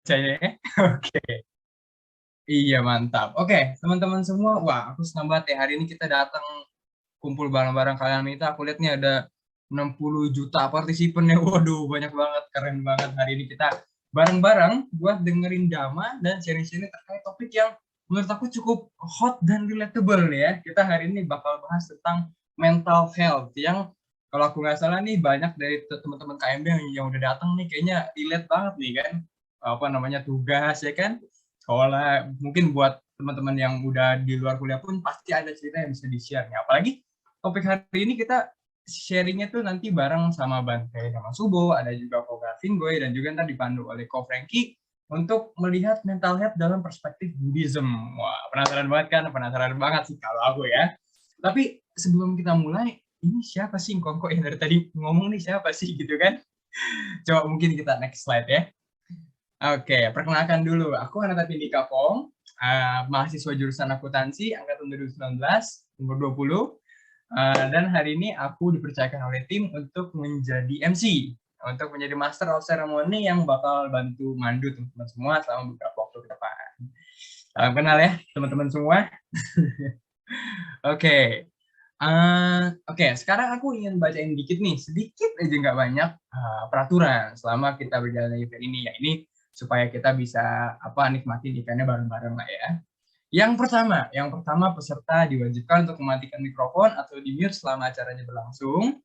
Percaya ya? Oke. Iya, mantap. Oke, teman-teman semua. Wah, aku senang banget ya. Hari ini kita datang kumpul bareng-bareng kalian Mita. Aku lihat nih ada 60 juta partisipan ya. Waduh, banyak banget. Keren banget. Hari ini kita bareng-bareng buat dengerin Dama dan sharing-sharing terkait topik yang menurut aku cukup hot dan relatable nih ya. Kita hari ini bakal bahas tentang mental health yang kalau aku nggak salah nih banyak dari teman-teman KMB yang udah datang nih kayaknya relate banget nih kan. Apa namanya tugas ya kan? Sekolah mungkin buat teman-teman yang udah di luar kuliah pun pasti ada cerita yang bisa di-share nih. Apalagi topik hari ini kita sharingnya tuh nanti bareng sama Bante sama Subo, ada juga Ko Gavinggoy, dan juga ntar dipandu oleh Ko Frankie untuk melihat mental health dalam perspektif Buddhism. Wah, penasaran banget kan? Penasaran banget sih kalau aku ya. Tapi sebelum kita mulai, ini siapa sih Kongko yang dari tadi ngomong nih siapa sih gitu kan? Coba mungkin kita next slide ya. Oke, perkenalkan dulu. Aku Hanata Pindika Pong, mahasiswa jurusan akuntansi angkatan 2019, umur 20. Dan hari ini aku dipercayakan oleh tim untuk menjadi MC, untuk menjadi Master of Ceremony yang bakal bantu mandu teman-teman semua selama beberapa waktu ke depan. Salam kenal ya, teman-teman semua. Oke. Oke, sekarang aku ingin bacain dikit nih, sedikit aja nggak banyak peraturan selama kita berjalan di event ini ya. Ini supaya kita bisa nikmatin eventnya bareng-bareng lah ya. Yang pertama peserta diwajibkan untuk mematikan mikrofon atau di-mute selama acaranya berlangsung.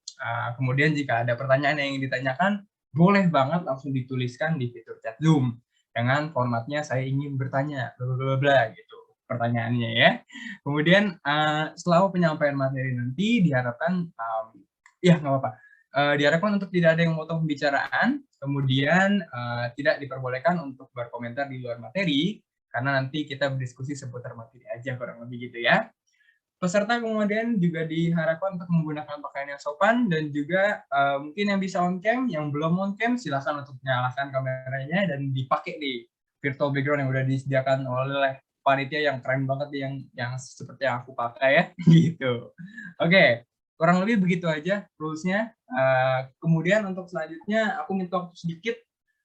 Kemudian jika ada pertanyaan yang ingin ditanyakan, boleh banget langsung dituliskan di fitur chat Zoom dengan formatnya saya ingin bertanya, bla bla bla gitu pertanyaannya ya. Kemudian setelah penyampaian materi nanti diharapkan ya nggak apa-apa. Diharapkan untuk tidak ada yang memotong pembicaraan, kemudian tidak diperbolehkan untuk berkomentar di luar materi, karena nanti kita berdiskusi seputar materi aja kurang lebih gitu ya. Peserta kemudian juga diharapkan untuk menggunakan pakaian yang sopan dan juga mungkin yang bisa on cam, yang belum on cam silakan untuk menyalakan kameranya dan dipakai di virtual background yang udah disediakan oleh panitia yang keren banget yang seperti yang aku pakai ya gitu. Oke, kurang lebih begitu aja rulesnya. Kemudian untuk selanjutnya aku minta waktu sedikit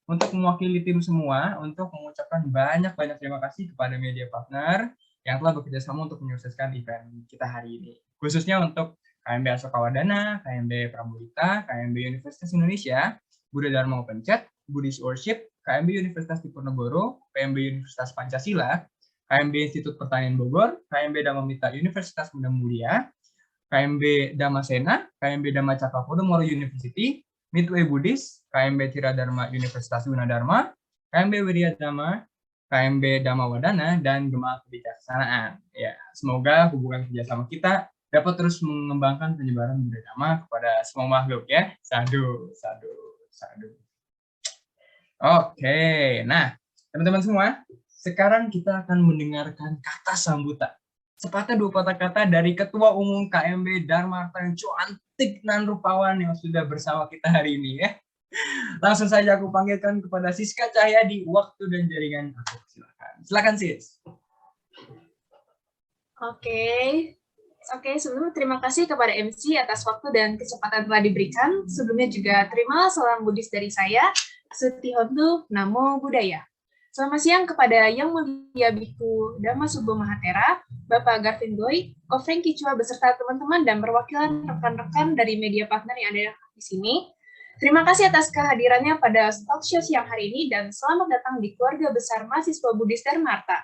untuk mewakili tim semua untuk mengucapkan banyak-banyak terima kasih kepada media partner yang telah bekerja sama untuk menyukseskan event kita hari ini. Khususnya untuk KMB Asoka Wadana, KMB Pramulita, KMB Universitas Indonesia, Buddha Dharma Open Chat, Buddhist Worship, KMB Universitas Diponegoro, KMB Universitas Pancasila, KMB Institut Pertanian Bogor, KMB Dhamma Universitas Muda Mulia, KMB Damasena, KMB Dhamma Cakapodomoro University, Midway Buddhist, KMB Tiradharma Universitas Gunadarma, KMB Wirya Dhamma, KMB Dhamma Wadana, dan Gema Kebijaksanaan. Ya, semoga hubungan kerjasama kita dapat terus mengembangkan penyebaran budaya Dhamma kepada semua makhluk ya. Sadu, sadu, sadu. Oke, nah teman-teman semua, sekarang kita akan mendengarkan kata sambutan. Sepatah dua patah kata dari Ketua Umum KMB Dharma yang cantik dan rupawan yang sudah bersama kita hari ini ya. Langsung saja aku panggilkan kepada Siska Cahyadi, waktu dan jaringan aku silakan. Silakan Sis. Oke, sebelumnya terima kasih kepada MC atas waktu dan kecepatan telah diberikan. Sebelumnya juga terima salam Buddhis dari saya, Suti Hontu, Namo Buddhaya. Selamat siang kepada Yang Mulia Biku Dhamma Subbo Mahatera, Bapak Garvin Goy, Ko Frankie Chua beserta teman-teman dan perwakilan rekan-rekan dari media partner yang ada di sini. Terima kasih atas kehadirannya pada talk show siang hari ini dan selamat datang di keluarga besar mahasiswa Buddhis Dharma Arta.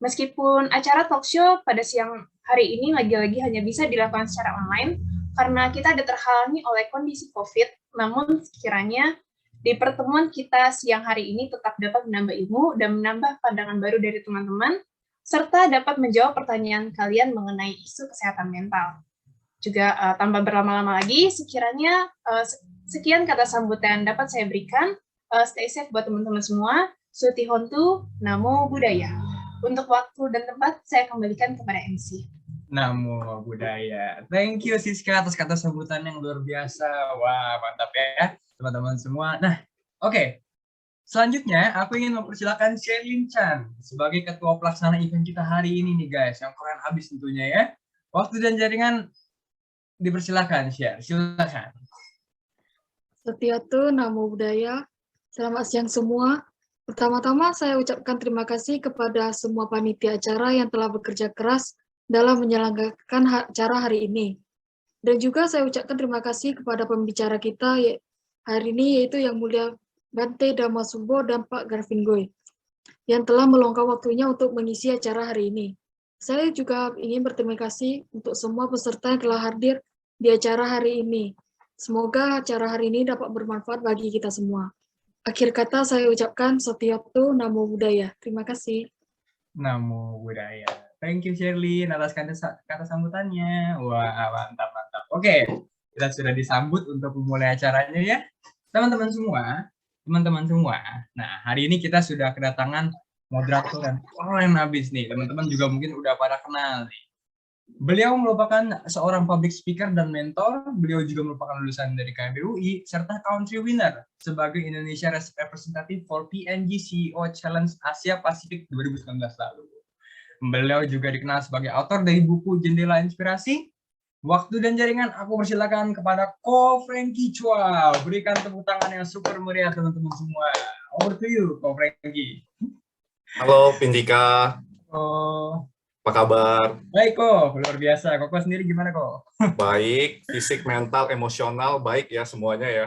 Meskipun acara talk show pada siang hari ini lagi-lagi hanya bisa dilakukan secara online karena kita ada terhalangi oleh kondisi COVID, namun sekiranya di pertemuan kita siang hari ini tetap dapat menambah ilmu dan menambah pandangan baru dari teman-teman, serta dapat menjawab pertanyaan kalian mengenai isu kesehatan mental. Juga tanpa berlama-lama lagi, sekiranya sekian kata sambutan dapat saya berikan. Stay safe buat teman-teman semua. Suti Hontu, Namo Buddhaya. Untuk waktu dan tempat, saya kembalikan kepada MC. Namo Buddhaya. Thank you Siska atas kata sambutan yang luar biasa. Wah, mantap ya teman-teman semua. Nah, oke. Selanjutnya, aku ingin mempersilakan Shelin Chan sebagai ketua pelaksana event kita hari ini nih guys, yang keren abis tentunya ya. Waktu dan jaringan dipersilakan share, silakan. Setiatu, Namo Buddhaya. Selamat siang semua. Pertama-tama saya ucapkan terima kasih kepada semua panitia acara yang telah bekerja keras dalam menyelenggarakan acara hari ini. Dan juga saya ucapkan terima kasih kepada pembicara kita hari ini, yaitu Yang Mulia Bante Dhammasubho dan Pak Garvin Goy, yang telah meluangkan waktunya untuk mengisi acara hari ini. Saya juga ingin berterima kasih untuk semua peserta yang telah hadir di acara hari ini. Semoga acara hari ini dapat bermanfaat bagi kita semua. Akhir kata saya ucapkan Satyatu Namo Buddhaya. Terima kasih. Namo Buddhaya. Thank you Sherlyn atas kata sambutannya. Wah, mantap. Oke, kita sudah disambut untuk memulai acaranya ya. Teman-teman semua. Nah, hari ini kita sudah kedatangan moderator yang keren abis nih. Teman-teman juga mungkin udah pada kenal nih. Beliau merupakan seorang public speaker dan mentor. Beliau juga merupakan lulusan dari KBUI serta country winner sebagai Indonesia Representative for PNG CEO Challenge Asia Pasifik 2019 lalu. Beliau juga dikenal sebagai author dari buku Jendela Inspirasi, Waktu dan Jaringan. Aku persilakan kepada Ko Frankie Chua. Berikan tepuk tangan yang super meriah teman-teman semua. Over to you, Ko Frankie. Halo Pindika. Oh. Apa kabar? Baik kok, luar biasa. Koko sendiri gimana kok? Baik, fisik, mental, emosional, baik ya semuanya ya.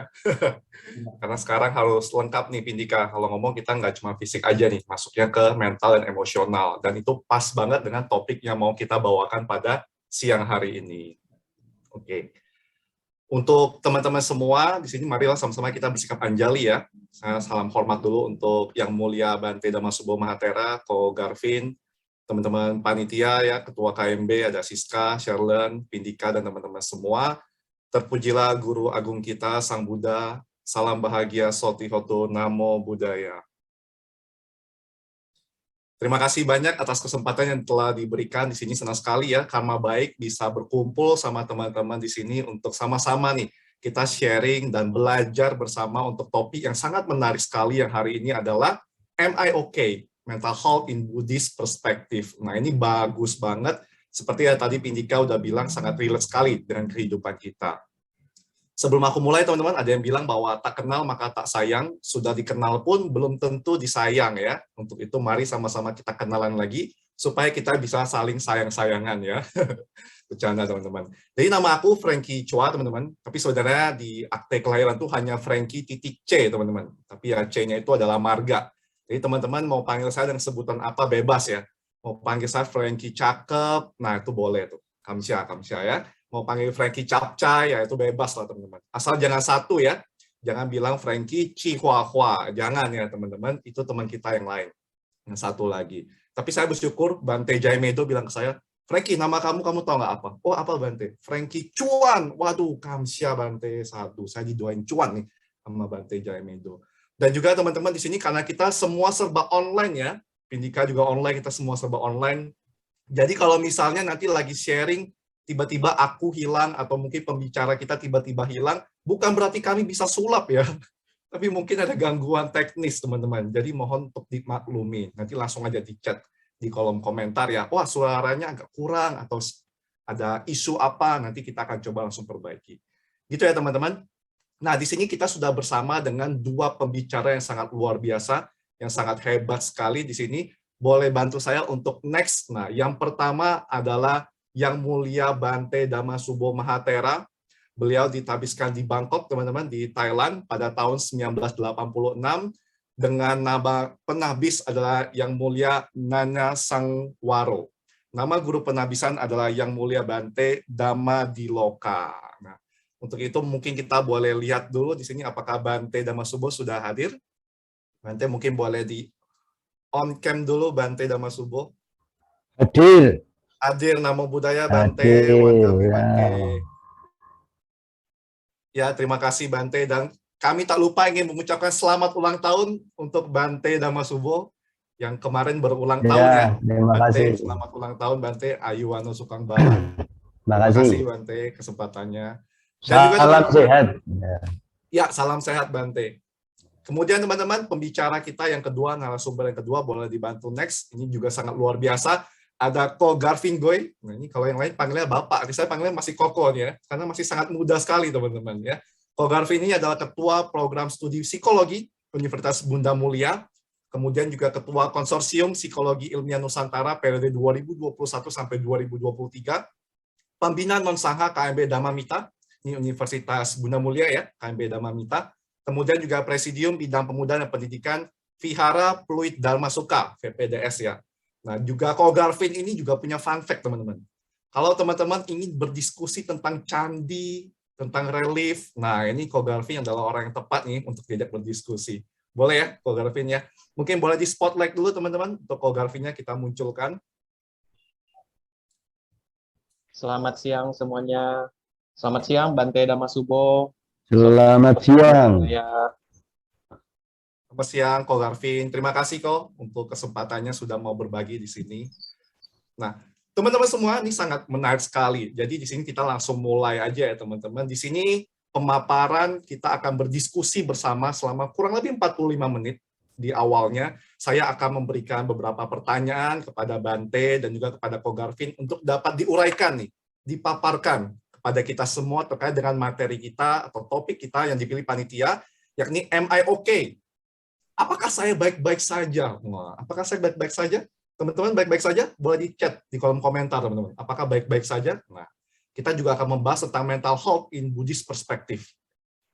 Karena sekarang harus lengkap nih Pindika. Kalau ngomong kita nggak cuma fisik aja nih, masuknya ke mental dan emosional. Dan itu pas banget dengan topik yang mau kita bawakan pada siang hari ini. Oke. Untuk teman-teman semua, di sini marilah sama-sama kita bersikap anjali ya. Saya salam hormat dulu untuk Yang Mulia Bante Dhammasubho Mahathera, Ko Garvin, teman-teman panitia ya, Ketua KMB, ada Siska, Sherlyn, Pindika, dan teman-teman semua. Terpujilah Guru Agung kita, Sang Buddha. Salam bahagia, Sotihoto, Namo Buddhaya. Terima kasih banyak atas kesempatan yang telah diberikan di sini. Senang sekali ya, karma baik bisa berkumpul sama teman-teman di sini untuk sama-sama nih kita sharing dan belajar bersama untuk topik yang sangat menarik sekali yang hari ini adalah Am I Okay? Mental health in Buddhist perspective. Nah, ini bagus banget. Seperti yang tadi Pindika udah bilang, sangat relate sekali dengan kehidupan kita. Sebelum aku mulai, teman-teman, ada yang bilang bahwa tak kenal maka tak sayang. Sudah dikenal pun belum tentu disayang ya. Untuk itu, mari sama-sama kita kenalan lagi, supaya kita bisa saling sayang-sayangan ya. Bercanda, teman-teman. Jadi nama aku Frankie Chua, teman-teman. Tapi sebenarnya di akte kelahiran tuh hanya Frankie titik C, teman-teman. Tapi ya C-nya itu adalah marga. Jadi teman-teman mau panggil saya dengan sebutan apa bebas ya. Mau panggil saya Frankie Cakep, nah itu boleh tuh. Kamsya ya. Mau panggil Frankie Capcay, ya itu bebas lah teman-teman. Asal jangan satu ya. Jangan bilang Frankie Chihuahua. Jangan ya teman-teman, itu teman kita yang lain. Yang satu lagi. Tapi saya bersyukur Bante Jaimedo bilang ke saya, Frankie, nama kamu tahu nggak apa? Oh, apa Bante? Frankie Cuan. Waduh, Kamsya Bante. Satu. Saya didoain Cuan nih sama Bante Jaimedo. Dan juga teman-teman di sini karena kita semua serba online ya, Pindika juga online, kita semua serba online. Jadi kalau misalnya nanti lagi sharing, tiba-tiba aku hilang atau mungkin pembicara kita tiba-tiba hilang, bukan berarti kami bisa sulap ya. Tapi mungkin ada gangguan teknis teman-teman. Jadi mohon untuk dimaklumi. Nanti langsung aja di chat di kolom komentar ya. Wah suaranya agak kurang atau ada isu apa, nanti kita akan coba langsung perbaiki. Gitu ya teman-teman. Nah, di sini kita sudah bersama dengan dua pembicara yang sangat luar biasa, yang sangat hebat sekali di sini. Boleh bantu saya untuk next. Nah, yang pertama adalah Yang Mulia Bante Dhammasubho Mahathera. Beliau ditabiskan di Bangkok, teman-teman, di Thailand pada tahun 1986 dengan nama penabis adalah Yang Mulia Nana Sangwaro. Nama guru penabisan adalah Yang Mulia Bante Dhammadiloka. Nah, untuk itu mungkin kita boleh lihat dulu di sini apakah Bante Dhammasubho sudah hadir. Bante mungkin boleh di on cam dulu Bante Dhammasubho. Hadir. Hadir, Namo Buddhaya Bante. Hadir, Mantap ya. Bante. Ya, terima kasih Bante, dan kami tak lupa ingin mengucapkan selamat ulang tahun untuk Bante Dhammasubho yang kemarin berulang tahun ya. Terima Bante, kasih. selamat ulang tahun Bante, Ayuwano Sukang Bala. Terima Terima kasih kasih. Bante kesempatannya. Dan juga Salam sehat. Ya, salam sehat Bante. Kemudian teman-teman, pembicara kita yang kedua, narasumber yang kedua, boleh dibantu next. Ini juga sangat luar biasa. Ada Ko Garvin Goy. Nah, ini kalau yang lain panggilnya Bapak. Saya panggilnya masih Koko ya, karena masih sangat muda sekali teman-teman ya. Ko Garvin ini adalah Ketua Program Studi Psikologi Universitas Bunda Mulia. kemudian juga Ketua Konsorsium Psikologi Ilmiah Nusantara periode 2021 sampai 2023, Pembina Non-Sangha KMB Dhamma-Mita, ini Universitas Bunda Mulia ya, KMB Dhamma-Mita, kemudian juga Presidium Bidang Pemuda dan Pendidikan Vihara Pluit Dharma Suka, VPDS ya. Nah, juga Ko Garvin ini juga punya fun fact, teman-teman. Kalau teman-teman ingin berdiskusi tentang candi, tentang relief, nah ini Ko Garvin adalah orang yang tepat nih untuk diajak berdiskusi. Boleh ya, Ko Garvin ya? Mungkin boleh di spotlight dulu, teman-teman, untuk Ko Garvinnya kita munculkan. Selamat siang semuanya. Selamat siang Bante Damasubo. Selamat siang. Ya, Selamat siang, Ko Garvin. Terima kasih, Ko, untuk kesempatannya sudah mau berbagi di sini. Nah, teman-teman semua, ini sangat menarik sekali. Jadi di sini kita langsung mulai aja ya, teman-teman. Di sini pemaparan kita akan berdiskusi bersama selama kurang lebih 45 menit. Di awalnya, saya akan memberikan beberapa pertanyaan kepada Bante dan juga kepada Ko Garvin untuk dapat diuraikan nih, dipaparkan kepada kita semua terkait dengan materi kita atau topik kita yang dipilih panitia, yakni Am I okay? Apakah saya baik-baik saja? Wah, apakah saya baik-baik saja? Teman-teman baik-baik saja? Boleh di-chat di kolom komentar, teman-teman. Apakah baik-baik saja? Nah, kita juga akan membahas tentang mental health in Buddhist perspective.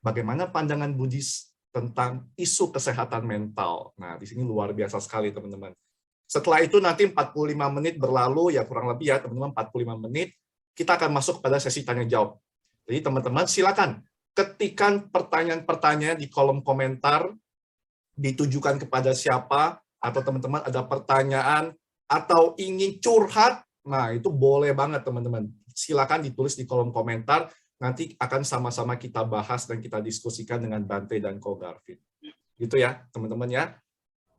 Bagaimana pandangan Buddhis tentang isu kesehatan mental. Nah, di sini luar biasa sekali, teman-teman. Setelah itu nanti 45 menit berlalu, ya kurang lebih ya, teman-teman, 45 menit, kita akan masuk pada sesi tanya-jawab. Jadi, teman-teman, silakan ketikkan pertanyaan-pertanyaan di kolom komentar, ditujukan kepada siapa, atau teman-teman ada pertanyaan, atau ingin curhat, nah itu boleh banget, teman-teman. Silakan ditulis di kolom komentar, nanti akan sama-sama kita bahas dan kita diskusikan dengan Bante dan Ko Garvin. Gitu ya, teman-teman ya.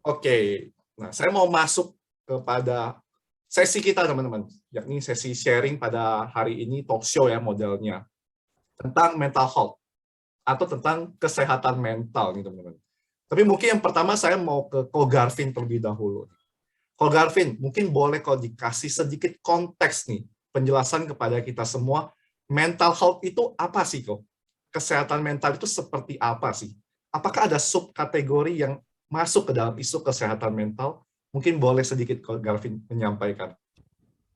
Oke, nah saya mau masuk kepada sesi kita, teman-teman. Yakni sesi sharing pada hari ini, talk show ya modelnya. Tentang mental health, atau tentang kesehatan mental nih, teman-teman. Tapi mungkin yang pertama saya mau ke Ko Garvin terlebih dahulu. Ko Garvin, mungkin boleh kau dikasih sedikit konteks nih, penjelasan kepada kita semua, mental health itu apa sih, kok? Kesehatan mental itu seperti apa sih? Apakah ada subkategori yang masuk ke dalam isu kesehatan mental? Mungkin boleh sedikit Garvin menyampaikan.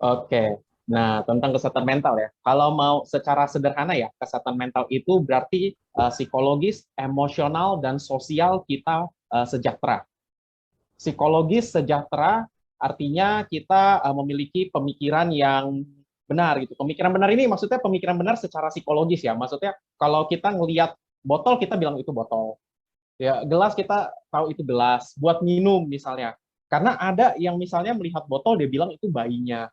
oke. Nah, tentang kesehatan mental ya. Kalau mau secara sederhana ya, kesehatan mental itu berarti psikologis, emosional, dan sosial kita sejahtera. Psikologis sejahtera artinya kita memiliki pemikiran yang benar gitu. Pemikiran benar ini maksudnya pemikiran benar secara psikologis ya. Maksudnya kalau kita ngelihat botol kita bilang itu botol. Ya, gelas kita tahu itu gelas. Buat minum misalnya. Karena ada yang misalnya melihat botol dia bilang itu bayinya.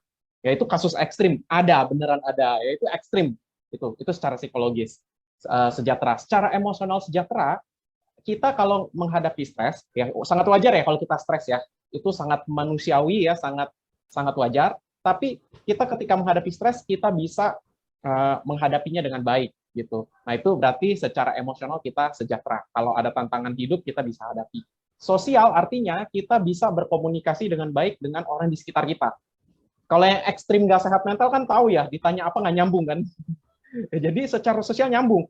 Ya itu kasus ekstrim. Ada, beneran ada. Ya itu ekstrim. Itu secara psikologis sejahtera. Secara emosional sejahtera, kita kalau menghadapi stres, ya sangat wajar ya kalau kita stres ya. Itu sangat manusiawi ya, sangat wajar. Tapi kita ketika menghadapi stres, kita bisa menghadapinya dengan baik gitu. Nah itu berarti secara emosional kita sejahtera. Kalau ada tantangan hidup kita bisa hadapi. Sosial artinya kita bisa berkomunikasi dengan baik dengan orang di sekitar kita. Kalau yang ekstrim nggak sehat mental kan tahu ya, ditanya apa nggak nyambung kan. Jadi secara sosial nyambung.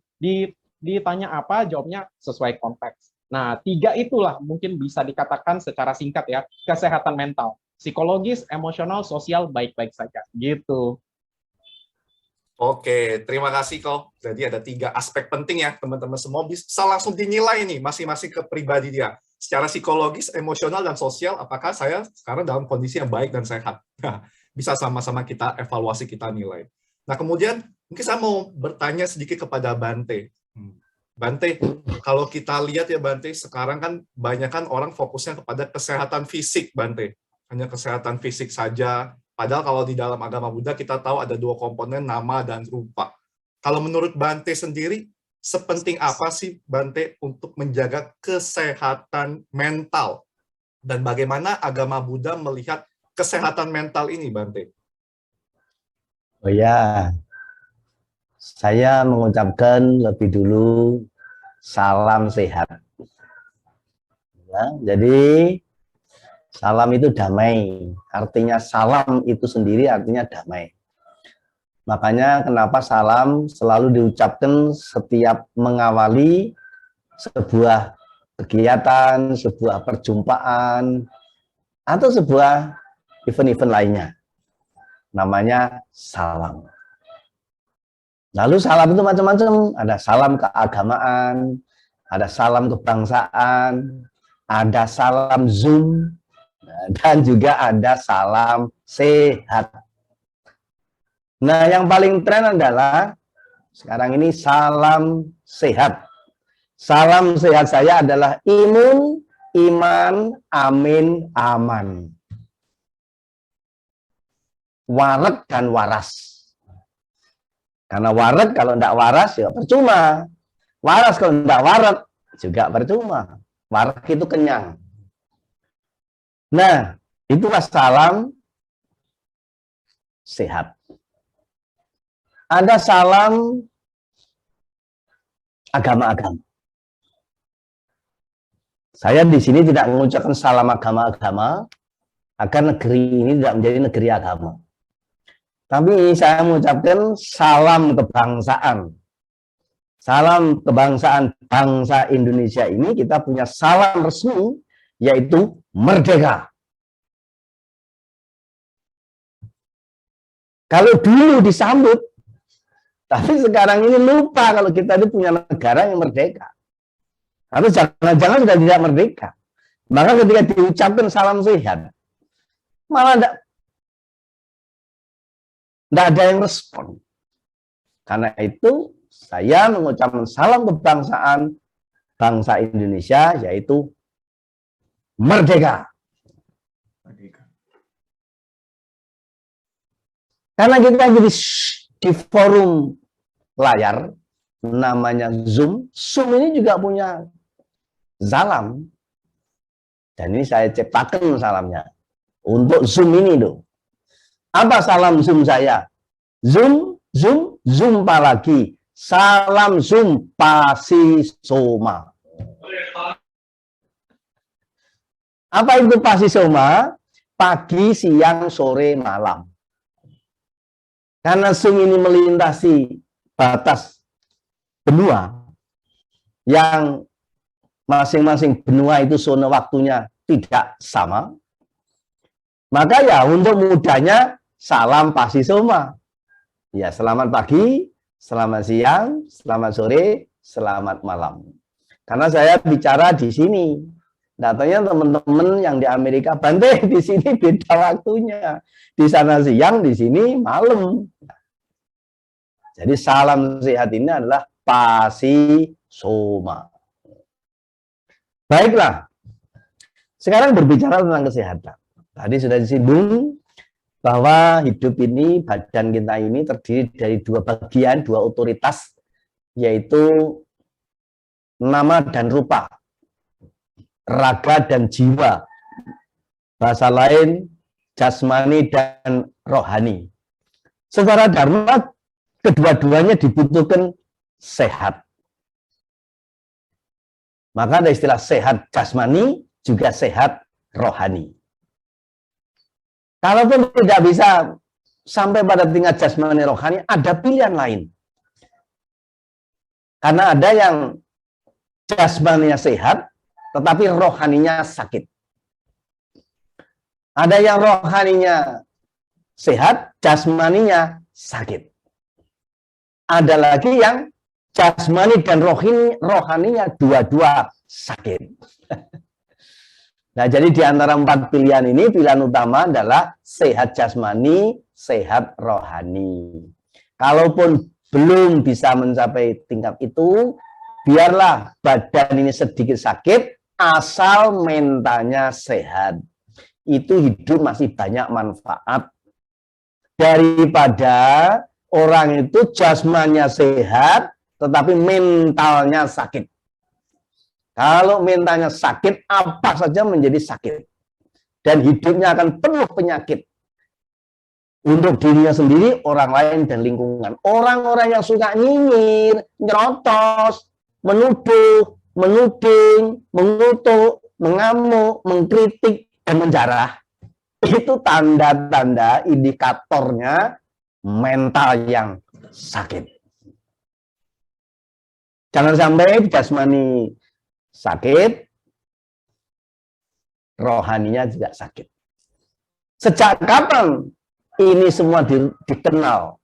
Ditanya apa, jawabnya sesuai konteks. Nah 3 itulah mungkin bisa dikatakan secara singkat ya, kesehatan mental. Psikologis, emosional, sosial, baik-baik saja. Gitu. Oke, terima kasih Ko. Jadi ada 3 aspek penting ya, teman-teman semua bisa langsung dinilai nih, masing-masing ke pribadi dia. Secara psikologis, emosional, dan sosial, apakah saya sekarang dalam kondisi yang baik dan sehat? Nah, bisa sama-sama kita evaluasi, kita nilai. Nah, kemudian mungkin saya mau bertanya sedikit kepada Bante. Bante, kalau kita lihat ya Bante, sekarang kan banyak kan orang fokusnya kepada kesehatan fisik, Bante. Hanya kesehatan fisik saja. Padahal kalau di dalam agama Buddha kita tahu ada 2 komponen, nama dan rupa. Kalau menurut Bante sendiri, sepenting apa sih Bante untuk menjaga kesehatan mental? Dan bagaimana agama Buddha melihat kesehatan mental ini, Bante? Oh ya, saya mengucapkan lebih dulu salam sehat. Ya, jadi salam itu damai, artinya salam itu sendiri artinya damai. Makanya kenapa salam selalu diucapkan setiap mengawali sebuah kegiatan, sebuah perjumpaan, atau sebuah event-event lainnya. Namanya salam. Lalu salam itu macam-macam. Ada salam keagamaan, ada salam kebangsaan, ada salam Zoom, dan juga ada salam sehat. Nah, yang paling tren adalah sekarang ini salam sehat. Salam sehat saya adalah imun, iman, amin, aman. Waret dan waras. Karena waret kalau tidak waras ya percuma. Waras kalau tidak waret juga percuma. Waret itu kenyang. Nah, itulah salam sehat. Ada salam agama-agama. Saya di sini tidak mengucapkan salam agama-agama agar negeri ini tidak menjadi negeri agama. Tapi saya mengucapkan salam kebangsaan. Salam kebangsaan bangsa Indonesia ini kita punya salam resmi, yaitu merdeka. Kalau dulu disambut, tapi sekarang ini lupa kalau kita ini punya negara yang merdeka. Atau jangan-jangan sudah tidak merdeka. Maka ketika diucapkan salam sehat, malah tidak ada yang respon. Karena itu saya mengucapkan salam kebangsaan bangsa Indonesia, yaitu merdeka. Karena kita di forum layar namanya Zoom. Zoom ini juga punya salam. Dan ini saya ciptakan salamnya untuk Zoom ini loh. Apa salam Zoom saya? Zoom, Zoom, Zumpa lagi. Salam Zoom Pasisoma. Apa itu Pasisoma? Pagi, siang, sore, malam. Karena Zoom ini melintasi batas benua yang masing-masing benua itu zona waktunya tidak sama. Maka ya untuk mudahnya salam Pasisoma. Ya, selamat pagi, selamat siang, selamat sore, selamat malam. Karena saya bicara di sini. Datanya teman-teman yang di Amerika, Bante di sini beda waktunya. Di sana siang, di sini malam. Jadi salam sehat ini adalah Pasisoma. Baiklah. Sekarang berbicara tentang kesehatan. Tadi sudah disinggung bahwa hidup ini, badan kita ini terdiri dari dua bagian, dua otoritas, yaitu nama dan rupa, raga dan jiwa, bahasa lain jasmani dan rohani. Secara dharma, kedua-duanya dibutuhkan sehat. Maka ada istilah sehat jasmani, juga sehat rohani. Kalaupun tidak bisa sampai pada tingkat jasmani rohani, ada pilihan lain. Karena ada yang jasmaninya sehat, tetapi rohaninya sakit. Ada yang rohaninya sehat, jasmaninya sakit. Ada lagi yang jasmani dan rohaninya dua-dua sakit. Nah, jadi di antara 4 pilihan ini, pilihan utama adalah sehat jasmani, sehat rohani. Kalaupun belum bisa mencapai tingkat itu, biarlah badan ini sedikit sakit, asal mentalnya sehat. Itu hidup masih banyak manfaat. Daripada orang itu jasmaninya sehat, tetapi mentalnya sakit. Kalau mentalnya sakit, apa saja menjadi sakit. Dan hidupnya akan penuh penyakit. Untuk dirinya sendiri, orang lain, dan lingkungan. Orang-orang yang suka nyinyir, nyerotos, menuduh, menuding, mengutuk, mengamuk, mengkritik, dan menjarah. Itu tanda-tanda indikatornya mental yang sakit. Jangan sampai jasmani sakit, rohaninya juga sakit. Sejak kapan ini semua dikenal?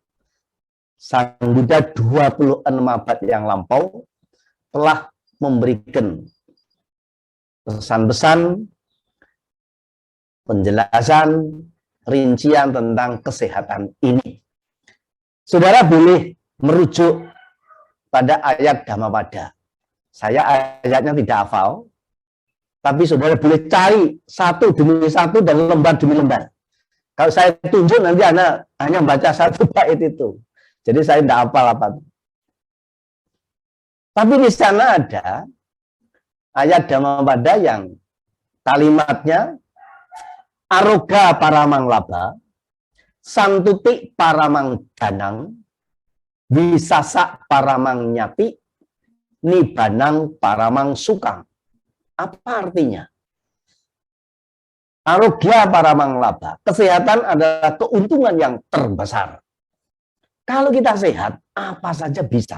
Sang Buddha 26 abad yang lampau telah memberikan pesan-pesan, penjelasan, rincian tentang kesehatan ini. Saudara boleh merujuk pada ayat Dhammapada. Saya ayatnya tidak hafal, tapi saudara boleh cari satu demi satu dan lembar demi lembar. Kalau saya tunjuk nanti Anda hanya baca satu bait itu. Jadi saya tidak hafal apa. Tapi di sana ada ayat Dhammapada yang kalimatnya aroga paramang laba, santuti paramang danang, wisasa paramang nyati, nibanang paramang sukang. Apa artinya? Arogya paramang laba. Kesehatan adalah keuntungan yang terbesar. Kalau kita sehat, apa saja bisa.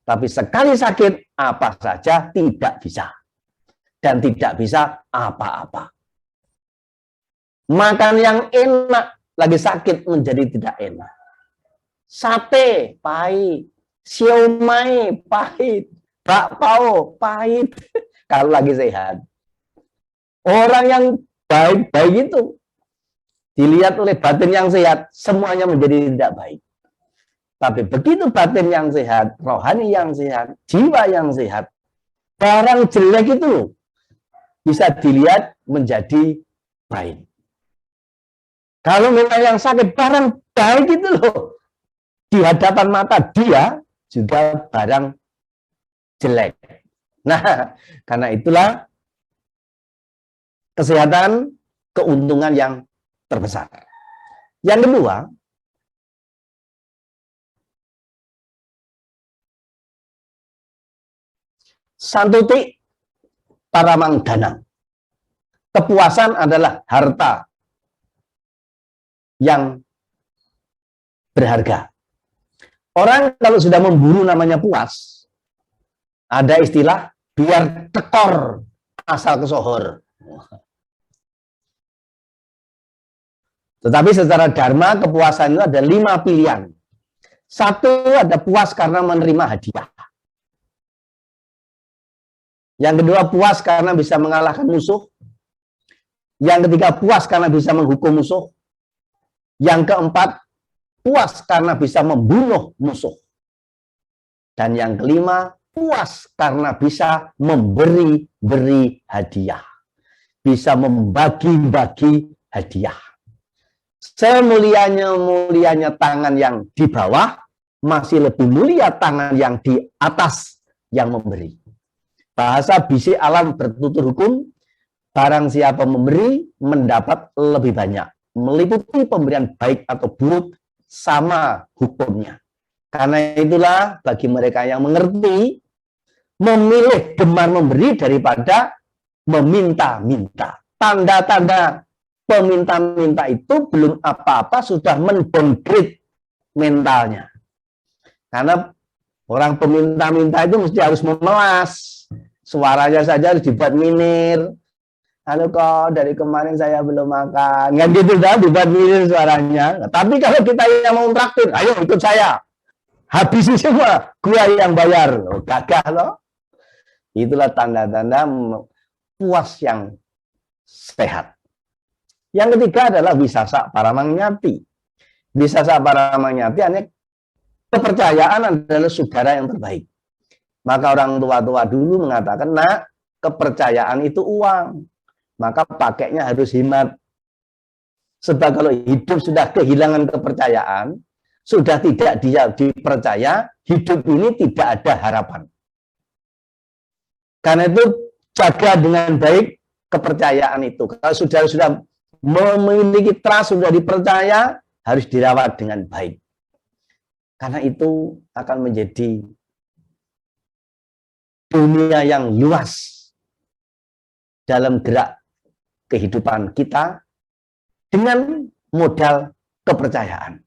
Tapi sekali sakit, apa saja tidak bisa. Dan tidak bisa apa-apa. Makan yang enak, lagi sakit menjadi tidak enak. Sate, pahit. Siomay, pahit. Bakpao, pahit. Kalau lagi sehat. Orang yang baik-baik itu dilihat oleh batin yang sehat, semuanya menjadi tidak baik. Tapi begitu batin yang sehat, rohani yang sehat, jiwa yang sehat, barang jelek itu bisa dilihat menjadi baik. Kalau memang yang sakit, barang baik itu loh, di hadapan mata dia juga barang jelek. Nah, karena itulah kesehatan keuntungan yang terbesar. Yang kedua, santuti paramang danang. Kepuasan adalah harta yang berharga. Orang kalau sudah memburu namanya puas, ada istilah biar tekor asal kesohor. Tetapi secara dharma kepuasan itu ada 5 pilihan. Satu, ada puas karena menerima hadiah. Yang kedua, puas karena bisa mengalahkan musuh. Yang ketiga, puas karena bisa menghukum musuh. Yang keempat, puas karena bisa membunuh musuh. Dan yang kelima, puas karena bisa memberi hadiah. Bisa membagi-bagi hadiah. Semulianya tangan yang di bawah, masih lebih mulia tangan yang di atas yang memberi. Bahasa bisik alam bertutur hukum, barang siapa memberi, mendapat lebih banyak. Meliputi pemberian baik atau buruk, sama hukumnya. Karena itulah bagi mereka yang mengerti, memilih gemar memberi daripada meminta-minta. Tanda-tanda peminta-minta itu belum apa-apa sudah mendowngrade mentalnya. Karena orang peminta-minta itu mesti harus memelas. Suaranya saja harus dibuat minir. Halo kok, dari kemarin saya belum makan. Nggak gitu dah, dibuat minir suaranya. Tapi kalau kita yang mau traktir, ayo ikut saya. Habisi semua, gua yang bayar. Loh, gagah loh. Itulah tanda-tanda puas yang sehat. Yang ketiga adalah wisasa paramang nyati. Wisasa paramang nyati artinya kepercayaan adalah saudara yang terbaik. Maka orang tua-tua dulu mengatakan, nak, kepercayaan itu uang. Maka pakainya harus hemat. Sebab kalau hidup sudah kehilangan kepercayaan, sudah tidak dia dipercaya, hidup ini tidak ada harapan. Karena itu jaga dengan baik kepercayaan itu. Kalau sudah memiliki trust, sudah dipercaya, harus dirawat dengan baik. Karena itu akan menjadi dunia yang luas dalam gerak kehidupan kita dengan modal kepercayaan.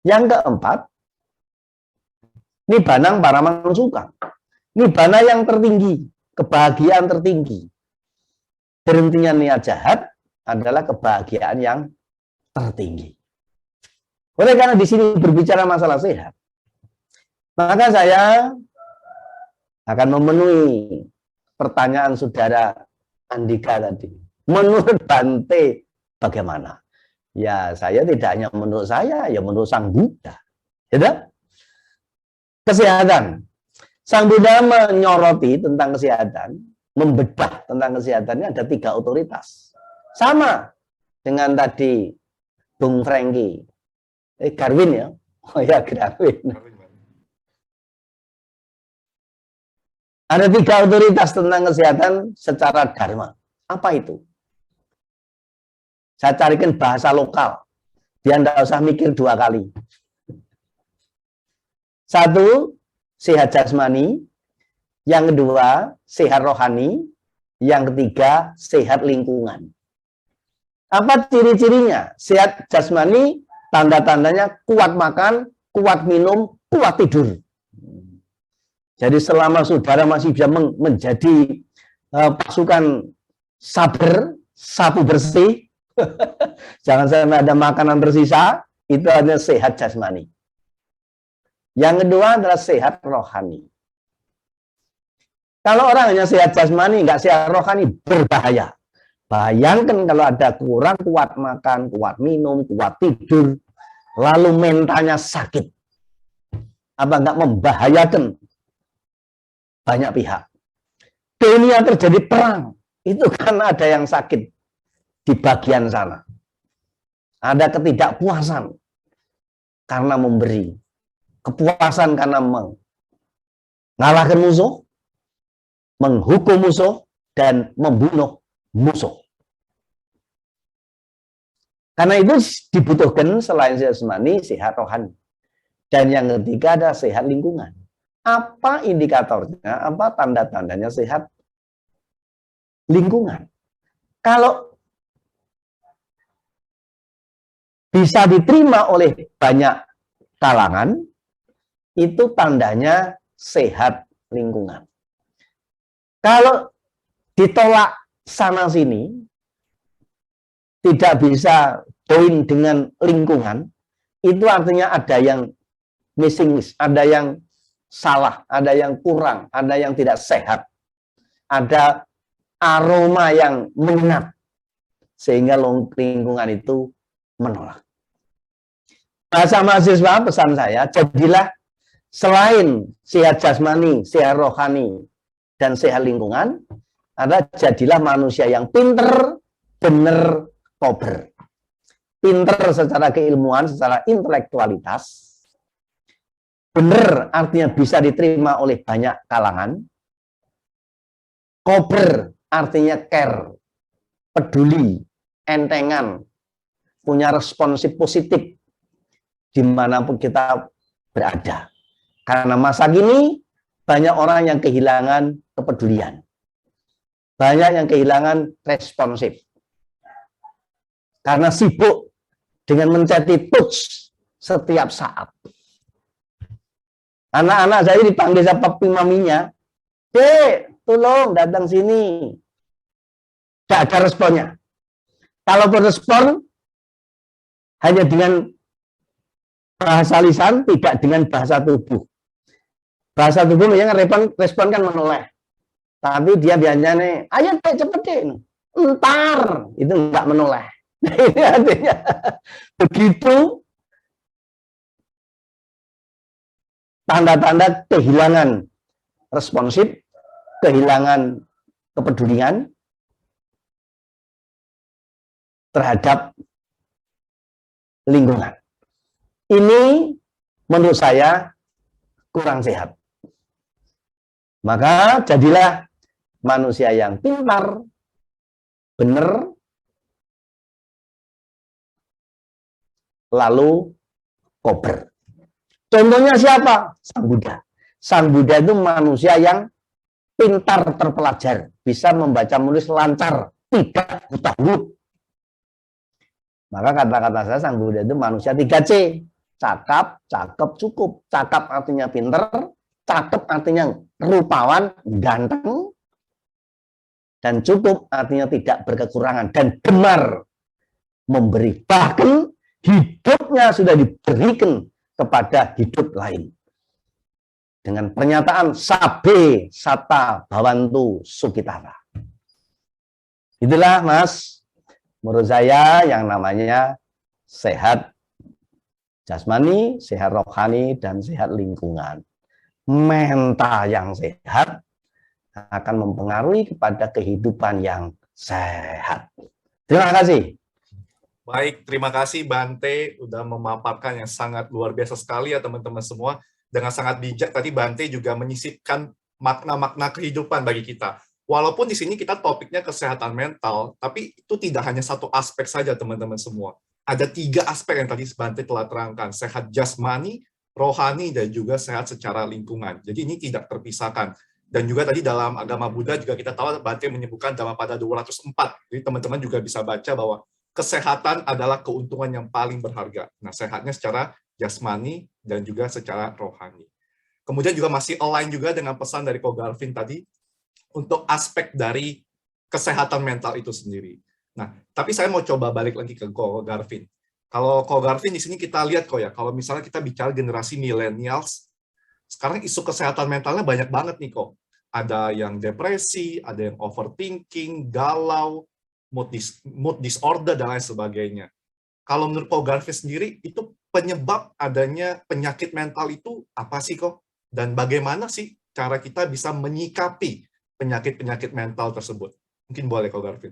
Yang keempat, nibanang paramang sukang. Nibana yang tertinggi. kebahagiaan tertinggi. Berhentinya niat jahat adalah kebahagiaan yang tertinggi. Oleh karena di sini berbicara masalah sehat, maka saya akan memenuhi pertanyaan saudara Andika tadi. Menurut Bante bagaimana? Ya, saya tidak hanya menurut saya, ya menurut Sang Buddha. Ya, kesehatan. Sang Buddha menyoroti tentang kesehatan, membedah tentang kesehatannya ada 3 otoritas. Sama dengan tadi Bung Franky. Garwin ya? Oh ya, Garwin. Ada 3 otoritas tentang kesehatan secara dharma. Apa itu? Saya carikan bahasa lokal. Biar tidak usah mikir 2 kali. 1, sehat jasmani. Yang 2, sehat rohani. Yang 3, sehat lingkungan. Apa ciri-cirinya? Sehat jasmani, tanda-tandanya kuat makan, kuat minum, kuat tidur. Jadi selama saudara masih bisa menjadi pasukan sabar, sapu bersih, jangan sampai ada makanan tersisa, itu hanya sehat jasmani. Yang kedua adalah sehat rohani. Kalau orang hanya sehat jasmani, nggak sehat rohani, berbahaya. Bayangkan kalau ada kurang kuat makan, kuat minum, kuat tidur, lalu mentalnya sakit. Apa nggak membahayakan banyak pihak? Dunia terjadi perang, itu karena ada yang sakit di bagian sana. Ada ketidakpuasan karena memberi. Kepuasan karena mengalahkan musuh, menghukum musuh, dan membunuh musuh. Karena itu dibutuhkan selain sehat jasmani, sehat rohani. Dan yang ketiga ada sehat lingkungan. Apa indikatornya, apa tanda-tandanya sehat lingkungan? Kalau bisa diterima oleh banyak kalangan, itu tandanya sehat lingkungan. Kalau ditolak sana-sini, tidak bisa join dengan lingkungan, itu artinya ada yang missing, ada yang salah, ada yang kurang, ada yang tidak sehat, ada aroma yang menyengat, sehingga lingkungan itu menolak. Bahasa mahasiswa, pesan saya, jadilah selain sehat jasmani, sehat rohani, dan sehat lingkungan, jadilah manusia yang pinter, bener, kober. Pinter secara keilmuan, secara intelektualitas. Bener artinya bisa diterima oleh banyak kalangan. Kober artinya care, peduli, entengan, punya responsif positif dimanapun kita berada. Karena masa kini banyak orang yang kehilangan kepedulian. Banyak yang kehilangan responsif. Karena sibuk dengan mencari touch setiap saat. Anak-anak saya dipanggil sama papi maminya, "Dek, tolong datang sini." Tidak ada responnya. Kalau berespon, hanya dengan bahasa lisan, tidak dengan bahasa tubuh. Bahasa tubuh yang respon kan menoleh. Tapi dia biasanya nih, "Ayo dek, cepet dek." Entar, itu enggak menoleh. Ini artinya begitu tanda-tanda kehilangan responsif, kehilangan kepedulian terhadap lingkungan. Ini menurut saya kurang sehat. Maka jadilah manusia yang pintar, benar, lalu kober. Contohnya siapa? Sang Buddha. Sang Buddha itu manusia yang pintar terpelajar, bisa membaca menulis lancar, tidak buta huruf. Maka kata-kata saya, Sang Buddha itu manusia 3C. Cakap, cakep, cukup. Cakap artinya pinter, cakep artinya rupawan, ganteng, Dan cukup artinya tidak berkekurangan dan gemar memberi. Bahkan hidupnya sudah diberikan kepada hidup lain. Dengan pernyataan Sabe Sata Bawantu Sukitara. Itulah Mas, menurut saya yang namanya sehat jasmani, sehat rohani, dan sehat lingkungan. Mental yang sehat akan mempengaruhi kepada kehidupan yang sehat. Terima kasih. Baik, terima kasih Bante udah memaparkan yang sangat luar biasa sekali ya teman-teman semua. Dengan sangat bijak tadi Bante juga menyisipkan makna-makna kehidupan bagi kita. Walaupun di sini kita topiknya kesehatan mental, tapi itu tidak hanya satu aspek saja teman-teman semua. Ada 3 aspek yang tadi Bante telah terangkan, sehat jasmani, rohani, dan juga sehat secara lingkungan. Jadi ini tidak terpisahkan. Dan juga tadi dalam agama Buddha juga kita tahu Bante menyebutkan Dhammapada 204. Jadi teman-teman juga bisa baca bahwa kesehatan adalah keuntungan yang paling berharga. Nah, sehatnya secara jasmani dan juga secara rohani. Kemudian juga masih align juga dengan pesan dari Ko Garvin tadi untuk aspek dari kesehatan mental itu sendiri. Nah, tapi saya mau coba balik lagi ke Ko Garvin. Kalau Ko Garvin di sini kita lihat kok ya, kalau misalnya kita bicara generasi millennials, sekarang isu kesehatan mentalnya banyak banget nih kok. Ada yang depresi, ada yang overthinking, galau, mood disorder, dan lain sebagainya. Kalau menurut Ko Garvin sendiri, itu penyebab adanya penyakit mental itu apa sih kok? Dan bagaimana sih cara kita bisa menyikapi penyakit-penyakit mental tersebut? Mungkin boleh Ko Garvin.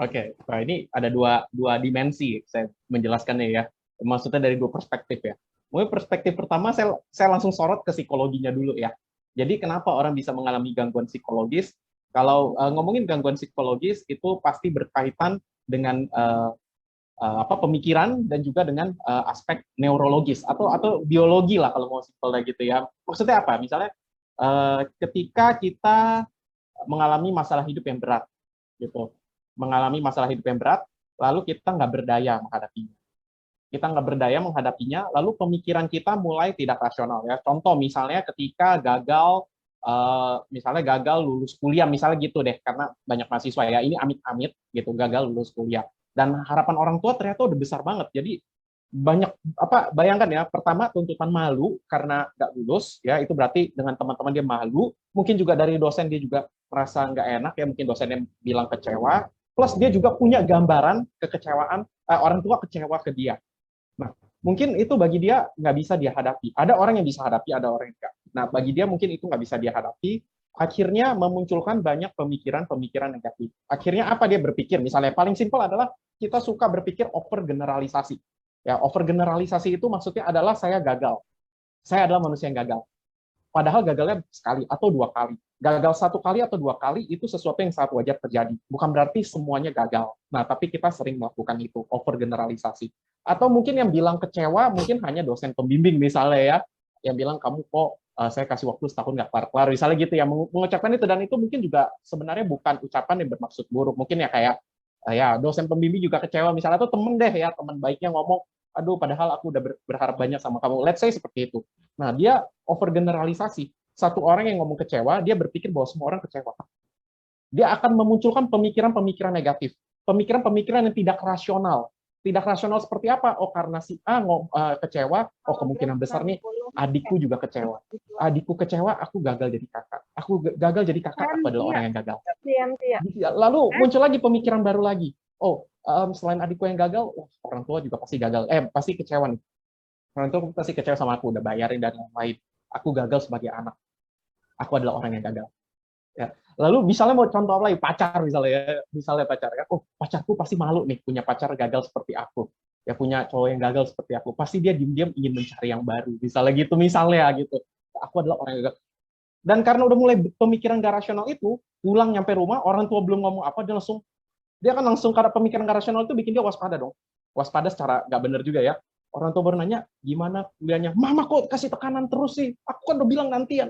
Oke, nah ini ada dua dimensi saya menjelaskannya ya. Maksudnya dari 2 perspektif ya. Mungkin perspektif pertama saya langsung sorot ke psikologinya dulu ya. Jadi kenapa orang bisa mengalami gangguan psikologis? Kalau ngomongin gangguan psikologis itu pasti berkaitan dengan pemikiran dan juga dengan aspek neurologis atau biologi lah kalau mau simpelnya gitu ya. Maksudnya apa? Misalnya ketika kita mengalami masalah hidup yang berat gitu. Mengalami masalah hidup yang berat, lalu kita nggak berdaya menghadapinya. Kita nggak berdaya menghadapinya, lalu pemikiran kita mulai tidak rasional ya. Contoh misalnya ketika misalnya gagal lulus kuliah, misalnya gitu deh, karena banyak mahasiswa ya, ini amit-amit gitu, gagal lulus kuliah. Dan harapan orang tua ternyata udah besar banget. Jadi banyak bayangkan ya, pertama tuntutan malu karena nggak lulus ya, itu berarti dengan teman-teman dia malu, mungkin juga dari dosen dia juga merasa nggak enak ya, mungkin dosennya bilang kecewa, plus dia juga punya gambaran kekecewaan, orang tua kecewa ke dia. Nah, mungkin itu bagi dia nggak bisa dia hadapi. Ada orang yang bisa hadapi, ada orang yang nggak. Nah, bagi dia mungkin itu nggak bisa dia hadapi, akhirnya memunculkan banyak pemikiran-pemikiran negatif. Akhirnya apa dia berpikir? Misalnya paling simpel adalah kita suka berpikir overgeneralisasi. Ya, overgeneralisasi itu maksudnya adalah saya gagal. Saya adalah manusia yang gagal. Padahal gagalnya sekali atau 2 kali. Gagal 1 kali atau 2 kali itu sesuatu yang sangat wajar terjadi. Bukan berarti semuanya gagal. Nah, tapi kita sering melakukan itu, overgeneralisasi. Atau mungkin yang bilang kecewa, mungkin hanya dosen pembimbing misalnya ya, yang bilang kamu kok saya kasih waktu setahun nggak kelar-kelar, misalnya gitu ya, mengucapkan itu, dan itu mungkin juga sebenarnya bukan ucapan yang bermaksud buruk. Mungkin ya kayak, ya dosen pembimbing juga kecewa misalnya, atau temen deh ya, teman baiknya ngomong, aduh padahal aku udah berharap banyak sama kamu, let's say seperti itu. Nah, dia overgeneralisasi. Satu orang yang ngomong kecewa, dia berpikir bahwa semua orang kecewa. Dia akan memunculkan pemikiran-pemikiran negatif, pemikiran-pemikiran yang tidak rasional. Tidak rasional seperti apa? Oh, karena si A kecewa, oh kemungkinan besar nih adikku juga kecewa. Adikku kecewa, aku gagal jadi kakak. Aku gagal jadi kakak, aku adalah orang yang gagal. Lalu muncul lagi pemikiran baru lagi. Oh, selain adikku yang gagal, orang tua juga pasti gagal. Pasti kecewa nih. Orang tua pasti kecewa sama aku, udah bayarin dan lain-lain. Aku gagal sebagai anak. Aku adalah orang yang gagal. Ya. Lalu misalnya mau contoh lagi, pacar misalnya pacar. Oh, pacarku pasti malu nih punya pacar gagal seperti aku. Ya punya cowok yang gagal seperti aku. Pasti dia diam-diam ingin mencari yang baru. Misalnya gitu. Aku adalah orang yang gagal. Dan karena udah mulai pemikiran gak rasional itu, pulang nyampe rumah, orang tua belum ngomong apa, dia kan langsung karena pemikiran gak rasional itu bikin dia waspada dong. Waspada secara gak benar juga ya. Orang tua baru nanya, gimana kuliahnya? Mama kok kasih tekanan terus sih? Aku kan udah bilang nanti.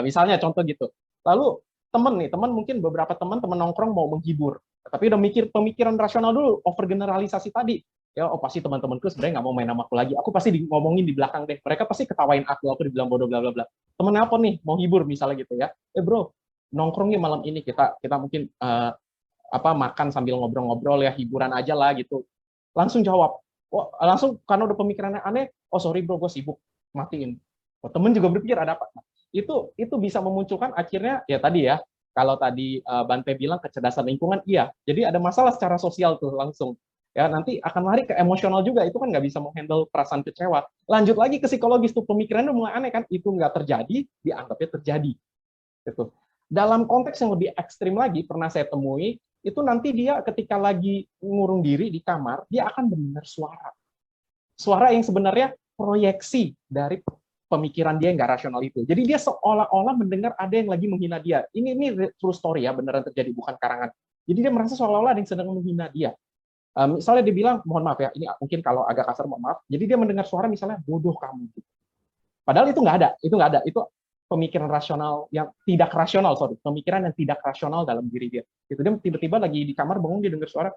Misalnya contoh gitu. Lalu teman mungkin beberapa teman nongkrong mau menghibur. Tapi udah mikir pemikiran rasional dulu, overgeneralisasi tadi. Ya, pasti teman-temanku sebenarnya nggak mau main sama aku lagi. Aku pasti ngomongin di belakang deh. Mereka pasti ketawain aku dibilang bodoh bla bla bla. Temen apa nih? Mau hibur misalnya gitu ya. Bro, nongkrong nih malam ini, kita mungkin makan sambil ngobrol-ngobrol ya, hiburan aja lah gitu. Langsung jawab, langsung karena udah pemikirannya aneh, oh sorry bro, gue sibuk, matiin. Temen juga berpikir ada apa. Itu bisa memunculkan akhirnya ya tadi ya, kalau tadi Bante bilang kecerdasan lingkungan, iya. Jadi ada masalah secara sosial tuh langsung. Ya nanti akan lari ke emosional juga, itu kan nggak bisa menghandle perasaan kecewa. Lanjut lagi ke psikologis tuh, pemikirannya mulai aneh kan, itu nggak terjadi, dianggapnya terjadi. Gitu. Dalam konteks yang lebih ekstrim lagi, pernah saya temui, itu nanti dia ketika lagi ngurung diri di kamar, dia akan mendengar suara. Suara yang sebenarnya proyeksi dari pemikiran dia yang nggak rasional itu. Jadi dia seolah-olah mendengar ada yang lagi menghina dia. Ini true story ya, beneran terjadi, bukan karangan. Jadi dia merasa seolah-olah ada yang sedang menghina dia. Misalnya dia bilang, mohon maaf ya, ini mungkin kalau agak kasar, mohon maaf. Jadi dia mendengar suara misalnya, bodoh kamu. Padahal itu nggak ada. Itu pemikiran rasional yang tidak rasional, pemikiran yang tidak rasional dalam diri dia. Itu dia tiba-tiba lagi di kamar bangun, dia dengar suara,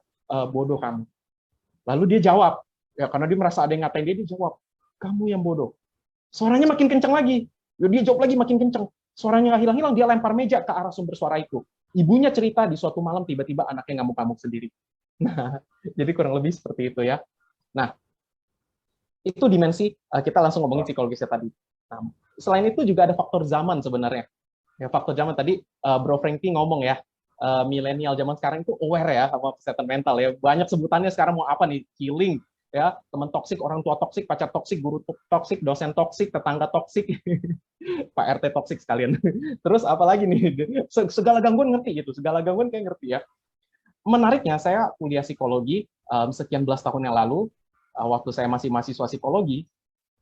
bodoh kamu. Lalu dia jawab, ya karena dia merasa ada yang ngatain dia jawab, kamu yang bodoh. Suaranya makin kencang lagi. Dia jawab lagi makin kencang. Suaranya nggak hilang-hilang, dia lempar meja ke arah sumber suara itu. Ibunya cerita di suatu malam tiba-tiba anaknya ngamuk-ngamuk sendiri. Nah, jadi kurang lebih seperti itu ya. Nah, itu dimensi kita langsung ngomongin psikologisnya tadi. Nah, selain itu juga ada faktor zaman sebenarnya. Ya, faktor zaman tadi Bro Franky ngomong ya, milenial zaman sekarang itu aware ya sama kesehatan mental ya. Banyak sebutannya sekarang mau apa nih? Healing, ya, teman toksik, orang tua toksik, pacar toksik, guru toksik, dosen toksik, tetangga toksik, Pak RT toksik sekalian. Terus apalagi nih? Segala gangguan ngerti gitu, segala gangguan kayak ngerti ya. Menariknya, saya kuliah psikologi sekian belas tahun yang lalu, waktu saya masih mahasiswa psikologi,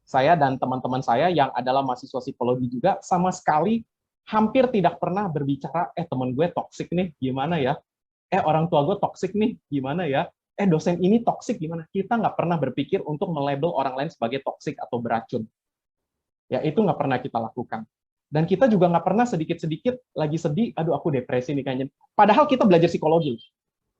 saya dan teman-teman saya yang adalah mahasiswa psikologi juga sama sekali hampir tidak pernah berbicara, teman gue toksik nih, gimana ya? Orang tua gue toksik nih, gimana ya? Dosen ini toksik, gimana? Kita nggak pernah berpikir untuk melabel orang lain sebagai toksik atau beracun. Ya, itu nggak pernah kita lakukan. Dan kita juga nggak pernah sedikit-sedikit lagi sedih, aduh aku depresi nih kayaknya. Padahal kita belajar psikologi.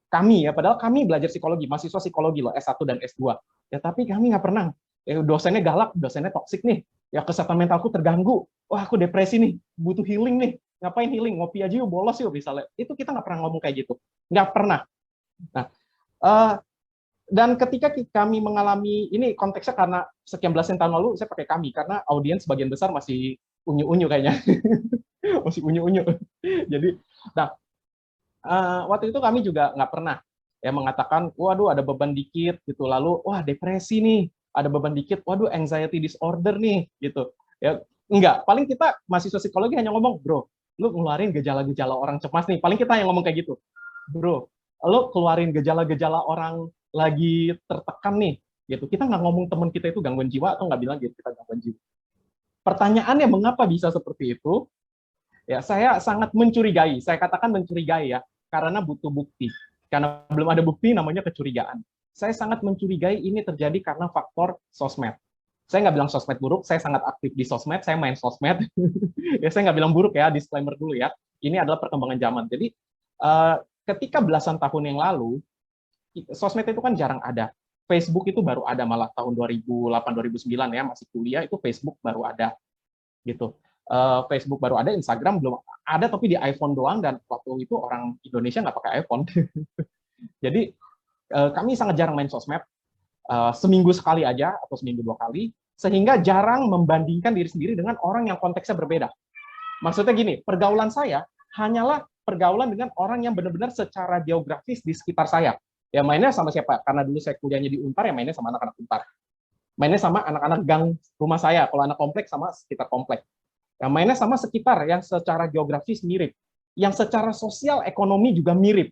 Padahal kami belajar psikologi, mahasiswa psikologi loh, S1 dan S2. Ya, tapi kami nggak pernah. Dosennya galak, dosennya toksik nih. Ya, kesehatan mentalku terganggu. Wah, aku depresi nih, butuh healing nih. Ngapain healing? Ngopi aja yuk, bolos yuk, misalnya. Itu kita nggak pernah ngomong kayak gitu. Nggak pernah. Nah, dan ketika kami mengalami, ini konteksnya karena sekian belasan tahun lalu, saya pakai kami, karena audiens sebagian besar masih unyu-unyu kayaknya. Masih unyu-unyu. Jadi, nah, waktu itu kami juga nggak pernah ya mengatakan, waduh ada beban dikit gitu, lalu wah depresi nih, ada beban dikit, waduh anxiety disorder nih gitu. Ya enggak, paling kita mahasiswa psikologi hanya ngomong, bro, lu ngeluarin gejala-gejala orang cemas nih, paling kita yang ngomong kayak gitu, bro, lu keluarin gejala-gejala orang lagi tertekan nih, gitu. Kita nggak ngomong teman kita itu gangguan jiwa atau nggak bilang gitu kita gangguan jiwa. Pertanyaannya mengapa bisa seperti itu? Ya, saya sangat mencurigai. Saya katakan mencurigai ya, karena butuh bukti. Karena belum ada bukti, namanya kecurigaan. Saya sangat mencurigai ini terjadi karena faktor sosmed. Saya nggak bilang sosmed buruk, saya sangat aktif di sosmed, saya main sosmed. Ya, saya nggak bilang buruk ya, disclaimer dulu ya. Ini adalah perkembangan zaman. Jadi, ketika belasan tahun yang lalu, sosmed itu kan jarang ada. Facebook itu baru ada malah tahun 2008-2009 ya, masih kuliah, itu Facebook baru ada. Gitu. Facebook baru ada, Instagram belum ada, tapi di iPhone doang, dan waktu itu orang Indonesia nggak pakai iPhone. Jadi kami sangat jarang main sosmed, seminggu sekali aja atau seminggu 2 kali, sehingga jarang membandingkan diri sendiri dengan orang yang konteksnya berbeda. Maksudnya gini, pergaulan saya hanyalah pergaulan dengan orang yang benar-benar secara geografis di sekitar saya. Ya mainnya sama siapa? Karena dulu saya kuliahnya di Unpar, ya mainnya sama anak-anak Unpar. Mainnya sama anak-anak gang rumah saya, kalau anak kompleks sama sekitar kompleks. Yang mainnya sama sekitar yang secara geografis mirip, yang secara sosial ekonomi juga mirip.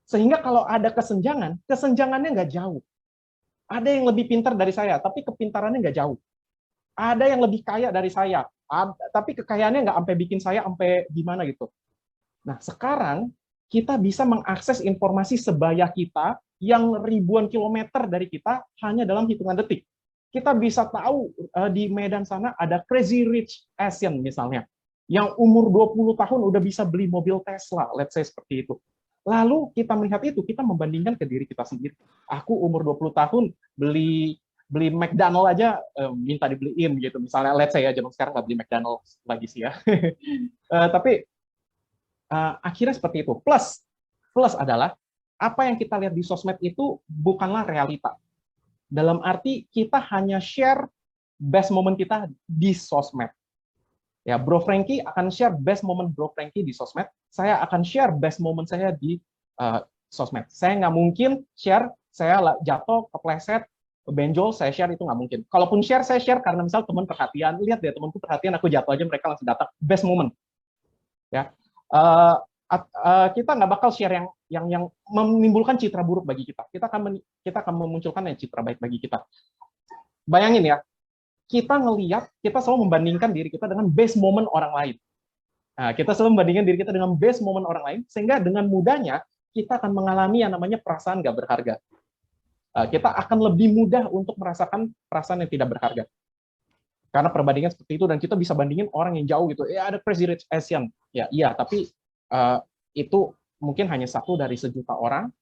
Sehingga kalau ada kesenjangan, kesenjangannya nggak jauh. Ada yang lebih pintar dari saya, tapi kepintarannya nggak jauh. Ada yang lebih kaya dari saya, tapi kekayaannya nggak sampai bikin saya sampai gimana gitu. Nah, sekarang kita bisa mengakses informasi sebaya kita yang ribuan kilometer dari kita hanya dalam hitungan detik. Kita bisa tahu di Medan sana ada Crazy Rich Asian misalnya, yang umur 20 tahun udah bisa beli mobil Tesla, let's say seperti itu. Lalu kita melihat itu, kita membandingkan ke diri kita sendiri. Aku umur 20 tahun beli McDonald aja minta dibeliin gitu. Misalnya let's say ya, zaman sekarang nggak beli McDonald lagi sih ya. Tapi akhirnya seperti itu. Plus adalah apa yang kita lihat di sosmed itu bukanlah realita. Dalam arti kita hanya share best moment kita di sosmed. Ya, Bro Frankie akan share best moment Bro Frankie di sosmed. Saya akan share best moment saya di sosmed. Saya nggak mungkin share saya jatuh, kepleset, benjol, saya share itu nggak mungkin. Kalaupun share, saya share karena misal teman perhatian. Lihat deh, temanku perhatian, aku jatuh aja, mereka langsung datang. Best moment. Ya, kita nggak bakal share yang menimbulkan citra buruk bagi kita. Kita akan memunculkan yang citra baik bagi kita. Bayangin ya, kita selalu membandingkan diri kita dengan best moment orang lain. Nah, kita selalu membandingkan diri kita dengan best moment orang lain, sehingga dengan mudahnya kita akan mengalami yang namanya perasaan nggak berharga. Kita akan lebih mudah untuk merasakan perasaan yang tidak berharga. Karena perbandingan seperti itu, dan kita bisa bandingin orang yang jauh gitu. Ya, ada Crazy Rich Asian. Ya, iya, tapi itu mungkin hanya satu dari sejuta orang,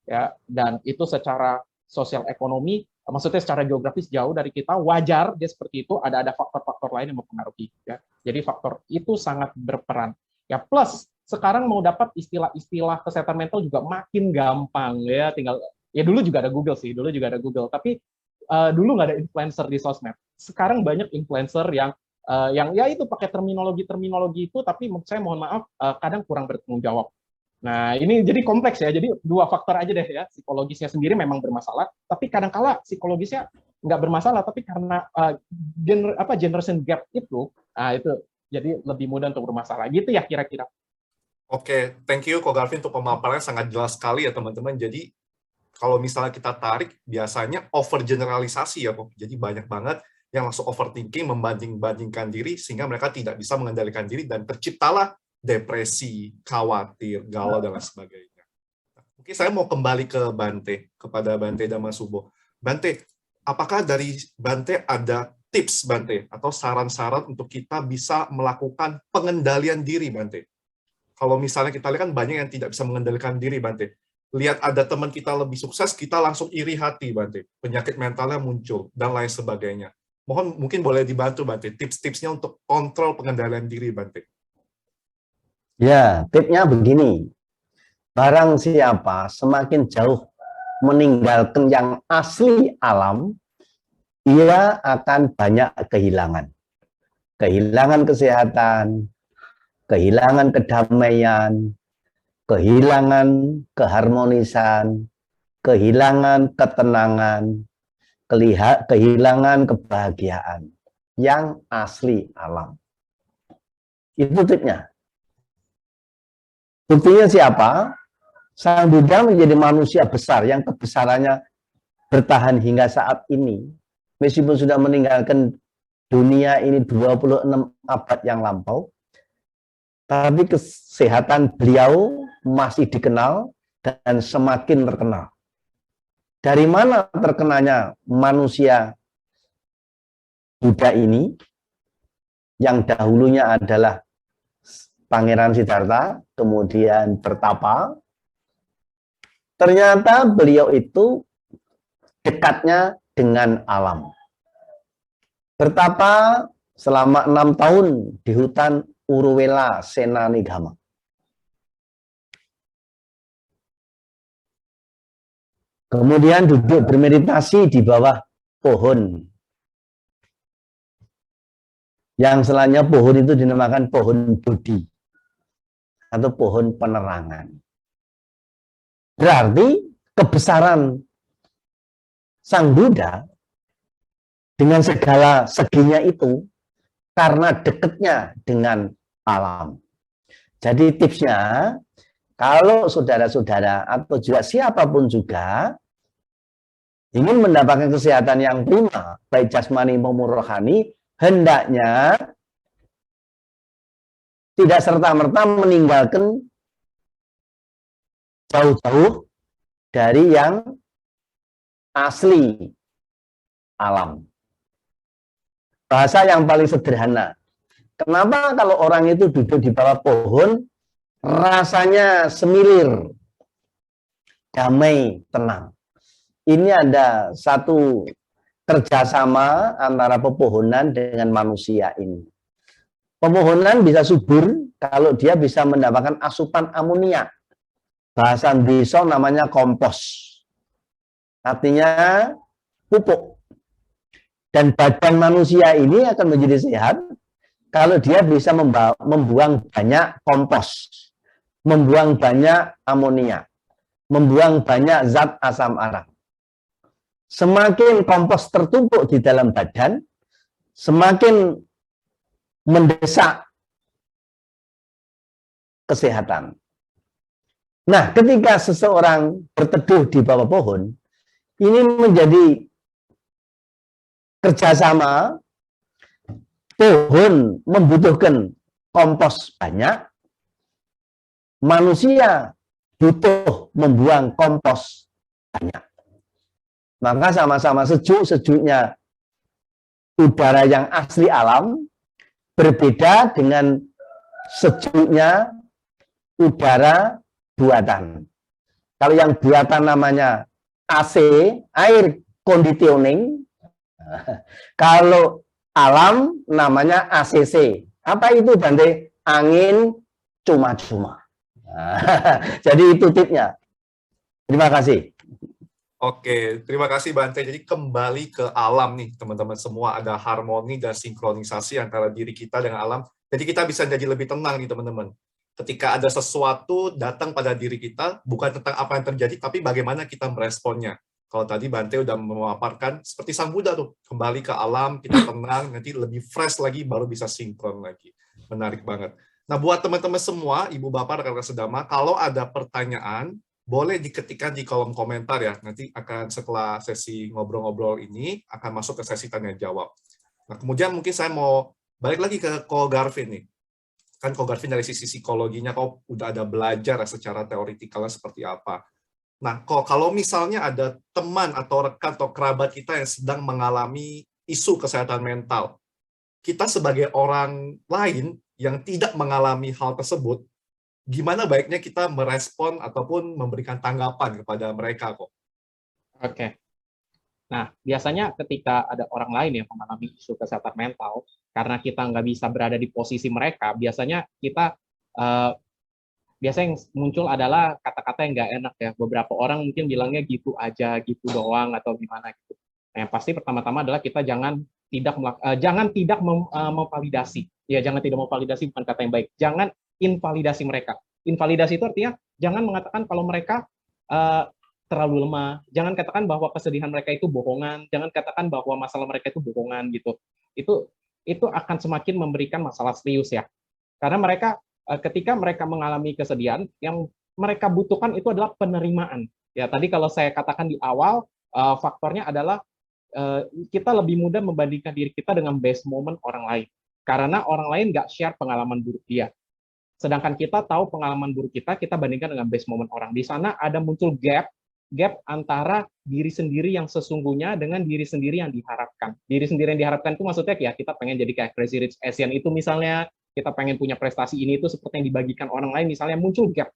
ya, dan itu secara sosial ekonomi, maksudnya secara geografis jauh dari kita, wajar dia seperti itu, ada faktor-faktor lain yang mempengaruhi. Ya. Jadi faktor itu sangat berperan. Ya, plus sekarang mau dapat istilah-istilah kesehatan mental juga makin gampang, ya, tinggal, ya dulu juga ada Google sih, tapi dulu nggak ada influencer di sosmed. Sekarang banyak influencer yang ya itu pakai terminologi itu, tapi menurut saya mohon maaf kadang kurang bertanggung jawab. Nah, ini jadi kompleks ya. Jadi dua faktor aja deh ya. Psikologisnya sendiri memang bermasalah, tapi kadang-kala psikologisnya nggak bermasalah, tapi karena generation gap itu jadi lebih mudah untuk bermasalah. Gitu ya kira-kira. Oke, thank you Ko Galvin untuk pemaparannya sangat jelas sekali ya teman-teman. Jadi kalau misalnya kita tarik, biasanya overgeneralisasi ya, Ko. Jadi banyak banget yang langsung overthinking, membanding-bandingkan diri, sehingga mereka tidak bisa mengendalikan diri, dan terciptalah depresi, khawatir, galau, dan lain sebagainya. Mungkin saya mau kembali ke Bante, kepada Bante dan Mas Subo. Bante, apakah dari Bante ada tips, Bante, atau saran-saran untuk kita bisa melakukan pengendalian diri, Bante? Kalau misalnya kita lihat kan banyak yang tidak bisa mengendalikan diri, Bante. Lihat ada teman kita lebih sukses, kita langsung iri hati, Bante. Penyakit mentalnya muncul, dan lain sebagainya. Mungkin boleh dibantu, Bante, tips-tipsnya untuk kontrol pengendalian diri, Bante. Ya, tipsnya begini. Barang siapa semakin jauh meninggalkan yang asli alam, ia akan banyak kehilangan. Kehilangan kesehatan, kehilangan kedamaian, kehilangan keharmonisan, kehilangan ketenangan, kehilangan kebahagiaan yang asli alam. Itu tipsnya. Buktinya siapa? Sang Buddha menjadi manusia besar yang kebesarannya bertahan hingga saat ini. Meskipun sudah meninggalkan dunia ini 26 abad yang lampau, tapi kesehatan beliau masih dikenal dan semakin terkenal. Dari mana terkenalnya manusia Buddha ini, yang dahulunya adalah Pangeran Siddhartha, kemudian bertapa. Ternyata beliau itu dekatnya dengan alam. Bertapa selama 6 tahun di hutan Uruwela Senanigama. Kemudian duduk bermeditasi di bawah pohon. Yang selanjutnya pohon itu dinamakan pohon Bodhi atau pohon penerangan. Berarti kebesaran Sang Buddha dengan segala seginya itu karena dekatnya dengan alam. Jadi tipsnya, kalau saudara-saudara atau juga siapapun juga ingin mendapatkan kesehatan yang prima, baik jasmani maupun rohani, hendaknya tidak serta-merta meninggalkan jauh-jauh dari yang asli alam. Bahasa yang paling sederhana. Kenapa kalau orang itu duduk di bawah pohon, rasanya semilir, damai, tenang. Ini ada satu kerjasama antara pepohonan dengan manusia ini. Pepohonan bisa subur kalau dia bisa mendapatkan asupan amonia. Bahasa desa namanya kompos. Artinya pupuk. Dan badan manusia ini akan menjadi sehat kalau dia bisa membuang banyak kompos, membuang banyak amonia, membuang banyak zat asam arak. Semakin kompos tertumpuk di dalam badan, semakin mendesak kesehatan. Nah, ketika seseorang berteduh di bawah pohon, ini menjadi kerjasama. Pohon membutuhkan kompos banyak, manusia butuh membuang kompos banyak. Maka sama-sama sejuk-sejuknya udara yang asli alam berbeda dengan sejuknya udara buatan. Kalau yang buatan namanya AC, air conditioning. Kalau alam namanya ACC. Apa itu, Bante? Angin cuma-cuma. Jadi itu tipnya. Terima kasih. Oke, terima kasih Bante. Jadi kembali ke alam nih teman-teman semua, ada harmoni dan sinkronisasi antara diri kita dengan alam. Jadi kita bisa jadi lebih tenang nih teman-teman. Ketika ada sesuatu datang pada diri kita, bukan tentang apa yang terjadi, tapi bagaimana kita meresponnya. Kalau tadi Bante udah memaparkan, seperti Sang Buddha tuh, kembali ke alam, kita tenang, nanti lebih fresh lagi, baru bisa sinkron lagi. Menarik banget. Nah, buat teman-teman semua, Ibu Bapak, rekan-rekan sedama, kalau ada pertanyaan, boleh diketikkan di kolom komentar ya. Nanti akan setelah sesi ngobrol-ngobrol ini, akan masuk ke sesi tanya-jawab. Nah, kemudian mungkin saya mau balik lagi ke Ko Garvin nih. Kan Ko Garvin dari sisi psikologinya, kok udah ada belajar secara teoretikalnya seperti apa. Nah, kalau misalnya ada teman atau rekan atau kerabat kita yang sedang mengalami isu kesehatan mental, kita sebagai orang lain yang tidak mengalami hal tersebut, gimana baiknya kita merespon ataupun memberikan tanggapan kepada mereka kok? Oke. Nah, biasanya ketika ada orang lain yang mengalami isu kesehatan mental, karena kita nggak bisa berada di posisi mereka, biasanya kita biasanya yang muncul adalah kata-kata yang nggak enak ya. Beberapa orang mungkin bilangnya gitu aja, gitu doang, atau gimana gitu. Nah, yang pasti pertama-tama adalah kita jangan tidak memvalidasi. Ya, jangan tidak memvalidasi bukan kata yang baik. Jangan invalidasi mereka. Invalidasi itu artinya jangan mengatakan kalau mereka terlalu lemah. Jangan katakan bahwa kesedihan mereka itu bohongan. Jangan katakan bahwa masalah mereka itu bohongan gitu. Itu akan semakin memberikan masalah serius ya. Karena mereka ketika mereka mengalami kesedihan, yang mereka butuhkan itu adalah penerimaan. Ya, tadi kalau saya katakan di awal, faktornya adalah kita lebih mudah membandingkan diri kita dengan best moment orang lain. Karena orang lain nggak share pengalaman buruk dia. Sedangkan kita tahu pengalaman buruk kita bandingkan dengan best moment orang. Di sana ada muncul gap antara diri sendiri yang sesungguhnya dengan diri sendiri yang diharapkan. Diri sendiri yang diharapkan itu maksudnya ya kita pengen jadi kayak Crazy Rich Asian itu misalnya, kita pengen punya prestasi ini itu seperti yang dibagikan orang lain, misalnya muncul gap.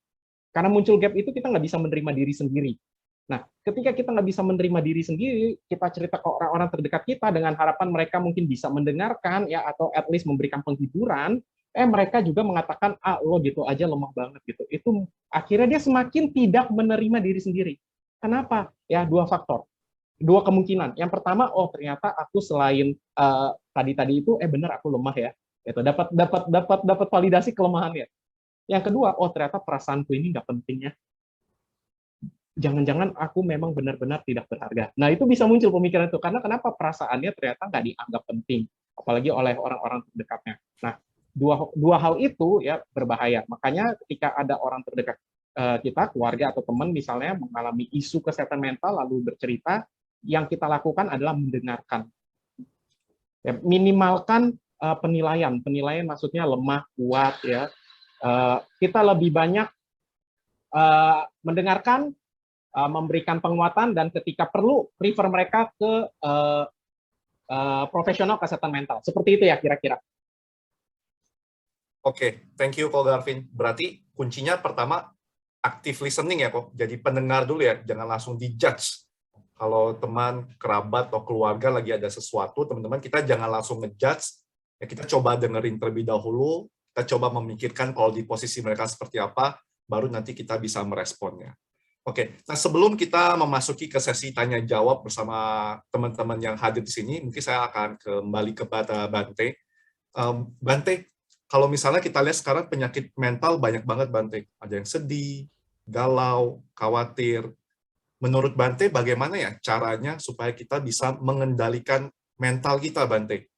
Karena muncul gap itu kita nggak bisa menerima diri sendiri. Nah, ketika kita nggak bisa menerima diri sendiri, kita cerita ke orang-orang terdekat kita dengan harapan mereka mungkin bisa mendengarkan ya atau at least memberikan penghiburan, mereka juga mengatakan, lo gitu aja lemah banget gitu. Itu akhirnya dia semakin tidak menerima diri sendiri. Kenapa? Ya dua faktor, dua kemungkinan. Yang pertama, ternyata aku selain tadi itu benar aku lemah ya. Itu dapat validasi kelemahannya. Yang kedua, ternyata perasaanku ini nggak penting ya. Jangan-jangan aku memang benar-benar tidak berharga. Nah, itu bisa muncul pemikiran itu. Karena kenapa perasaannya ternyata nggak dianggap penting, apalagi oleh orang-orang terdekatnya. Nah, dua hal itu ya berbahaya. Makanya ketika ada orang terdekat kita, keluarga atau teman misalnya mengalami isu kesehatan mental lalu bercerita, yang kita lakukan adalah mendengarkan. Ya, minimalkan penilaian maksudnya lemah, kuat ya. Kita lebih banyak mendengarkan, memberikan penguatan, dan ketika perlu refer mereka ke profesional kesehatan mental. Seperti itu ya kira-kira. Oke, thank you Ko Garvin. Berarti kuncinya pertama active listening ya kok. Jadi pendengar dulu ya, jangan langsung dijudge. Kalau teman, kerabat, atau keluarga lagi ada sesuatu, teman-teman kita jangan langsung ngejudge, Ya, kita coba dengerin terlebih dahulu, kita coba memikirkan kalau di posisi mereka seperti apa, baru nanti kita bisa meresponnya. Oke, nah sebelum kita memasuki ke sesi tanya jawab bersama teman-teman yang hadir di sini, mungkin saya akan kembali kepada Bante. Bante, kalau misalnya kita lihat sekarang penyakit mental banyak banget, Bante. Ada yang sedih, galau, khawatir. Menurut Bante, bagaimana ya caranya supaya kita bisa mengendalikan mental kita, Bante?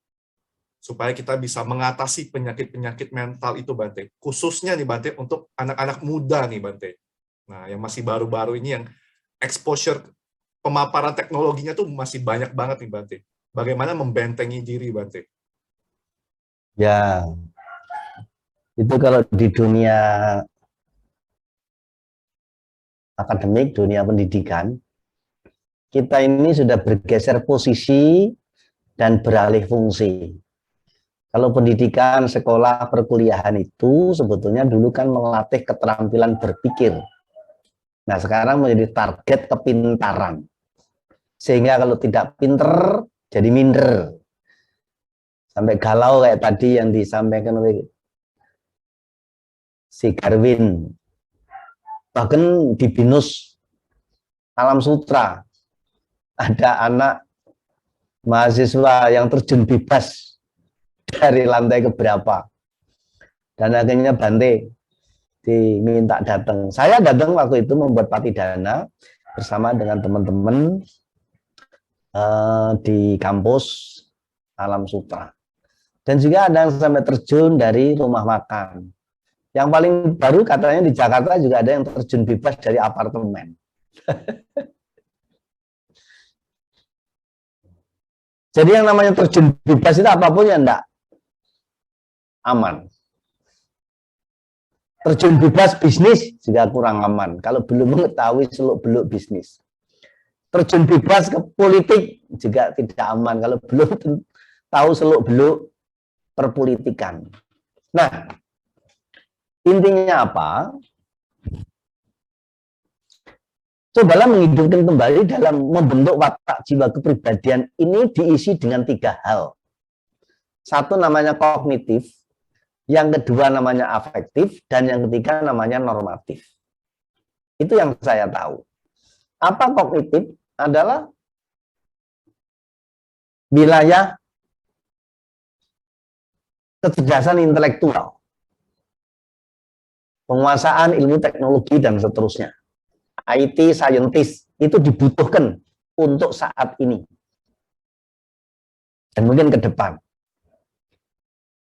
Supaya kita bisa mengatasi penyakit-penyakit mental itu, Bante. Khususnya nih, Bante, untuk anak-anak muda nih, Bante. Nah, yang masih baru-baru ini yang exposure pemaparan teknologinya tuh masih banyak banget nih, Bante. Bagaimana membentengi diri, Bante? Ya, itu kalau di dunia akademik, dunia pendidikan, kita ini sudah bergeser posisi dan beralih fungsi. Kalau pendidikan, sekolah, perkuliahan itu sebetulnya dulu kan melatih keterampilan berpikir. Nah, sekarang menjadi target kepintaran. Sehingga kalau tidak pinter, jadi minder. Sampai galau kayak tadi yang disampaikan oleh si Garwin. Bahkan di BINUS Alam Sutra, ada anak mahasiswa yang terjun bebas dari lantai keberapa. Dan akhirnya Bante diminta datang. Saya datang waktu itu membuat patidana bersama dengan teman-teman di kampus Alam Sutra. Dan juga ada yang sampai terjun dari rumah makan. Yang paling baru katanya di Jakarta juga ada yang terjun bebas dari apartemen. Jadi yang namanya terjun bebas itu apapun yang enggak aman. Terjun bebas bisnis juga kurang aman kalau belum mengetahui seluk-beluk bisnis. Terjun bebas ke politik juga tidak aman kalau belum tahu seluk-beluk perpolitikan. Nah, intinya apa? Cobalah menghidupkan kembali dalam membentuk watak jiwa kepribadian ini diisi dengan 3 hal. Satu namanya kognitif, yang kedua namanya afektif, dan yang ketiga namanya normatif. Itu yang saya tahu. Apa kognitif? Adalah wilayah kecerdasan intelektual, penguasaan ilmu teknologi, dan seterusnya. IT, scientist, itu dibutuhkan untuk saat ini. Dan mungkin ke depan.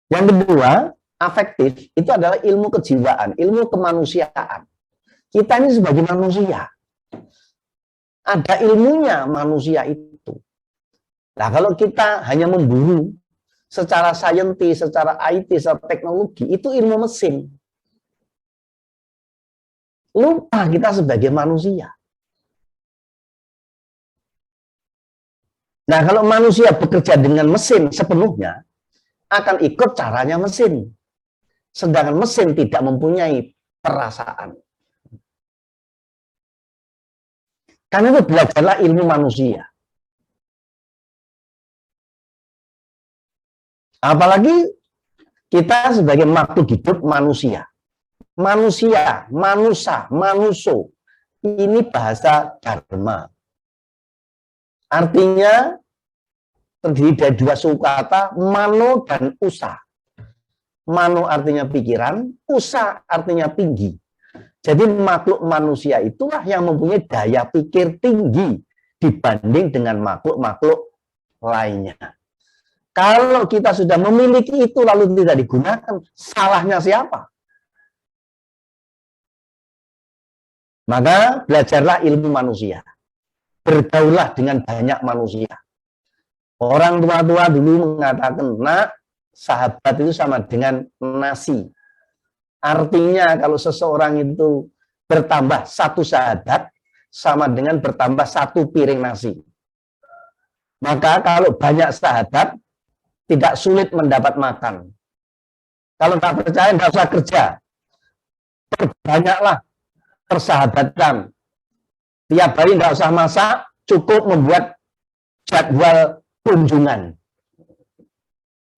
Yang kedua, afektif itu adalah ilmu kejiwaan, ilmu kemanusiaan. Kita ini sebagai manusia, ada ilmunya manusia itu. Nah, kalau kita hanya memburu secara saintis, secara IT, secara teknologi, itu ilmu mesin. Lupa kita sebagai manusia. Nah, kalau manusia bekerja dengan mesin sepenuhnya, akan ikut caranya mesin. Sedangkan mesin tidak mempunyai perasaan. Karena itu belajarlah ilmu manusia. Apalagi kita sebagai makhluk hidup manusia. Manusia, manusa, manuso. Ini bahasa Dharma. Artinya terdiri dari 2 suku kata, mano dan usa. Mano artinya pikiran, usa artinya tinggi. Jadi makhluk manusia itulah yang mempunyai daya pikir tinggi dibanding dengan makhluk-makhluk lainnya. Kalau kita sudah memiliki itu lalu tidak digunakan, salahnya siapa? Maka belajarlah ilmu manusia. Bergaulah dengan banyak manusia. Orang tua-tua dulu mengatakan, nak, sahabat itu sama dengan nasi. Artinya kalau seseorang itu bertambah 1 sahabat, sama dengan bertambah 1 piring nasi. Maka kalau banyak sahabat, tidak sulit mendapat makan. Kalau tak percaya, nggak usah kerja. Perbanyaklah persahabatan. Tiap hari nggak usah masak, cukup membuat jadwal kunjungan.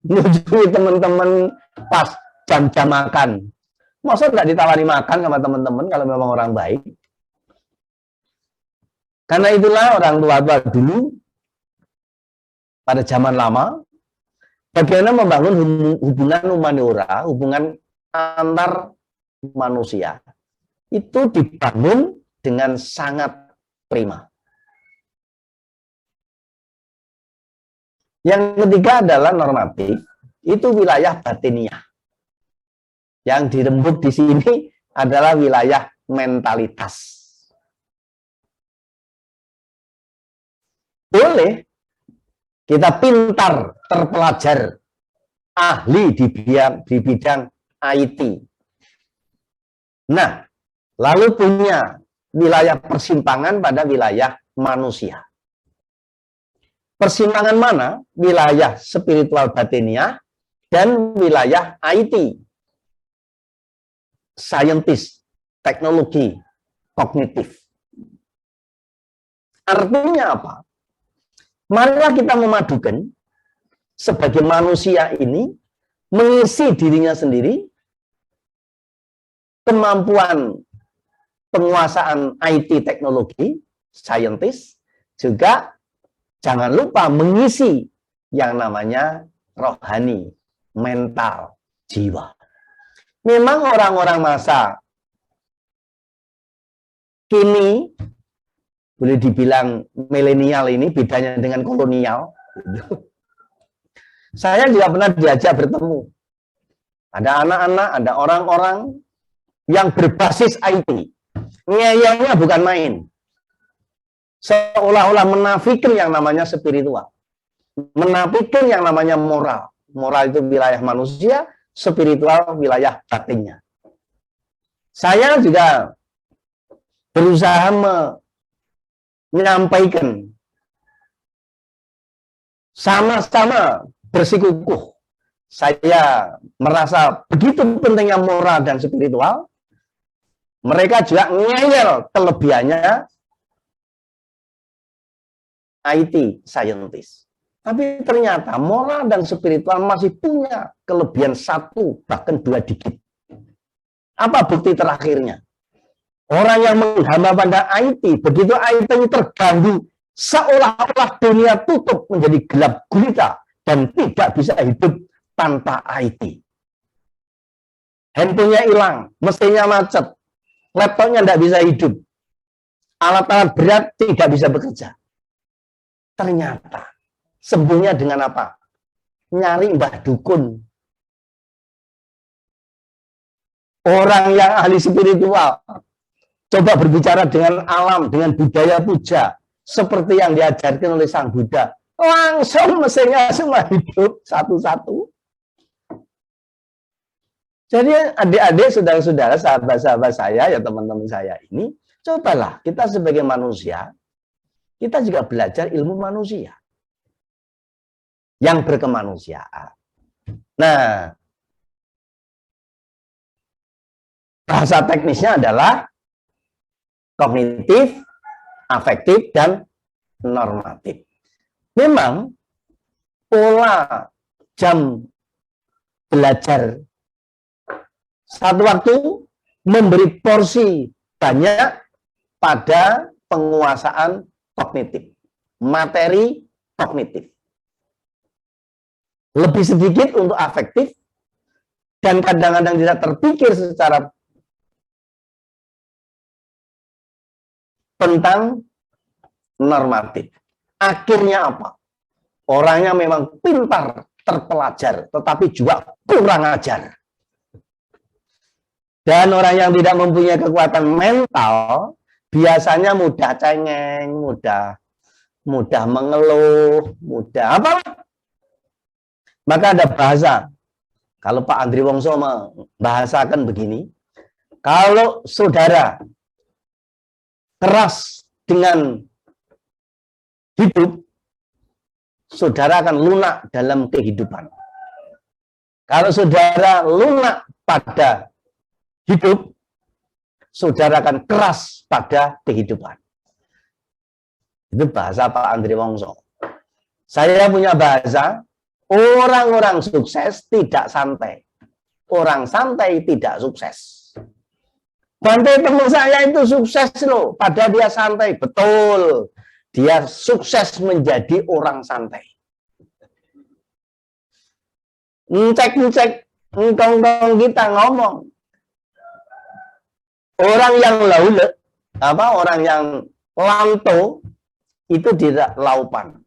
mengunjungi teman-teman pas jam-jam makan. Masa nggak ditawari makan sama teman-teman kalau memang orang baik? Karena itulah orang tua-tua dulu pada zaman lama bagaimana membangun hubungan humaniora, hubungan antar manusia. Itu dibangun dengan sangat prima. Yang ketiga adalah normatif, itu wilayah batiniah. Yang dirembuk di sini adalah wilayah mentalitas. Boleh kita pintar, terpelajar, ahli di bidang IT. Nah, lalu punya wilayah persimpangan pada wilayah manusia. Persimpangan mana? Wilayah spiritual batiniah dan wilayah IT. Saintis, teknologi, kognitif. Artinya apa? Marilah kita memadukan sebagai manusia ini mengisi dirinya sendiri kemampuan penguasaan IT teknologi, saintis, juga jangan lupa mengisi yang namanya rohani, mental, jiwa. Memang orang-orang masa kini boleh dibilang milenial ini bedanya dengan kolonial. Saya juga pernah diajak bertemu. Ada anak-anak, ada orang-orang yang berbasis IT. Ngeyelnya bukan main. Seolah-olah menafikan yang namanya spiritual. Menafikan yang namanya moral. Moral itu wilayah manusia, spiritual wilayah batinnya. Saya juga berusaha menyampaikan sama-sama bersikukuh. Saya merasa begitu pentingnya moral dan spiritual. Mereka juga ngeyel kelebihannya IT scientist. Tapi ternyata moral dan spiritual masih punya kelebihan 1 bahkan 2 digit. Apa bukti terakhirnya? Orang yang menghamba pada IT, begitu IT terganggu, seolah-olah dunia tutup menjadi gelap gulita dan tidak bisa hidup tanpa IT. Handphonenya hilang, mesinnya macet, laptopnya tidak bisa hidup, alat-alat berat tidak bisa bekerja. Ternyata sembuhnya dengan apa? Nyari mbah dukun. Orang yang ahli spiritual. Coba berbicara dengan alam, dengan budaya puja. Seperti yang diajarkan oleh Sang Buddha. Langsung mesinnya semua hidup satu-satu. Jadi adik-adik, saudara-saudara, sahabat-sahabat saya, ya teman-teman saya ini, cobalah kita sebagai manusia, kita juga belajar ilmu manusia. Yang berkemanusiaan. Nah, bahasa teknisnya adalah kognitif, afektif, dan normatif. Memang pola jam belajar satu waktu memberi porsi banyak pada penguasaan kognitif, materi kognitif. Lebih sedikit untuk afektif, dan kadang-kadang tidak terpikir secara tentang normatif. Akhirnya apa? Orangnya memang pintar, terpelajar, tetapi juga kurang ajar. Dan orang yang tidak mempunyai kekuatan mental, biasanya mudah cengeng, mudah mengeluh, mudah apa? Maka ada bahasa. Kalau Pak Andri Wongso membahasakan begini, kalau saudara keras dengan hidup, saudara akan lunak dalam kehidupan. Kalau saudara lunak pada hidup, saudara akan keras pada kehidupan. Itu bahasa Pak Andri Wongso. Saya punya bahasa, Orang-orang sukses tidak santai. Orang santai tidak sukses. Bante teman saya itu sukses loh, padahal dia santai. Betul. Dia sukses menjadi orang santai. Ngecek-ngecek, ngkong-kong kita ngomong. Orang yang laule, orang yang lanto, itu tidak laupan.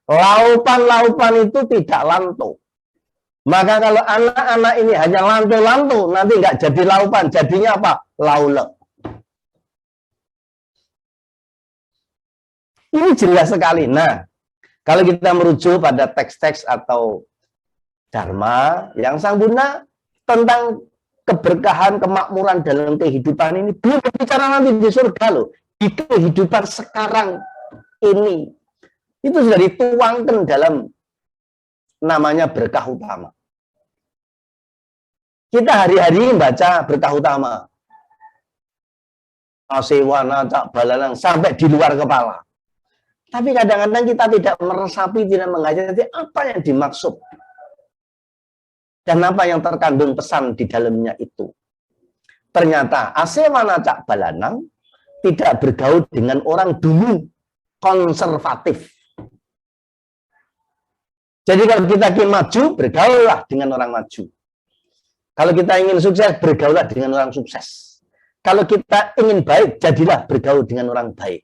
Laupan-laupan itu tidak lanto. Maka kalau anak-anak ini hanya lanto-lanto, nanti nggak jadi laupan, jadinya apa? Laule. Ini jelas sekali. Nah, kalau kita merujuk pada teks-teks atau Dharma yang Sang Buddha tentang keberkahan, kemakmuran dalam kehidupan ini, belum berbicara nanti di surga loh. Di kehidupan sekarang ini, itu sudah dituangkan dalam namanya berkah utama. Kita hari-hari membaca berkah utama. Asewana, cak balalang, sampai di luar kepala. Tapi kadang-kadang kita tidak meresapi, tidak menghayati apa yang dimaksud. Dan apa yang terkandung pesan di dalamnya itu. Ternyata Asewana cak balanang tidak bergaul dengan orang dulu konservatif. Jadi kalau kita ingin maju, bergaullah dengan orang maju. Kalau kita ingin sukses, bergaullah dengan orang sukses. Kalau kita ingin baik, jadilah bergaul dengan orang baik.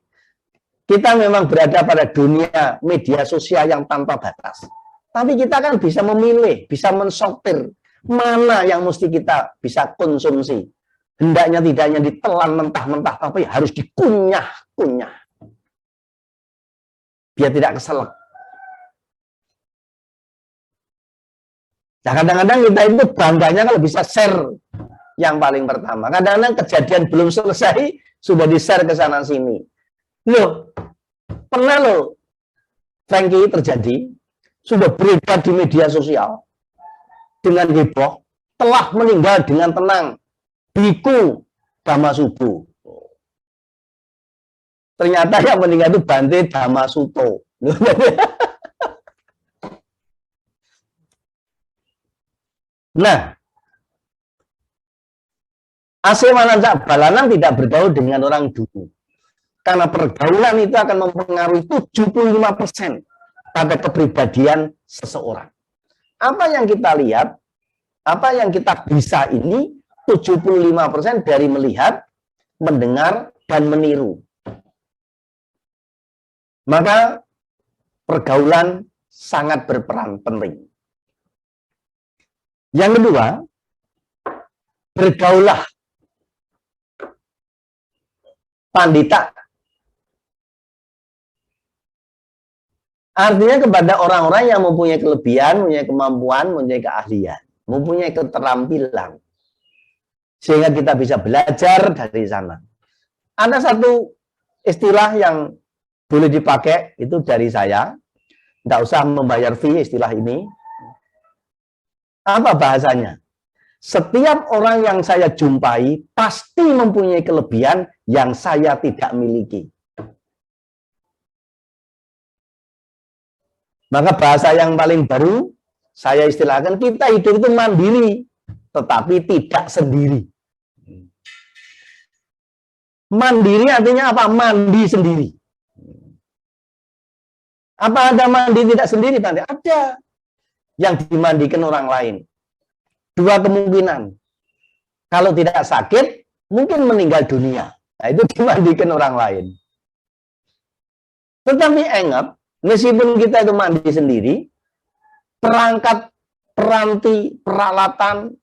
Kita memang berada pada dunia media sosial yang tanpa batas. Tapi kita kan bisa memilih, bisa mensortir mana yang mesti kita bisa konsumsi. Hendaknya tidak hanya ditelan mentah-mentah, tapi harus dikunyah-kunyah. Biar tidak keselak. Nah, kadang-kadang kita itu bangganya kalau bisa share yang paling pertama. Kadang-kadang kejadian belum selesai, sudah di-share ke sana-sini. Loh, pernah loh, Frankie terjadi, sudah beredar di media sosial, dengan heboh, telah meninggal dengan tenang, Biku Dhamasubo. Ternyata yang meninggal itu Bante Dhamasuto. Nah, Asewana cak balanang tidak bergaul dengan orang dulu. Karena pergaulan itu akan mempengaruhi 75% pada kepribadian seseorang. Apa yang kita lihat, apa yang kita bisa ini, 75% dari melihat, mendengar, dan meniru. Maka pergaulan sangat berperan penting. Yang kedua, bergaulah pandita. Artinya kepada orang-orang yang mempunyai kelebihan, mempunyai kemampuan, mempunyai keahlian, mempunyai keterampilan. Sehingga kita bisa belajar dari sana. Ada satu istilah yang boleh dipakai, itu dari saya. Tidak usah membayar fee istilah ini. Apa bahasanya? Setiap orang yang saya jumpai pasti mempunyai kelebihan yang saya tidak miliki. Maka bahasa yang paling baru, saya istilahkan, kita hidup itu mandiri, tetapi tidak sendiri. Mandiri artinya apa? Mandi sendiri. Apa ada mandi tidak sendiri? Ada. Yang dimandikan orang lain. Dua kemungkinan. Kalau tidak sakit, mungkin meninggal dunia. Nah, itu dimandikan orang lain. Tetapi ingat, meskipun kita itu mandi sendiri, perangkat, peranti, peralatan,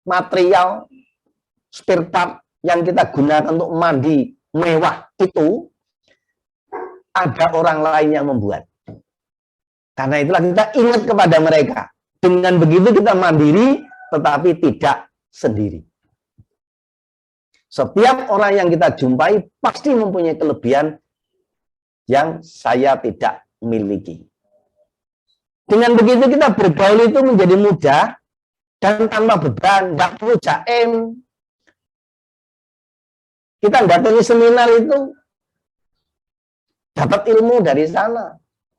material, spare part yang kita gunakan untuk mandi mewah itu, ada orang lain yang membuat. Karena itulah kita ingat kepada mereka. Dengan begitu kita mandiri, tetapi tidak sendiri. Setiap orang yang kita jumpai pasti mempunyai kelebihan yang saya tidak miliki. Dengan begitu kita bergaul itu menjadi mudah dan tanpa beban, nggak perlu jaim. Kita datangi seminar itu dapat ilmu dari sana.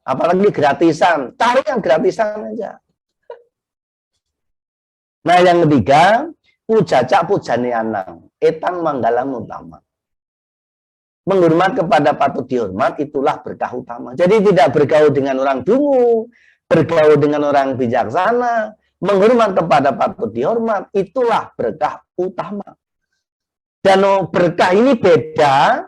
Apalagi gratisan, cari yang gratisan aja. Nah, yang ketiga, pujacak pujane anang, etang manggalang utama. Menghormat kepada patut dihormat, itulah berkah utama. Jadi tidak bergaul dengan orang dungu, bergaul dengan orang bijaksana, menghormat kepada patut dihormat, itulah berkah utama. Dan berkah ini beda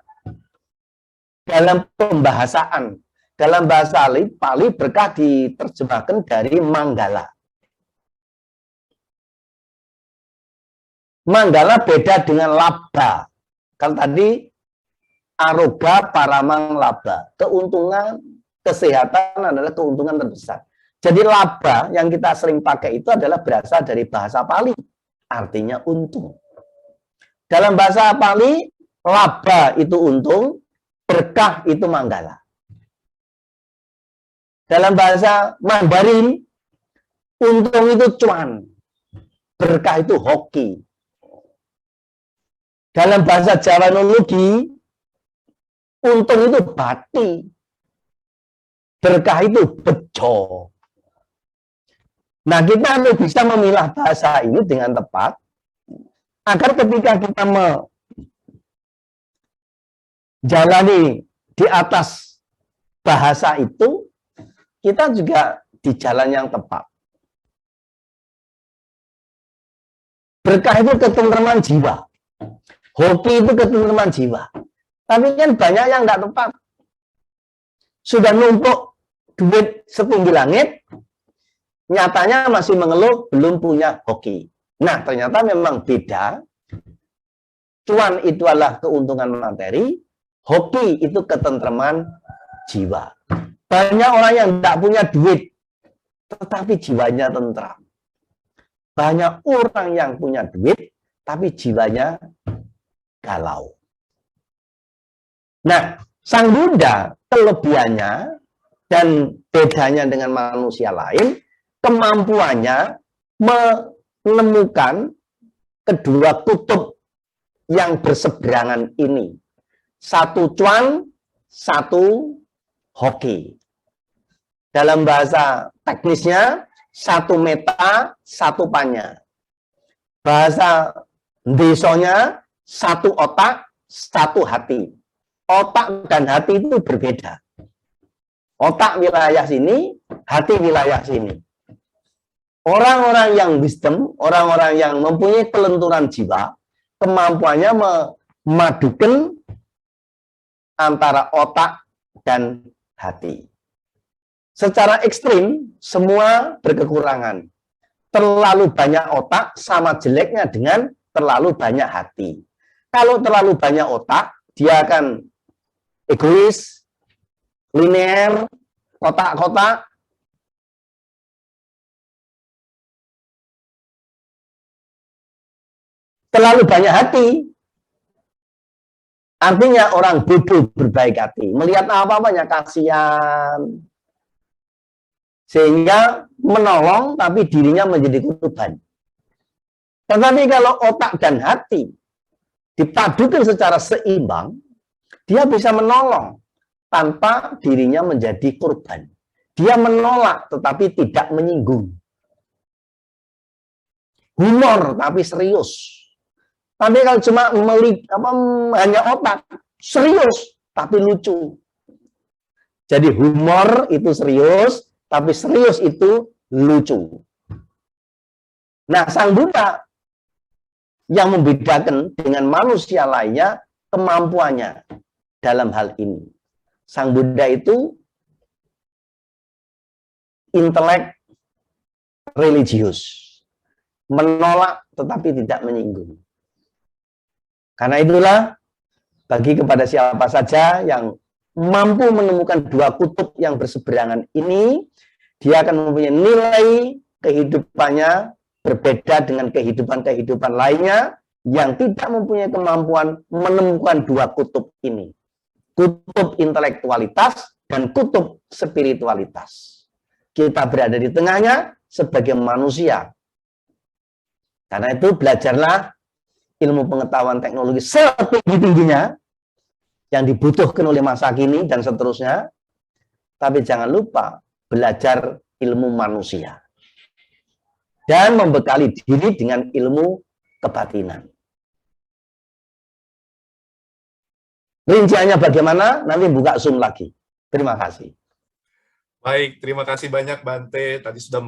dalam pembahasaan. Dalam bahasa Pali, berkah diterjemahkan dari manggala. Manggala beda dengan laba. Kan tadi aroga paramang laba. Keuntungan, kesehatan adalah keuntungan terbesar. Jadi laba yang kita sering pakai itu adalah berasal dari bahasa Pali. Artinya untung. Dalam bahasa Pali, laba itu untung, berkah itu manggala. Dalam bahasa Mandarin, untung itu cuan, berkah itu hoki. Dalam bahasa Javanologi, untung itu bati, berkah itu bejo. Nah, kita harus bisa memilah bahasa ini dengan tepat, agar ketika kita menjalani di atas bahasa itu, kita juga di jalan yang tepat. Berkah itu ketentraman jiwa. Hoki itu ketentraman jiwa. Tapi kan banyak yang tidak tepat. Sudah numpuk duit setinggi langit, nyatanya masih mengeluh belum punya hoki. Nah, ternyata memang beda. Cuan itu adalah keuntungan materi, hoki itu ketentraman jiwa. Banyak orang yang tidak punya duit, tetapi jiwanya tentram. Banyak orang yang punya duit, tapi jiwanya galau. Nah, Sang Buddha kelebihannya dan bedanya dengan manusia lain, kemampuannya menemukan kedua kutub yang berseberangan ini. Satu cuan, satu hoki. Dalam bahasa teknisnya, satu meta, satu panya. Bahasa desonya, satu otak, satu hati. Otak dan hati itu berbeda. Otak wilayah sini, hati wilayah sini. Orang-orang yang wisdom, orang-orang yang mempunyai kelenturan jiwa, kemampuannya memadukan antara otak dan hati. Secara ekstrim, semua berkekurangan. Terlalu banyak otak sama jeleknya dengan terlalu banyak hati. Kalau terlalu banyak otak, dia akan egois, linear, kotak-kotak. Terlalu banyak hati, artinya orang bodoh berbaik hati. Melihat apa-apanya kasihan. Sehingga menolong, tapi dirinya menjadi korban. Tetapi kalau otak dan hati dipadukan secara seimbang, dia bisa menolong tanpa dirinya menjadi korban. Dia menolak, tetapi tidak menyinggung. Humor, tapi serius. Tapi kalau cuma hanya otak, serius, tapi lucu. Jadi humor itu serius, tapi serius itu lucu. Nah, Sang Buddha yang membedakan dengan manusia lainnya kemampuannya dalam hal ini. Sang Buddha itu intelek religius, menolak tetapi tidak menyinggung. Karena itulah bagi kepada siapa saja yang mampu menemukan dua kutub yang berseberangan ini, dia akan mempunyai nilai kehidupannya berbeda dengan kehidupan-kehidupan lainnya yang tidak mempunyai kemampuan menemukan dua kutub ini. Kutub intelektualitas dan kutub spiritualitas. Kita berada di tengahnya sebagai manusia. Karena itu belajarlah ilmu pengetahuan teknologi setinggi-tingginya yang dibutuhkan oleh masa kini dan seterusnya. tapi jangan lupa belajar ilmu manusia dan membekali diri dengan ilmu kebatinan. Rinciannya bagaimana? Nanti buka Zoom lagi. Terima kasih. Baik, terima kasih banyak Bante. Tadi sudah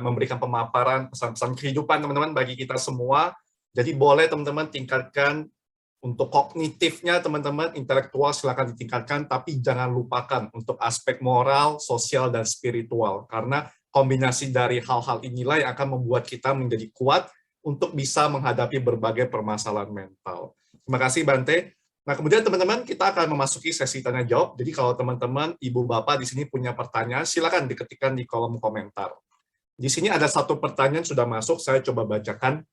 memberikan pemaparan pesan-pesan kehidupan teman-teman bagi kita semua. Jadi boleh teman-teman tingkatkan untuk kognitifnya teman-teman, intelektual silakan ditingkatkan, tapi jangan lupakan untuk aspek moral, sosial, dan spiritual. Karena kombinasi dari hal-hal inilah yang akan membuat kita menjadi kuat untuk bisa menghadapi berbagai permasalahan mental. Terima kasih Bante. Nah, kemudian teman-teman, kita akan memasuki sesi tanya jawab. Jadi kalau teman-teman, ibu bapak di sini punya pertanyaan, silakan diketikkan di kolom komentar. Di sini ada satu pertanyaan sudah masuk, saya coba bacakan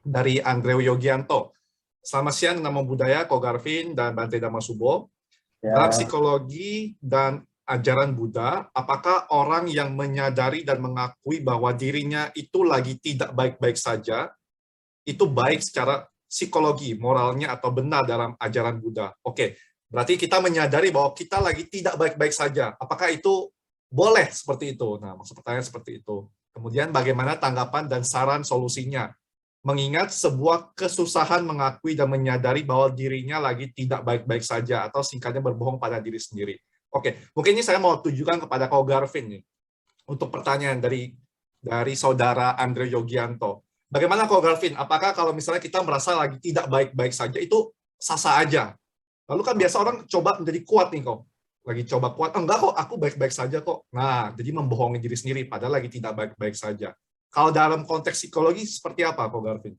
dari Andreu Yogianto. Selamat siang, Namo Buddhaya, Ko Garvin, dan Bante Dhamma-Subo. Dalam psikologi dan ajaran Buddha, apakah orang yang menyadari dan mengakui bahwa dirinya itu lagi tidak baik-baik saja, itu baik secara psikologi, moralnya, atau benar dalam ajaran Buddha? Oke, berarti kita menyadari bahwa kita lagi tidak baik-baik saja. Apakah itu boleh seperti itu? Nah, maksud pertanyaan seperti itu. Kemudian bagaimana tanggapan dan saran solusinya? Mengingat sebuah kesusahan mengakui dan menyadari bahwa dirinya lagi tidak baik-baik saja, atau singkatnya berbohong pada diri sendiri. Oke, mungkin ini saya mau tujukan kepada Ko Garvin nih, untuk pertanyaan dari saudara Andre Yogianto. Bagaimana Ko Garvin? Apakah kalau misalnya kita merasa lagi tidak baik-baik saja, itu sah-sah aja? Lalu kan biasa orang coba menjadi kuat nih kok. Lagi coba kuat, enggak kok, aku baik-baik saja kok. Nah, jadi membohongi diri sendiri, padahal lagi tidak baik-baik saja. Kalau dalam konteks psikologi, seperti apa Ko Garvin?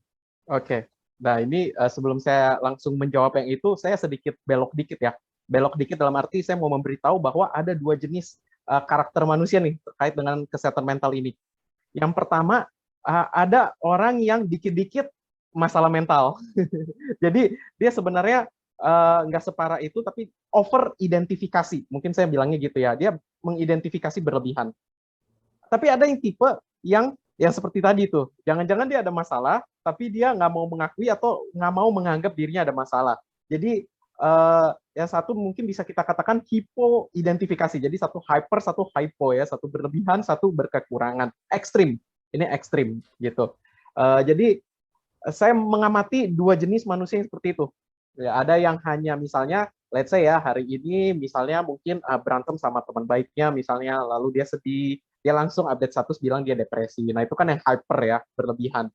Oke, nah ini sebelum saya langsung menjawab yang itu, saya sedikit belok dikit ya. Belok dikit dalam arti saya mau memberitahu bahwa ada dua jenis karakter manusia nih terkait dengan kesehatan mental ini. Yang pertama, ada orang yang dikit-dikit masalah mental. Jadi dia sebenarnya nggak separah itu, tapi over identifikasi. Mungkin saya bilangnya gitu ya. Dia mengidentifikasi berlebihan. Tapi ada yang tipe yang seperti tadi tuh. Jangan-jangan dia ada masalah, tapi dia nggak mau mengakui atau nggak mau menganggap dirinya ada masalah. Jadi yang satu mungkin bisa kita katakan hipo-identifikasi. Jadi satu hyper, satu hypo ya. Satu berlebihan, satu berkekurangan. Ekstrim. Ini ekstrim gitu. Jadi saya mengamati dua jenis manusia yang seperti itu. Ya, ada yang hanya misalnya, let's say ya hari ini misalnya mungkin berantem sama teman baiknya misalnya, lalu dia sedih, dia langsung update status bilang dia depresi. Nah itu kan yang hyper ya, berlebihan.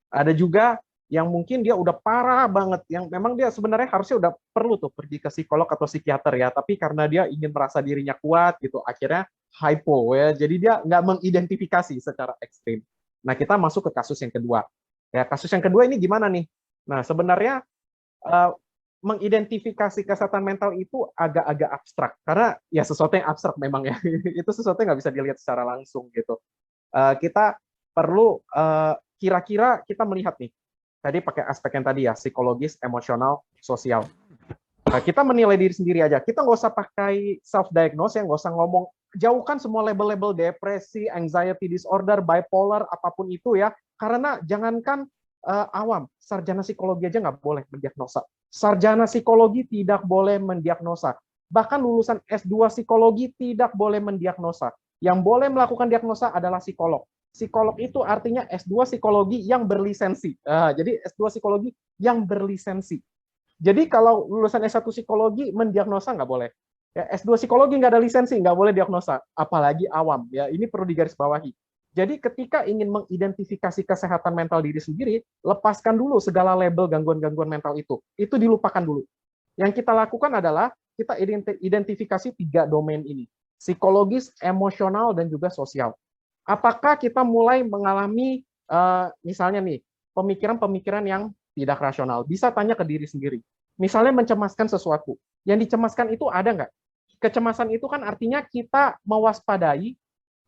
Ada juga yang mungkin dia udah parah banget, yang memang dia sebenarnya harusnya udah perlu tuh pergi ke psikolog atau psikiater ya, tapi karena dia ingin merasa dirinya kuat gitu, akhirnya hypo ya, jadi dia nggak mengidentifikasi secara ekstrim. Nah kita masuk ke kasus yang kedua. Ya kasus yang kedua ini gimana nih? Nah sebenarnya mengidentifikasi kesehatan mental itu agak-agak abstrak, karena ya sesuatu yang abstrak memang ya, itu sesuatu yang nggak bisa dilihat secara langsung gitu. Kita perlu kira-kira kita melihat nih, tadi pakai aspek yang tadi ya, psikologis, emosional, sosial. Kita menilai diri sendiri aja. Kita nggak usah pakai self-diagnose, nggak usah ngomong, jauhkan semua label-label depresi, anxiety disorder, bipolar, apapun itu ya. Karena jangankan awam, sarjana psikologi aja nggak boleh mendiagnosa. Sarjana psikologi tidak boleh mendiagnosa. Bahkan lulusan S2 psikologi tidak boleh mendiagnosa. Yang boleh melakukan diagnosa adalah psikolog. Psikolog itu artinya S2 psikologi yang berlisensi. Jadi S2 psikologi yang berlisensi. Jadi kalau lulusan S1 psikologi mendiagnosa nggak boleh. Ya, S2 psikologi nggak ada lisensi, nggak boleh diagnosa. Apalagi awam. Ya, ini perlu digarisbawahi. Jadi ketika ingin mengidentifikasi kesehatan mental diri sendiri, lepaskan dulu segala label gangguan-gangguan mental itu. Itu dilupakan dulu. Yang kita lakukan adalah kita identifikasi 3 domain ini. Psikologis, emosional, dan juga sosial. Apakah kita mulai mengalami, misalnya nih, pemikiran-pemikiran yang tidak rasional? Bisa tanya ke diri sendiri. Misalnya mencemaskan sesuatu. Yang dicemaskan itu ada nggak? Kecemasan itu kan artinya kita mewaspadai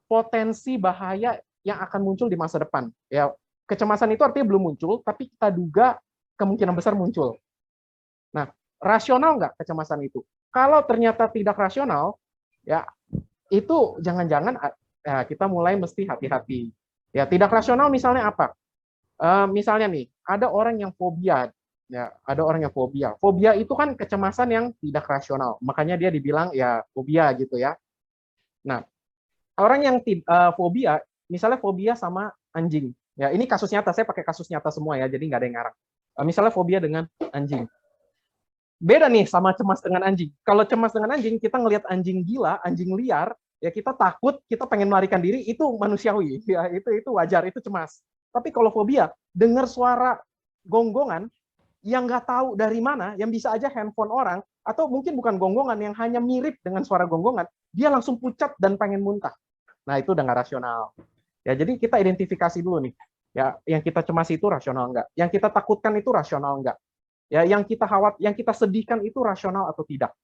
potensi bahaya yang akan muncul di masa depan. Ya, kecemasan itu artinya belum muncul, tapi kita duga kemungkinan besar muncul. Nah, rasional nggak kecemasan itu? Kalau ternyata tidak rasional, ya itu jangan-jangan ya, kita mulai mesti hati-hati. Ya, tidak rasional misalnya apa? Misalnya nih, ada orang yang fobia. Ya, ada orang yang fobia. Fobia itu kan kecemasan yang tidak rasional. Makanya dia dibilang ya fobia gitu ya. Nah, orang yang fobia, misalnya fobia sama anjing. Ya, ini kasus nyata, saya pakai kasus nyata semua ya, jadi nggak ada yang ngarang. Misalnya fobia dengan anjing. Beda nih sama cemas dengan anjing. Kalau cemas dengan anjing, kita ngelihat anjing gila, anjing liar, ya kita takut, kita pengen melarikan diri, itu manusiawi. Ya, itu wajar, itu cemas. Tapi kalau fobia, dengar suara gonggongan yang nggak tahu dari mana, yang bisa aja handphone orang, atau mungkin bukan gonggongan, yang hanya mirip dengan suara gonggongan, dia langsung pucat dan pengen muntah. Nah, itu udah nggak rasional. Ya, jadi kita identifikasi dulu nih. Ya, yang kita cemas itu rasional nggak? Yang kita takutkan itu rasional nggak? Ya, yang kita sedihkan itu rasional atau tidak?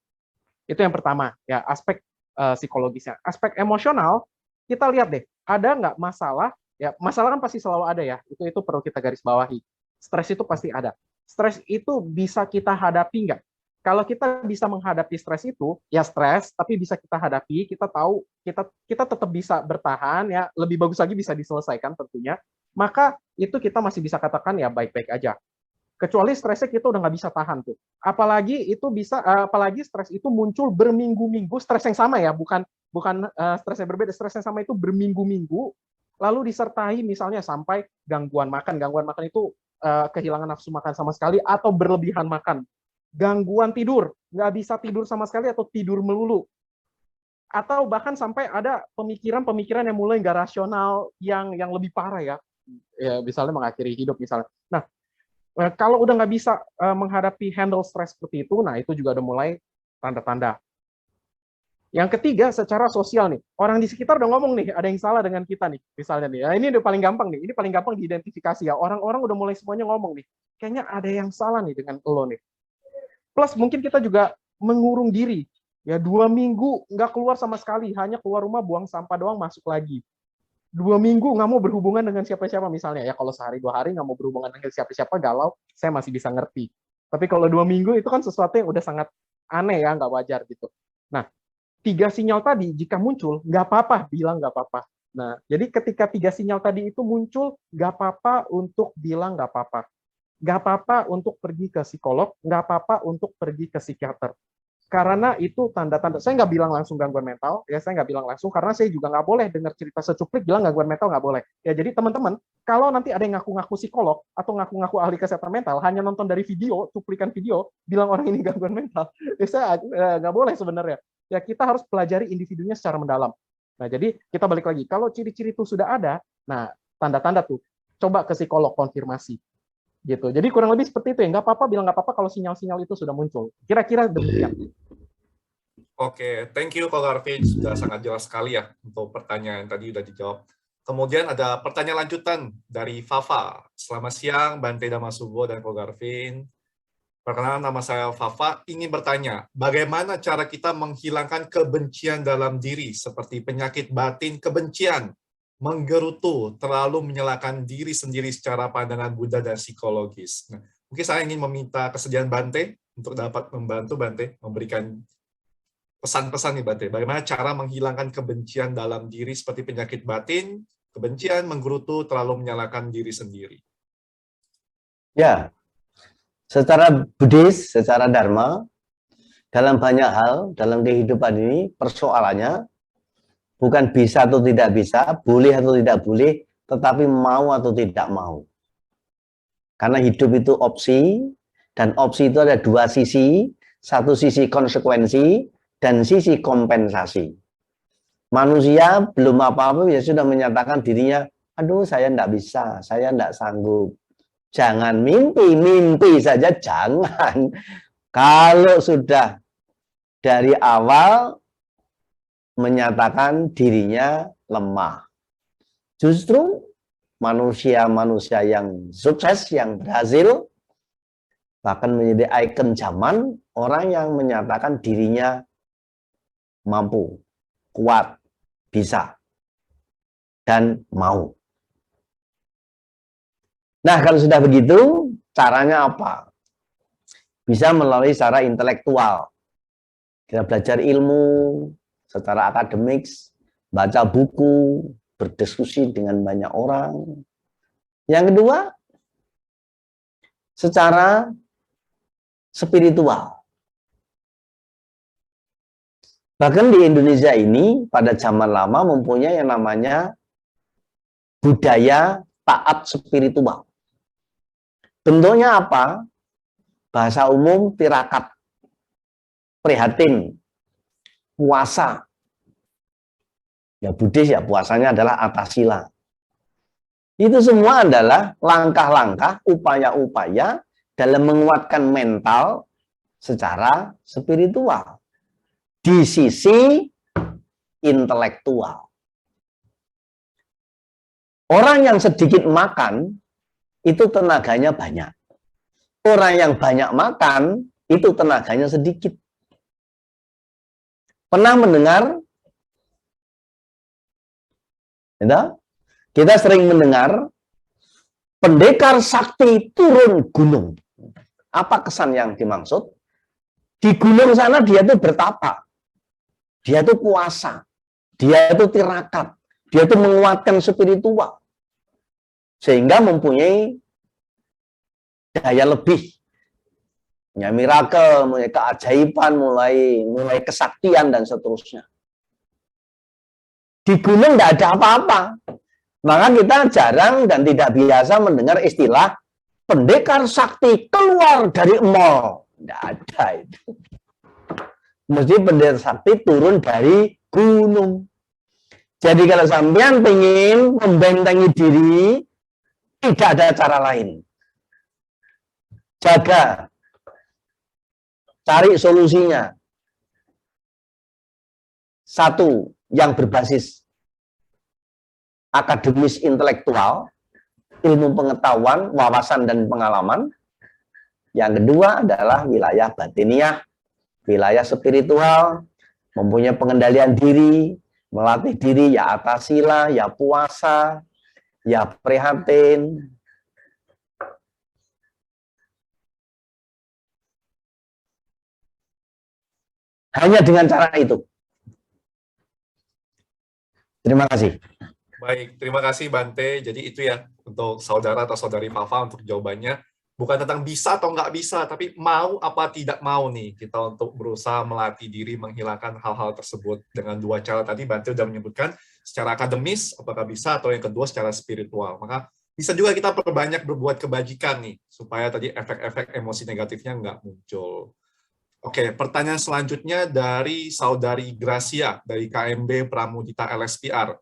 Itu yang pertama, ya, aspek psikologisnya. Aspek emosional, kita lihat deh, ada nggak masalah? Ya, masalah kan pasti selalu ada ya. Itu perlu kita garis bawahi. Stres itu pasti ada. Stres itu bisa kita hadapi nggak? Kalau kita bisa menghadapi stres itu, ya stres, tapi bisa kita hadapi, kita tahu, kita tetap bisa bertahan, ya lebih bagus lagi bisa diselesaikan tentunya, maka itu kita masih bisa katakan ya baik-baik aja. Kecuali stresnya kita udah nggak bisa tahan tuh. Apalagi stres itu muncul berminggu-minggu, stres yang sama ya, bukan stres yang berbeda, stres yang sama itu berminggu-minggu, lalu disertai misalnya sampai gangguan makan. Gangguan makan itu kehilangan nafsu makan sama sekali atau berlebihan makan. Gangguan tidur, nggak bisa tidur sama sekali atau tidur melulu. Atau bahkan sampai ada pemikiran-pemikiran yang mulai nggak rasional, yang lebih parah ya. Ya, misalnya mengakhiri hidup misalnya. Nah, kalau udah nggak bisa menghadapi handle stres seperti itu, nah itu juga udah mulai tanda-tanda. Yang ketiga, secara sosial nih, orang di sekitar udah ngomong nih, ada yang salah dengan kita nih, misalnya nih. Ya, ini udah paling gampang nih, ini paling gampang diidentifikasi ya. Orang-orang udah mulai semuanya ngomong nih, kayaknya ada yang salah nih dengan lo nih. Plus mungkin kita juga mengurung diri, ya 2 minggu nggak keluar sama sekali, hanya keluar rumah buang sampah doang, masuk lagi. 2 minggu nggak mau berhubungan dengan siapa-siapa misalnya ya, kalau sehari 2 hari nggak mau berhubungan dengan siapa-siapa galau, saya masih bisa ngerti. Tapi kalau 2 minggu itu kan sesuatu yang udah sangat aneh ya, nggak wajar gitu. Nah, 3 sinyal tadi jika muncul nggak apa-apa, bilang nggak apa-apa. Nah, jadi ketika 3 sinyal tadi itu muncul, nggak apa-apa untuk bilang nggak apa-apa. Nggak apa-apa untuk pergi ke psikolog, nggak apa-apa untuk pergi ke psikiater. Karena itu tanda-tanda, saya nggak bilang langsung gangguan mental, ya saya nggak bilang langsung, karena saya juga nggak boleh dengar cerita secuplik bilang gangguan mental, nggak boleh. Ya jadi teman-teman, kalau nanti ada yang ngaku-ngaku psikolog atau ngaku-ngaku ahli kesehatan mental, hanya nonton dari video, cuplikan video, bilang orang ini gangguan mental, ya saya nggak boleh sebenarnya. Ya kita harus pelajari individunya secara mendalam. Nah jadi kita balik lagi, kalau ciri-ciri itu sudah ada, nah tanda-tanda tuh, coba ke psikolog konfirmasi. Gitu. Jadi kurang lebih seperti itu ya, nggak apa-apa bilang nggak apa-apa kalau sinyal-sinyal itu sudah muncul. Kira-kira demikian. Oke, thank you Ko Garvin, sudah sangat jelas sekali ya untuk pertanyaan yang tadi sudah dijawab. Kemudian ada pertanyaan lanjutan dari Fafa. Selamat siang Bante Damasubo dan Ko Garvin. Perkenalkan, nama saya Fafa, ingin bertanya, bagaimana cara kita menghilangkan kebencian dalam diri seperti penyakit batin kebencian, menggerutu, terlalu menyalahkan diri sendiri secara pandangan Buddha dan psikologis. Nah, mungkin saya ingin meminta kesediaan Bante untuk dapat membantu Bante memberikan pesan-pesan nih Bante. Bagaimana cara menghilangkan kebencian dalam diri seperti penyakit batin, kebencian, menggerutu, terlalu menyalahkan diri sendiri. Ya, secara Buddhis, secara Dharma, dalam banyak hal, dalam kehidupan ini, persoalannya bukan bisa atau tidak bisa, boleh atau tidak boleh, tetapi mau atau tidak mau. Karena hidup itu opsi, dan opsi itu ada 2 sisi, satu sisi konsekuensi, dan sisi kompensasi. Manusia belum apa-apa, ya sudah menyatakan dirinya, aduh saya tidak bisa, saya tidak sanggup. Jangan mimpi saja jangan. Kalau sudah dari awal menyatakan dirinya lemah. Justru manusia-manusia yang sukses, yang berhasil, bahkan menjadi ikon zaman, orang yang menyatakan dirinya mampu, kuat, bisa, dan mau. Nah, kalau sudah begitu, caranya apa? Bisa melalui secara intelektual. Kita belajar ilmu secara akademik, baca buku, berdiskusi dengan banyak orang. Yang kedua, secara spiritual. Bahkan di Indonesia ini pada zaman lama mempunyai yang namanya budaya taat spiritual. Bentuknya apa? Bahasa umum tirakat, prihatin, puasa. Ya Buddhis ya puasanya adalah atasila. Itu semua adalah langkah-langkah, upaya-upaya dalam menguatkan mental secara spiritual di sisi intelektual. Orang yang sedikit makan itu tenaganya banyak. Orang yang banyak makan itu tenaganya sedikit. Pernah mendengar? Kita sering mendengar pendekar sakti turun gunung. Apa kesan yang dimaksud? Di gunung sana dia itu bertapa. Dia itu puasa. Dia itu tirakat. Dia itu menguatkan spiritual. Sehingga mempunyai daya lebih. Ya, miracle, mulai keajaiban, mulai kesaktian, dan seterusnya. Di gunung tidak ada apa-apa. Maka kita jarang dan tidak biasa mendengar istilah pendekar sakti keluar dari mall. Tidak ada itu. Mesti pendekar sakti turun dari gunung. Jadi kalau sampean pengen membentengi diri, tidak ada cara lain. Jaga. Cari solusinya. Satu, yang berbasis akademis intelektual, ilmu pengetahuan, wawasan, dan pengalaman. Yang kedua adalah wilayah batiniah, wilayah spiritual, mempunyai pengendalian diri, melatih diri, ya atasila, ya puasa, ya prihatin. Hanya dengan cara itu. Terima kasih. Baik, terima kasih Bante. Jadi itu ya untuk saudara atau saudari Fafa untuk jawabannya. Bukan tentang bisa atau nggak bisa, tapi mau apa tidak mau nih kita untuk berusaha melatih diri menghilangkan hal-hal tersebut dengan dua cara tadi. Bante sudah menyebutkan secara akademis apakah bisa, atau yang kedua secara spiritual. Maka bisa juga kita perbanyak berbuat kebajikan nih supaya tadi efek-efek emosi negatifnya nggak muncul. Oke, pertanyaan selanjutnya dari saudari Gracia dari KMB Pramudita LSPR.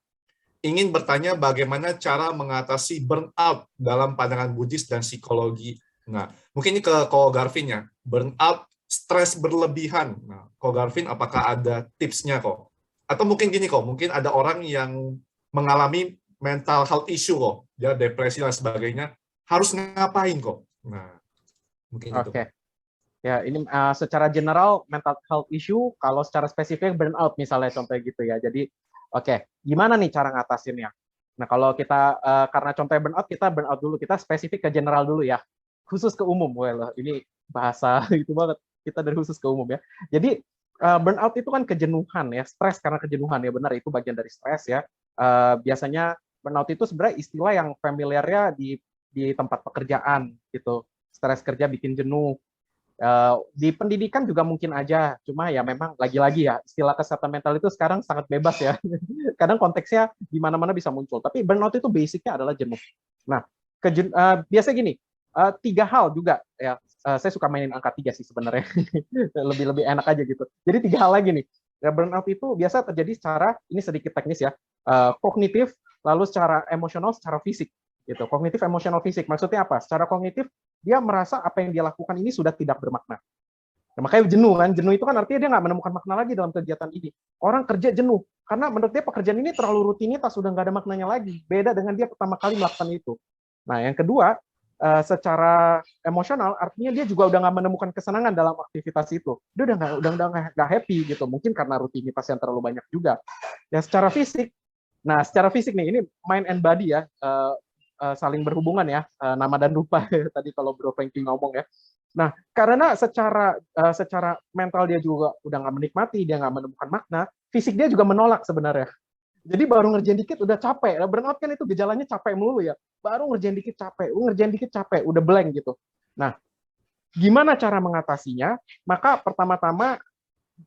Ingin bertanya bagaimana cara mengatasi burnout dalam pandangan Buddhis dan psikologi. Nah, mungkin ini ke Ko Garvin ya. Burnout, stres berlebihan. Nah, Ko Garvin, apakah ada tipsnya kok? Atau mungkin gini kok, mungkin ada orang yang mengalami mental health issue kok, ya depresi dan sebagainya, harus ngapain kok? Nah, mungkin itu. Oke. Ya, ini secara general mental health issue, kalau secara spesifik burnout misalnya contoh gitu ya. Jadi, oke, gimana nih cara ngatasinnya? Nah, kalau kita, karena contohnya burnout, kita burnout dulu. Kita spesifik ke general dulu ya. Khusus ke umum. Well, ini bahasa itu banget. Kita dari khusus ke umum ya. Jadi, burnout itu kan kejenuhan ya. Stres karena kejenuhan ya. Benar, itu bagian dari stres ya. Biasanya burnout itu sebenarnya istilah yang familiarnya di tempat pekerjaan gitu. Stres kerja bikin jenuh. Di pendidikan juga mungkin aja, cuma ya memang lagi-lagi ya istilah kesehatan mental itu sekarang sangat bebas ya. Kadang konteksnya di mana-mana bisa muncul, tapi burnout itu basicnya adalah jenuh. Nah, biasanya gini, 3 hal juga ya. Saya suka mainin angka 3 sih sebenarnya, lebih enak aja gitu. Jadi 3 hal lagi nih. Ya, burnout itu biasa terjadi secara, ini sedikit teknis ya, kognitif, lalu secara emosional, secara fisik. Gitu. Kognitif, emosional, fisik. Maksudnya apa? Secara kognitif, dia merasa apa yang dia lakukan ini sudah tidak bermakna. Nah, makanya jenuh kan. Jenuh itu kan artinya dia nggak menemukan makna lagi dalam kegiatan ini. Orang kerja jenuh. Karena menurut dia pekerjaan ini terlalu rutinitas, sudah nggak ada maknanya lagi. Beda dengan dia pertama kali melakukan itu. Nah, yang kedua, secara emosional, artinya dia juga udah nggak menemukan kesenangan dalam aktivitas itu. Dia udah nggak happy gitu. Mungkin karena rutinitas yang terlalu banyak juga. Ya, secara fisik. Nah, secara fisik nih, ini mind and body ya. Saling berhubungan ya, nama dan rupa tadi kalau Bro Franky ngomong ya. Nah, karena secara mental dia juga udah nggak menikmati, dia nggak menemukan makna, fisik dia juga menolak sebenarnya. Jadi baru ngerjain dikit udah capek. Burnout kan itu gejalanya capek melulu ya. Baru ngerjain dikit capek, udah blank gitu. Nah, gimana cara mengatasinya? Maka pertama-tama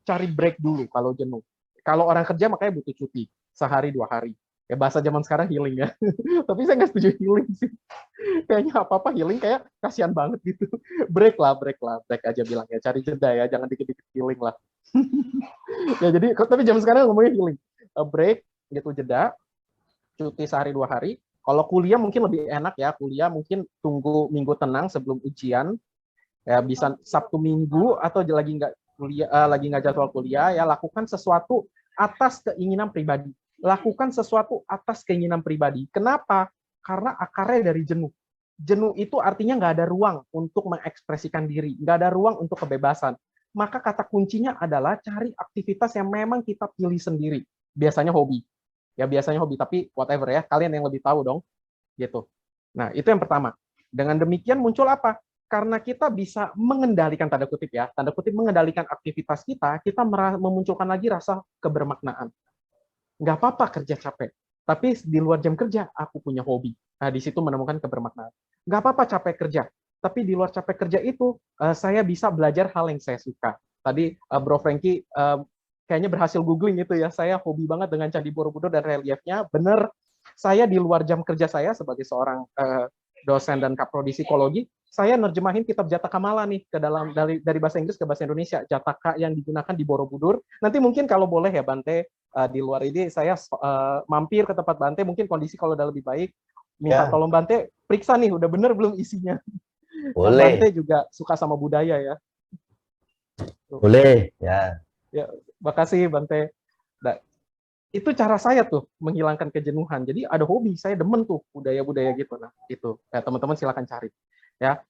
cari break dulu kalau jenuh. Kalau orang kerja makanya butuh cuti sehari 2 hari. Ya bahasa zaman sekarang healing ya. Tapi saya nggak setuju healing sih. Kayaknya apa-apa healing kayak kasihan banget gitu. Break lah, break aja bilangnya. Cari jeda ya, jangan dikit-dikit healing lah. Ya jadi, tapi zaman sekarang ngomongnya healing. Break, gitu jeda, cuti sehari 2 hari. Kalau kuliah mungkin lebih enak ya. Kuliah mungkin tunggu minggu tenang sebelum ujian. Ya bisa Sabtu Minggu atau lagi nggak kuliah, lagi nggak jadwal kuliah ya, lakukan sesuatu atas keinginan pribadi. Lakukan sesuatu atas keinginan pribadi. Kenapa? Karena akarnya dari jenuh. Jenuh itu artinya nggak ada ruang untuk mengekspresikan diri, nggak ada ruang untuk kebebasan. Maka kata kuncinya adalah cari aktivitas yang memang kita pilih sendiri. Biasanya hobi. Ya biasanya hobi, tapi whatever ya, kalian yang lebih tahu dong. Gitu. Nah, itu yang pertama. Dengan demikian muncul apa? Karena kita bisa mengendalikan, tanda kutip ya, tanda kutip mengendalikan aktivitas kita, kita memunculkan lagi rasa kebermaknaan. Nggak apa-apa kerja capek, tapi di luar jam kerja, aku punya hobi. Nah, di situ menemukan kebermaknaan. Nggak apa-apa capek kerja, tapi di luar capek kerja itu, saya bisa belajar hal yang saya suka. Tadi Bro Frankie kayaknya berhasil googling itu ya, saya hobi banget dengan Candi Borobudur dan reliefnya. Bener, saya di luar jam kerja saya sebagai seorang dosen dan kaprodi psikologi, saya nerjemahin kitab Jataka Mala nih ke dalam dari bahasa Inggris ke bahasa Indonesia, Jataka yang digunakan di Borobudur. Nanti mungkin kalau boleh ya Bante, di luar ini saya mampir ke tempat Bante, mungkin kondisi kalau udah lebih baik, minta tolong Bante periksa nih udah bener belum isinya. Boleh. Bante juga suka sama budaya ya. Boleh, ya. Ya, makasih Bante. Nah, itu cara saya tuh menghilangkan kejenuhan. Jadi ada hobi, saya demen tuh budaya-budaya gitu. Nah, itu teman-teman silakan cari. Ya,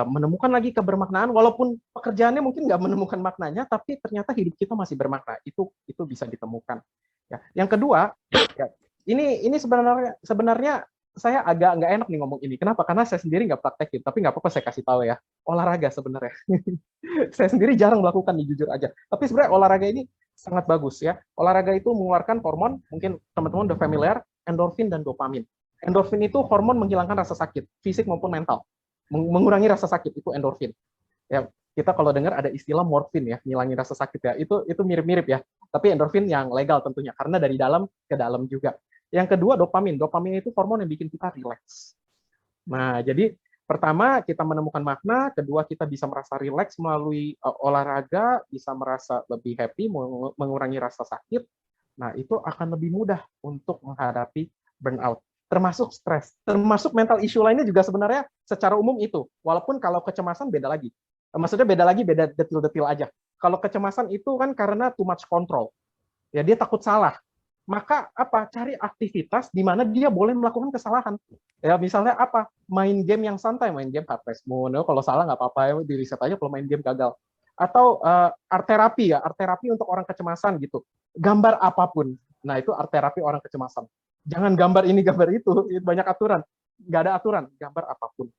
menemukan lagi kebermaknaan, walaupun pekerjaannya mungkin nggak menemukan maknanya, tapi ternyata hidup kita masih bermakna. Itu bisa ditemukan. Ya, yang kedua, ya, ini sebenarnya saya agak nggak enak nih ngomong ini. Kenapa? Karena saya sendiri nggak praktekin, tapi nggak apa-apa saya kasih tahu ya. Olahraga sebenarnya. Saya sendiri jarang melakukan nih, jujur aja. Tapi sebenarnya olahraga ini sangat bagus ya. Olahraga itu mengeluarkan hormon, mungkin teman-teman udah familiar, endorfin dan dopamin. Endorfin itu hormon menghilangkan rasa sakit, fisik maupun mental. Mengurangi rasa sakit itu endorfin. Ya, kita kalau dengar ada istilah morfin ya, ngilangin rasa sakit ya. Itu mirip-mirip ya. Tapi endorfin yang legal tentunya, karena dari dalam ke dalam juga. Yang kedua dopamin. Dopamin itu hormon yang bikin kita rileks. Nah, jadi pertama kita menemukan makna, kedua kita bisa merasa rileks melalui olahraga, bisa merasa lebih happy, mengurangi rasa sakit. Nah, itu akan lebih mudah untuk menghadapi burnout. Termasuk stres, termasuk mental issue lainnya juga sebenarnya secara umum itu. Walaupun kalau kecemasan beda lagi. Maksudnya beda detil-detil aja. Kalau kecemasan itu kan karena too much control. Ya, dia takut salah. Maka apa? Cari aktivitas di mana dia boleh melakukan kesalahan. Ya misalnya apa? Main game yang santai, main game Harvest Moon. Kalau salah nggak apa-apa ya, di riset aja kalau main game gagal. Atau art terapi ya, art terapi untuk orang kecemasan gitu. Gambar apapun. Nah itu art terapi orang kecemasan. Jangan gambar ini, gambar itu banyak aturan. Nggak ada aturan, gambar apapun.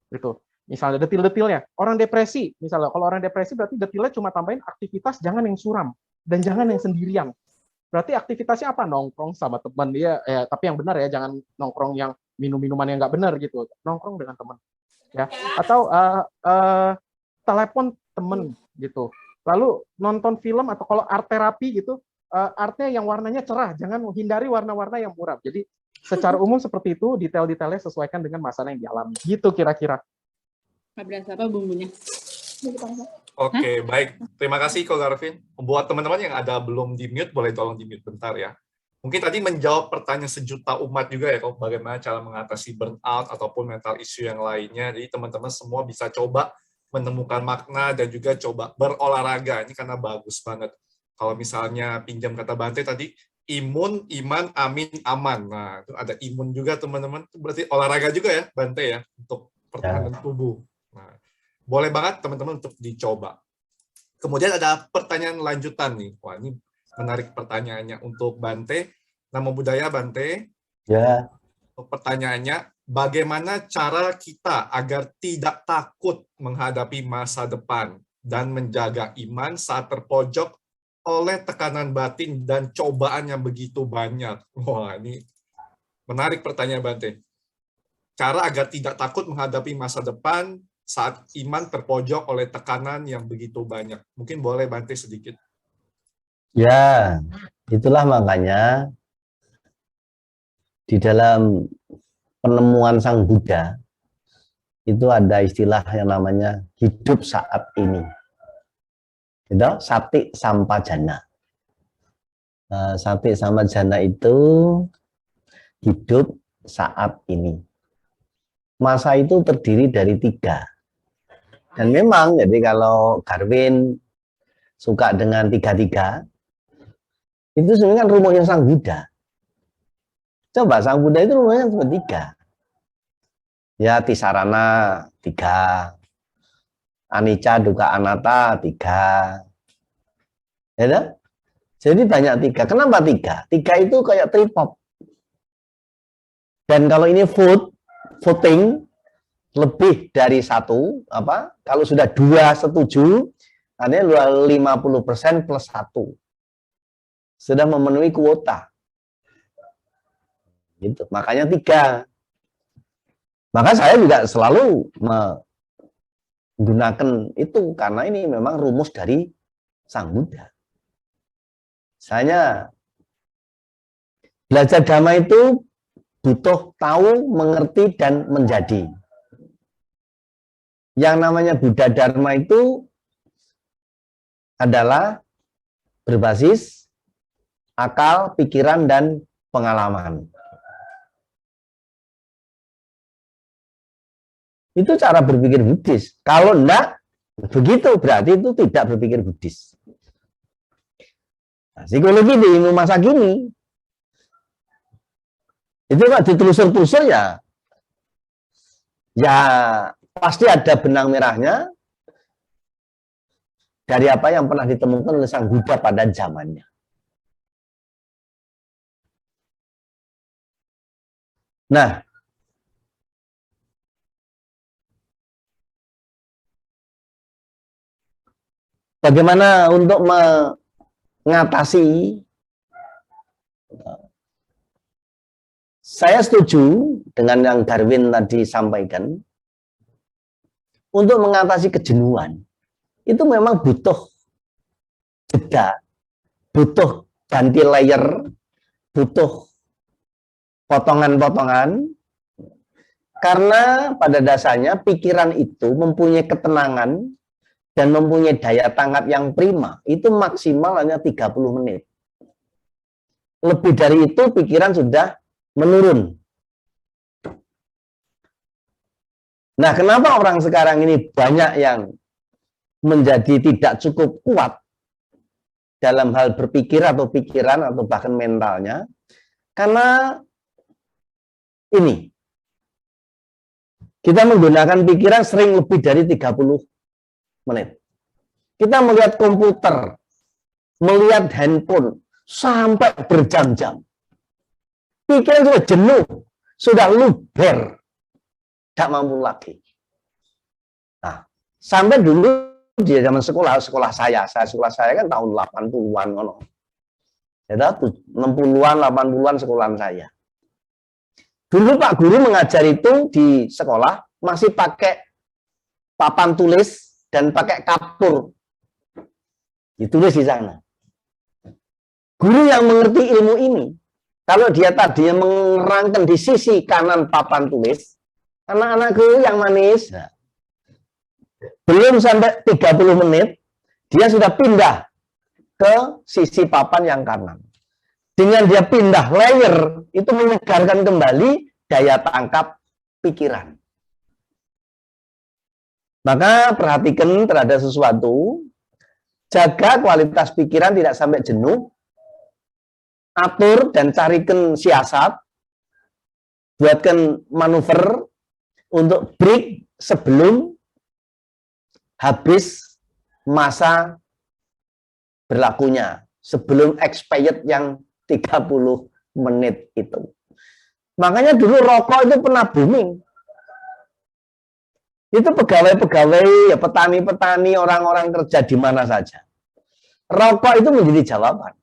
Gitu. Misalnya detil-detilnya. Orang depresi, misalnya kalau orang depresi berarti detilnya cuma tambahin aktivitas jangan yang suram dan jangan yang sendirian. Berarti aktivitasnya apa? Nongkrong sama teman dia, tapi yang benar ya, jangan nongkrong yang minum-minuman yang nggak benar gitu. Nongkrong dengan teman, ya. Atau telepon teman gitu. Lalu nonton film atau kalau art terapi gitu, artnya yang warnanya cerah, jangan hindari warna-warna yang muram. Jadi secara umum seperti itu, detail-detailnya sesuaikan dengan masalah yang dialami. Gitu kira-kira. Nggak berasa apa bumbunya? Oke, baik. Terima kasih, Ko Garvin. Buat teman-teman yang ada belum di-mute, boleh tolong di-mute bentar ya. Mungkin tadi menjawab pertanyaan sejuta umat juga ya, kok bagaimana cara mengatasi burnout ataupun mental issue yang lainnya. Jadi teman-teman semua bisa coba menemukan makna dan juga coba berolahraga. Ini karena bagus banget. Kalau misalnya pinjam kata Bante tadi, imun, iman, amin, aman. Nah, itu ada imun juga teman-teman. Berarti olahraga juga ya, Bante ya, untuk pertahanan tubuh. Nah, boleh banget teman-teman untuk dicoba. Kemudian ada pertanyaan lanjutan nih. Wah, ini menarik pertanyaannya untuk Bante. Nama budaya Bante. Ya. Pertanyaannya, bagaimana cara kita agar tidak takut menghadapi masa depan dan menjaga iman saat terpojok oleh tekanan batin dan cobaan yang begitu banyak? Wah, ini menarik pertanyaan Bante. Cara agar tidak takut menghadapi masa depan saat iman terpojok oleh tekanan yang begitu banyak. Mungkin boleh Bante sedikit. Ya, itulah makanya di dalam penemuan Sang Buddha itu ada istilah yang namanya hidup saat ini. Gitu, sati sampajana. Sati sampajana itu hidup saat ini. Masa itu terdiri dari 3. Dan memang jadi kalau Darwin suka dengan 3-3, itu sebenarnya kan rumusnya Sang Buddha. Coba Sang Buddha itu rumusnya cuma 3. Ya, tisarana 3. Anicca, dukkha, anatta 3. Ya, jadi banyak 3. Kenapa 3? 3 itu kayak tripod. Dan kalau ini voting lebih dari 1, kalau sudah 2 setuju, artinya 50% plus 1. Sudah memenuhi kuota. Gitu. Makanya 3. Maka saya juga selalu menggunakan itu, karena ini memang rumus dari Sang Buddha. Misalnya, belajar dhamma itu butuh tahu, mengerti, dan menjadi. Yang namanya Buddha Dharma itu adalah berbasis akal, pikiran, dan pengalaman. Itu cara berpikir Buddhis. Kalau enggak begitu, berarti itu tidak berpikir Buddhis. Nah, psikologi di ilmu masa kini itu kan ditelusur-telusur ya pasti ada benang merahnya dari apa yang pernah ditemukan oleh Sang Buddha pada zamannya. Nah, bagaimana untuk mengatasi? Saya setuju dengan yang Darwin tadi sampaikan. Untuk mengatasi kejenuhan, itu memang butuh jeda, butuh ganti layer, butuh potongan-potongan, karena pada dasarnya pikiran itu mempunyai ketenangan dan mempunyai daya tangkap yang prima, itu maksimal hanya 30 menit. Lebih dari itu pikiran sudah menurun. Nah, kenapa orang sekarang ini banyak yang menjadi tidak cukup kuat dalam hal berpikir atau pikiran atau bahkan mentalnya? Karena ini, kita menggunakan pikiran sering lebih dari 30 menit. Kita melihat komputer, melihat handphone, sampai berjam-jam. Pikiran sudah jenuh, sudah luber. Tidak mampu lagi. Nah, sampai dulu di zaman sekolah saya kan tahun 80-an ngono. Ya, 60-an, 80-an sekolahan saya. Dulu Pak Guru mengajar itu di sekolah masih pakai papan tulis dan pakai kapur. Ditulis di sana. Guru yang mengerti ilmu ini, kalau dia tadinya mengerangkan di sisi kanan papan tulis, anak-anakku yang manis, belum sampai 30 menit, dia sudah pindah ke sisi papan yang kanan. Dengan dia pindah layer, itu menyegarkan kembali daya tangkap pikiran. Maka perhatikan terhadap sesuatu, jaga kualitas pikiran tidak sampai jenuh, atur dan carikan siasat, buatkan manuver, untuk break sebelum habis masa berlakunya, sebelum expired yang 30 menit itu. Makanya dulu rokok itu pernah booming. Itu pegawai-pegawai, ya petani-petani, orang-orang kerja di mana saja. Rokok itu menjadi jawaban.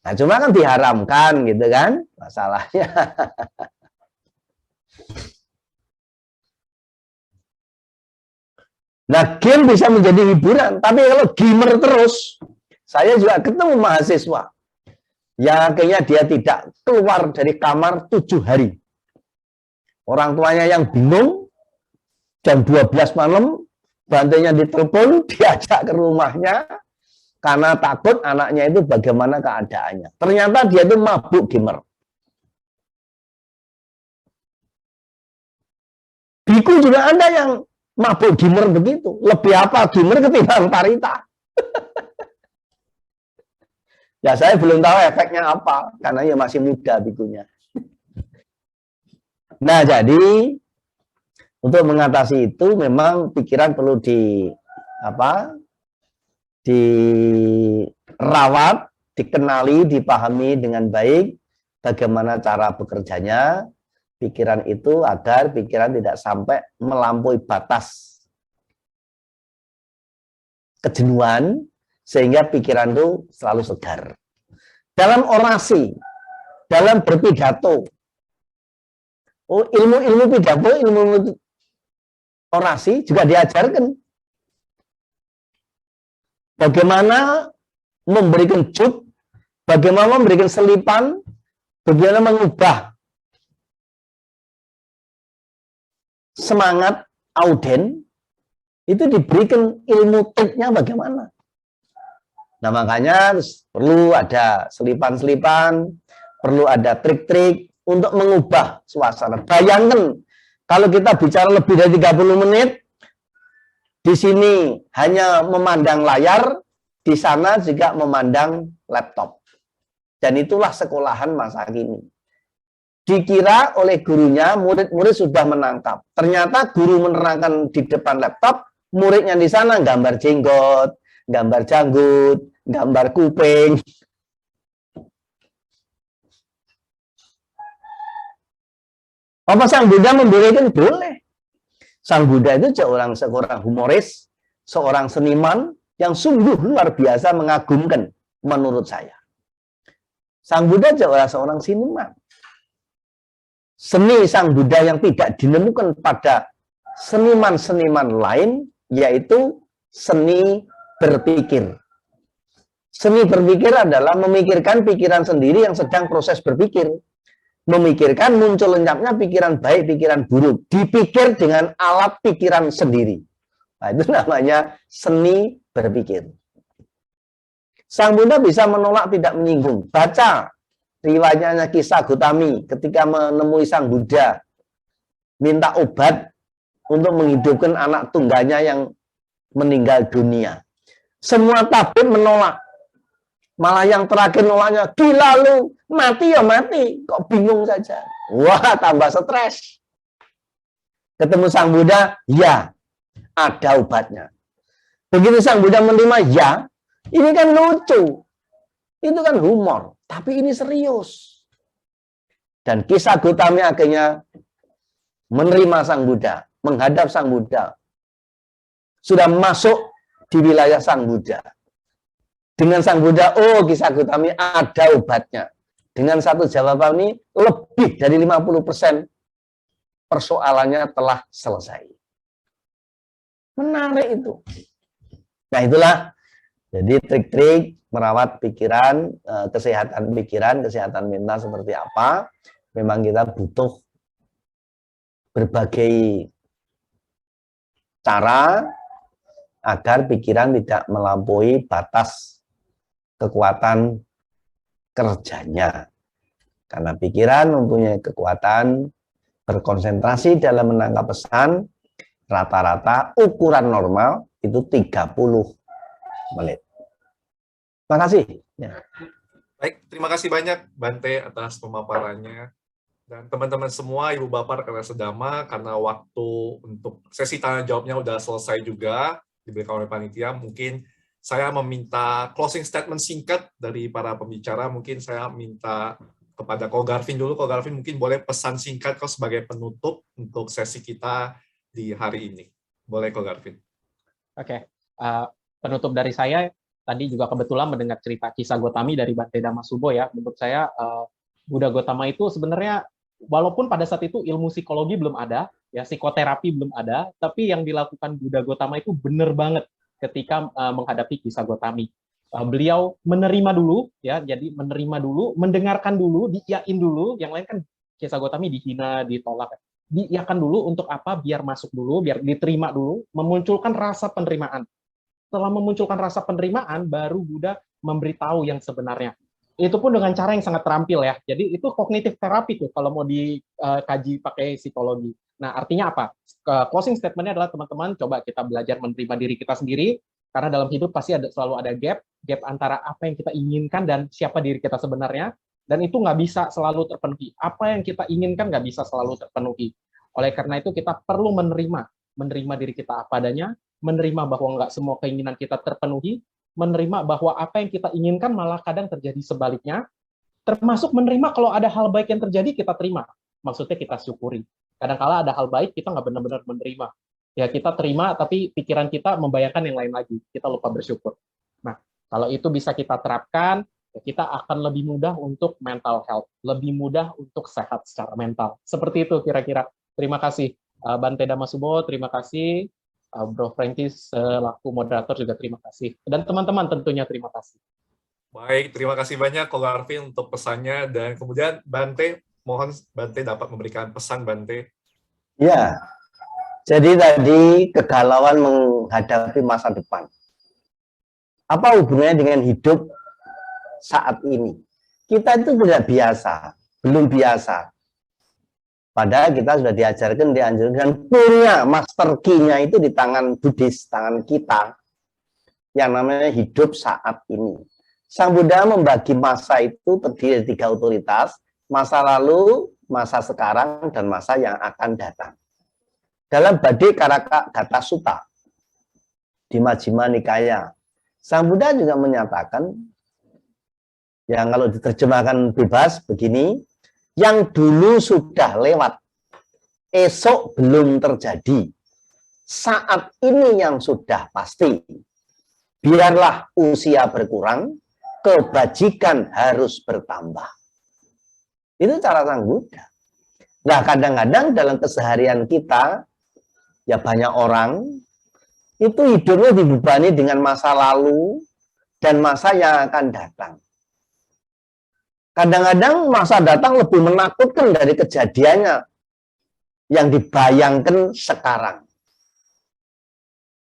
Nah, cuma kan diharamkan gitu kan, masalahnya. Nah, game bisa menjadi hiburan, tapi kalau gamer terus, Saya juga ketemu mahasiswa yang akhirnya dia tidak keluar dari kamar 7 hari. Orang tuanya yang bingung, jam 12 malam, bantainya ditelepon, diajak ke rumahnya, karena takut anaknya itu bagaimana keadaannya. Ternyata dia itu mabuk gamer. Biku juga ada yang mabuk gamer begitu. Lebih apa gamer ketimbang parita. Ya saya belum tahu efeknya apa, karena ya masih muda bikunya. Nah jadi untuk mengatasi itu memang pikiran perlu dirawat, dikenali, dipahami dengan baik bagaimana cara bekerjanya pikiran itu agar pikiran tidak sampai melampaui batas kejenuhan sehingga pikiran itu selalu segar. Dalam orasi, dalam berpidato, ilmu pidato, ilmu orasi juga diajarkan. Bagaimana memberikan juk, bagaimana memberikan selipan, bagaimana mengubah semangat auden, itu diberikan ilmu triknya bagaimana. Nah makanya perlu ada selipan-selipan, perlu ada trik-trik untuk mengubah suasana. Bayangkan kalau kita bicara lebih dari 30 menit, di sini hanya memandang layar, di sana juga memandang laptop. Dan itulah sekolahan masa kini. Dikira oleh gurunya, murid-murid sudah menangkap. Ternyata guru menerangkan di depan laptop, muridnya di sana gambar jenggot, gambar janggut, gambar kuping. Apa Sang Buddha membolehkan? Boleh. Sang Buddha itu seorang humoris, seorang seniman yang sungguh luar biasa mengagumkan menurut saya. Sang Buddha adalah seorang seniman. Seni Sang Buddha yang tidak dinemukan pada seniman-seniman lain, yaitu seni berpikir. Seni berpikir adalah memikirkan pikiran sendiri yang sedang proses berpikir. Memikirkan muncul lenyapnya pikiran baik, pikiran buruk. Dipikir dengan alat pikiran sendiri. Nah, itu namanya seni berpikir. Sang Buddha bisa menolak, tidak menyinggung. Baca riwayatnya Kisah Gotami ketika menemui Sang Buddha. Minta obat untuk menghidupkan anak tunggalnya yang meninggal dunia. Semua tabib menolak. Malah yang terakhir nolaknya, gila lu, mati ya mati. Kok bingung saja. Wah, tambah stres. Ketemu Sang Buddha, ya, ada obatnya. Begitu Sang Buddha menerima, ya, ini kan lucu. Itu kan humor. Tapi ini serius. Dan Kisah Gotami akhirnya menerima Sang Buddha, menghadap Sang Buddha. Sudah masuk di wilayah Sang Buddha. Dengan Sang Buddha, oh Kisah Gotami ada obatnya. Dengan satu jawaban ini, lebih dari 50% persoalannya telah selesai. Menarik itu. Nah itulah, jadi trik-trik merawat pikiran, kesehatan mental seperti apa. Memang kita butuh berbagai cara agar pikiran tidak melampaui batas kekuatan kerjanya. Karena pikiran mempunyai kekuatan berkonsentrasi dalam menangkap pesan, rata-rata ukuran normal itu 30 menit. Terima kasih. Ya. Baik, terima kasih banyak Bante atas pemaparannya. Dan teman-teman semua, Ibu Bapak, rekan sedama, karena waktu untuk sesi tanya jawabnya sudah selesai juga, diberikan oleh panitia, mungkin saya meminta closing statement singkat dari para pembicara. Mungkin saya minta kepada Ko Garvin dulu. Ko Garvin mungkin boleh pesan singkat kok sebagai penutup untuk sesi kita di hari ini. Boleh Ko Garvin. Oke, penutup dari saya, tadi juga kebetulan mendengar cerita Kisah Gotami dari Bante Dhammasubho ya. Menurut saya, Buddha Gotama itu sebenarnya, walaupun pada saat itu ilmu psikologi belum ada, ya psikoterapi belum ada, tapi yang dilakukan Buddha Gotama itu benar banget ketika menghadapi Kisah Gotami. beliau menerima dulu, ya, jadi menerima dulu, mendengarkan dulu, diiyain dulu, yang lain kan Kisah Gotami dihina, ditolak, diiyakan dulu untuk apa? Biar masuk dulu, biar diterima dulu, memunculkan rasa penerimaan. Setelah memunculkan rasa penerimaan, baru Buddha memberitahu yang sebenarnya. Itu pun dengan cara yang sangat terampil ya. Jadi itu kognitif terapi tuh kalau mau dikaji pakai psikologi. Nah, artinya apa? Closing statement-nya adalah teman-teman coba kita belajar menerima diri kita sendiri, karena dalam hidup pasti selalu ada gap antara apa yang kita inginkan dan siapa diri kita sebenarnya, dan itu nggak bisa selalu terpenuhi. Apa yang kita inginkan nggak bisa selalu terpenuhi. Oleh karena itu kita perlu menerima diri kita apa adanya, menerima bahwa nggak semua keinginan kita terpenuhi, menerima bahwa apa yang kita inginkan malah kadang terjadi sebaliknya, termasuk menerima kalau ada hal baik yang terjadi kita terima. Maksudnya kita syukuri. Kadang-kala ada hal baik kita nggak benar-benar menerima. Ya kita terima, tapi pikiran kita membayangkan yang lain lagi. Kita lupa bersyukur. Nah, kalau itu bisa kita terapkan, ya kita akan lebih mudah untuk mental health, lebih mudah untuk sehat secara mental. Seperti itu kira-kira. Terima kasih Bante Damasubo, terima kasih Bro Frankie selaku moderator juga terima kasih. Dan teman-teman tentunya terima kasih. Baik, terima kasih banyak Ko Arvin untuk pesannya, dan kemudian Bante, mohon Bante dapat memberikan pesan Bante. Ya, jadi tadi kegalauan menghadapi masa depan. Apa hubungannya dengan hidup saat ini? Kita itu tidak biasa, belum biasa. Padahal kita sudah dianjurkan punya master key-nya itu di tangan Buddhis, tangan kita, yang namanya hidup saat ini. Sang Buddha membagi masa itu terdiri dari 3 otoritas, masa lalu, masa sekarang, dan masa yang akan datang. Dalam Bade Karaka Gata Sutta di Majjhima Nikaya, Sang Buddha juga menyatakan, yang kalau diterjemahkan bebas begini, yang dulu sudah lewat, esok belum terjadi, saat ini yang sudah pasti. Biarlah usia berkurang, kebajikan harus bertambah. Itu cara Sang Buddha. Nah, kadang-kadang dalam keseharian kita, ya banyak orang, itu hidupnya dibebani dengan masa lalu dan masa yang akan datang. Kadang-kadang masa datang lebih menakutkan dari kejadiannya yang dibayangkan sekarang.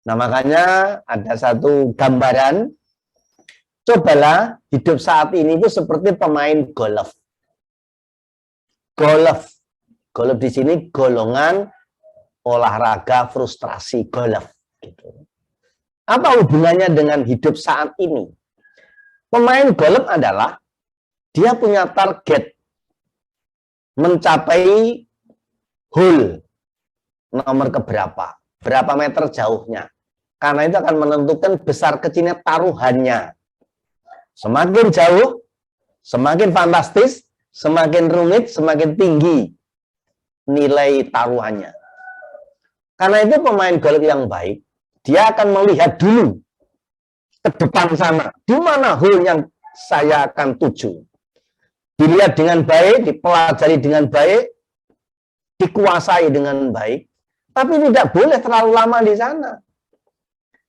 Nah, makanya ada satu gambaran, cobalah hidup saat ini itu seperti pemain golf. Golf di sini golongan olahraga frustrasi golf. Gitu. Apa hubungannya dengan hidup saat ini? Pemain golf adalah dia punya target mencapai hole nomor keberapa, berapa meter jauhnya. Karena itu akan menentukan besar kecilnya taruhannya. Semakin jauh, semakin fantastis, semakin rumit, semakin tinggi nilai taruhannya. Karena itu pemain golf yang baik, dia akan melihat dulu ke depan sana, di mana hole yang saya akan tuju. Dilihat dengan baik, dipelajari dengan baik, dikuasai dengan baik, tapi tidak boleh terlalu lama di sana.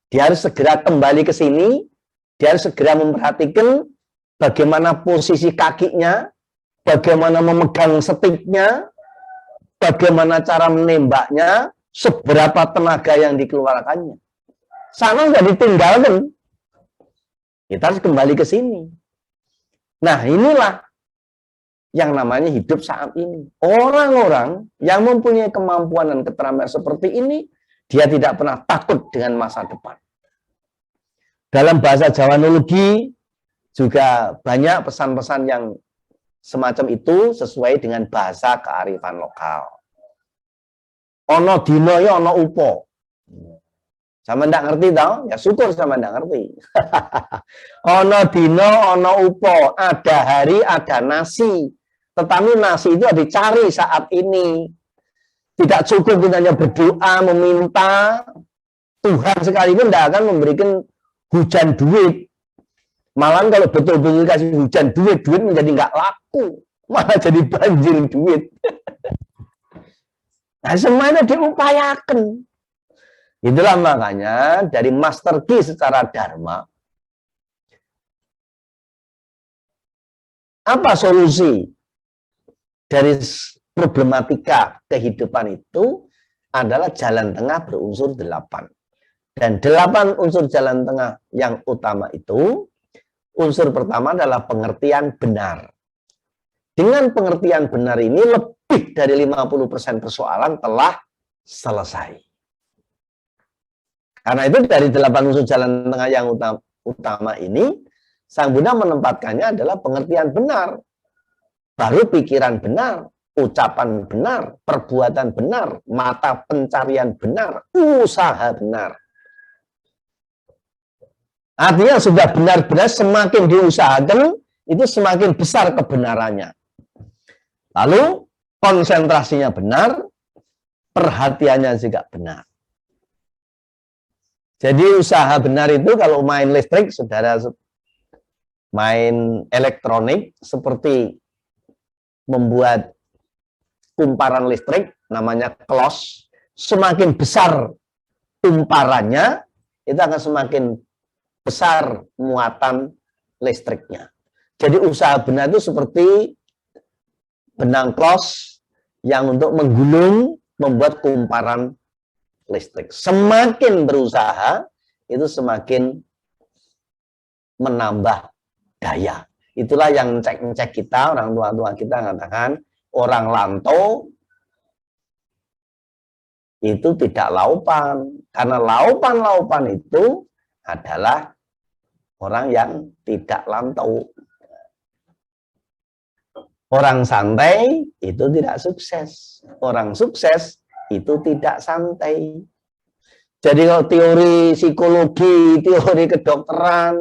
Dia harus segera kembali ke sini, dia harus segera memperhatikan bagaimana posisi kakinya, bagaimana memegang sticknya, bagaimana cara menembaknya, seberapa tenaga yang dikeluarkannya. Sana nggak ditinggalkan. Kita harus kembali ke sini. Nah, inilah yang namanya hidup saat ini. Orang-orang yang mempunyai kemampuan dan keterampilan seperti ini, dia tidak pernah takut dengan masa depan. Dalam bahasa Jawanologi juga banyak pesan-pesan yang semacam itu sesuai dengan bahasa kearifan lokal. Ono dino ya ono upo. Sama ndak ngerti tau? Ya syukur sama ndak ngerti. Ono dino ono upo, ada hari ada nasi. Tetapi nasi itu dicari saat ini. Tidak cukup kita hanya berdoa, meminta. Tuhan sekalipun tidak akan memberikan hujan duit. Malah kalau betul-betul kasih hujan duit, duit menjadi nggak laku. Malah jadi banjir duit. Nah, semuanya diupayakan. Itulah makanya dari master key secara dharma, Apa solusi dari problematika kehidupan itu? Adalah jalan tengah berunsur 8. Dan 8 unsur jalan tengah yang utama itu, unsur pertama adalah pengertian benar. Dengan pengertian benar ini, lebih dari 50% persoalan telah selesai. Karena itu dari 8 unsur jalan tengah yang utama ini, Sang Buddha menempatkannya adalah pengertian benar. Baru pikiran benar, ucapan benar, perbuatan benar, mata pencarian benar, usaha benar. Artinya sudah benar-benar semakin diusahakan, itu semakin besar kebenarannya. Lalu konsentrasinya benar, perhatiannya juga benar. Jadi usaha benar itu kalau main listrik, saudara main elektronik, seperti membuat kumparan listrik, namanya close, semakin besar kumparannya, itu akan semakin besar muatan listriknya. Jadi usaha benar itu seperti benang close yang untuk menggulung, membuat kumparan listrik. Semakin berusaha, itu semakin menambah daya. Itulah yang cek kita, orang tua-tua kita mengatakan, orang lanto itu tidak laupan. Karena laupan-laupan itu adalah orang yang tidak lantau. Orang santai itu tidak sukses. Orang sukses itu tidak santai. Jadi kalau teori psikologi, teori kedokteran,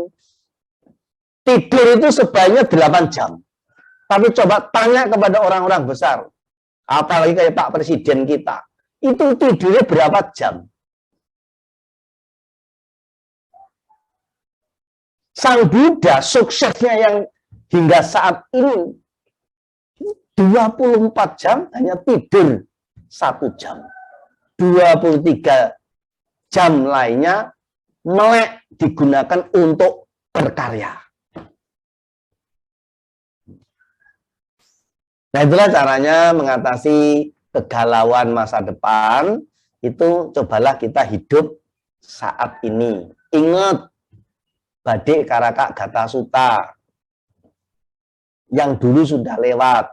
tidur itu sebaiknya 8 jam. Tapi coba tanya kepada orang-orang besar, apalagi kayak Pak Presiden kita, itu tidurnya berapa jam? Sang Buddha suksesnya yang hingga saat ini 24 jam hanya tidur 1 jam. 23 jam lainnya melek digunakan untuk berkarya. Nah, itulah caranya mengatasi kegalauan masa depan. Itu cobalah kita hidup saat ini. Ingat Badik Karaka Gata Sutta yang dulu sudah lewat,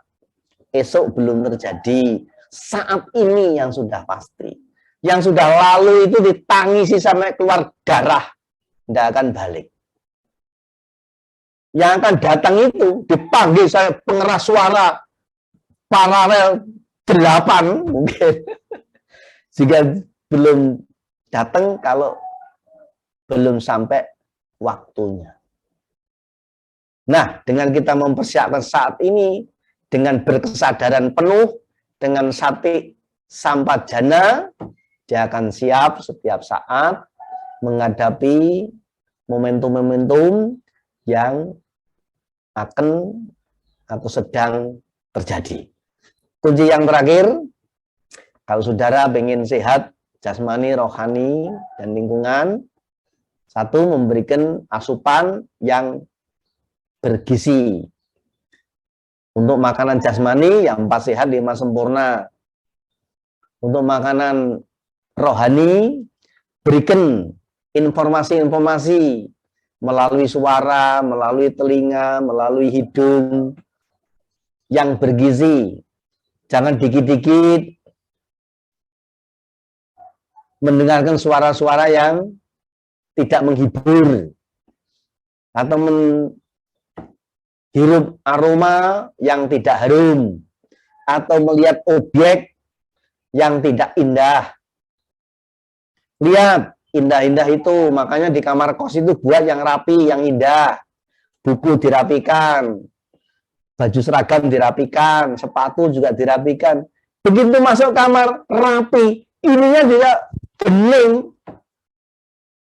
esok belum terjadi, saat ini yang sudah pasti. Yang sudah lalu itu ditangisi sampai keluar darah, tidak akan balik. Yang akan datang itu dipanggil saya pengeras suara paralel 8 mungkin. Jika belum datang, kalau belum sampai waktunya. Nah, dengan kita mempersiapkan saat ini, dengan berkesadaran penuh, dengan sati sampajana, dia akan siap setiap saat menghadapi momentum-momentum yang akan atau sedang terjadi. Kunci yang terakhir, kalau saudara ingin sehat, jasmani, rohani, dan lingkungan, satu, memberikan asupan yang bergizi. Untuk makanan jasmani, yang 4 sehat, 5 sempurna. Untuk makanan rohani, berikan informasi-informasi melalui suara, melalui telinga, melalui hidung, yang bergizi. Jangan dikit-dikit mendengarkan suara-suara yang tidak menghibur, atau menghirup aroma yang tidak harum, atau melihat objek yang tidak indah. Lihat, indah-indah itu, makanya di kamar kos itu buat yang rapi, yang indah. Buku dirapikan, baju seragam dirapikan, sepatu juga dirapikan. Begitu masuk kamar, rapi. Ininya juga bening.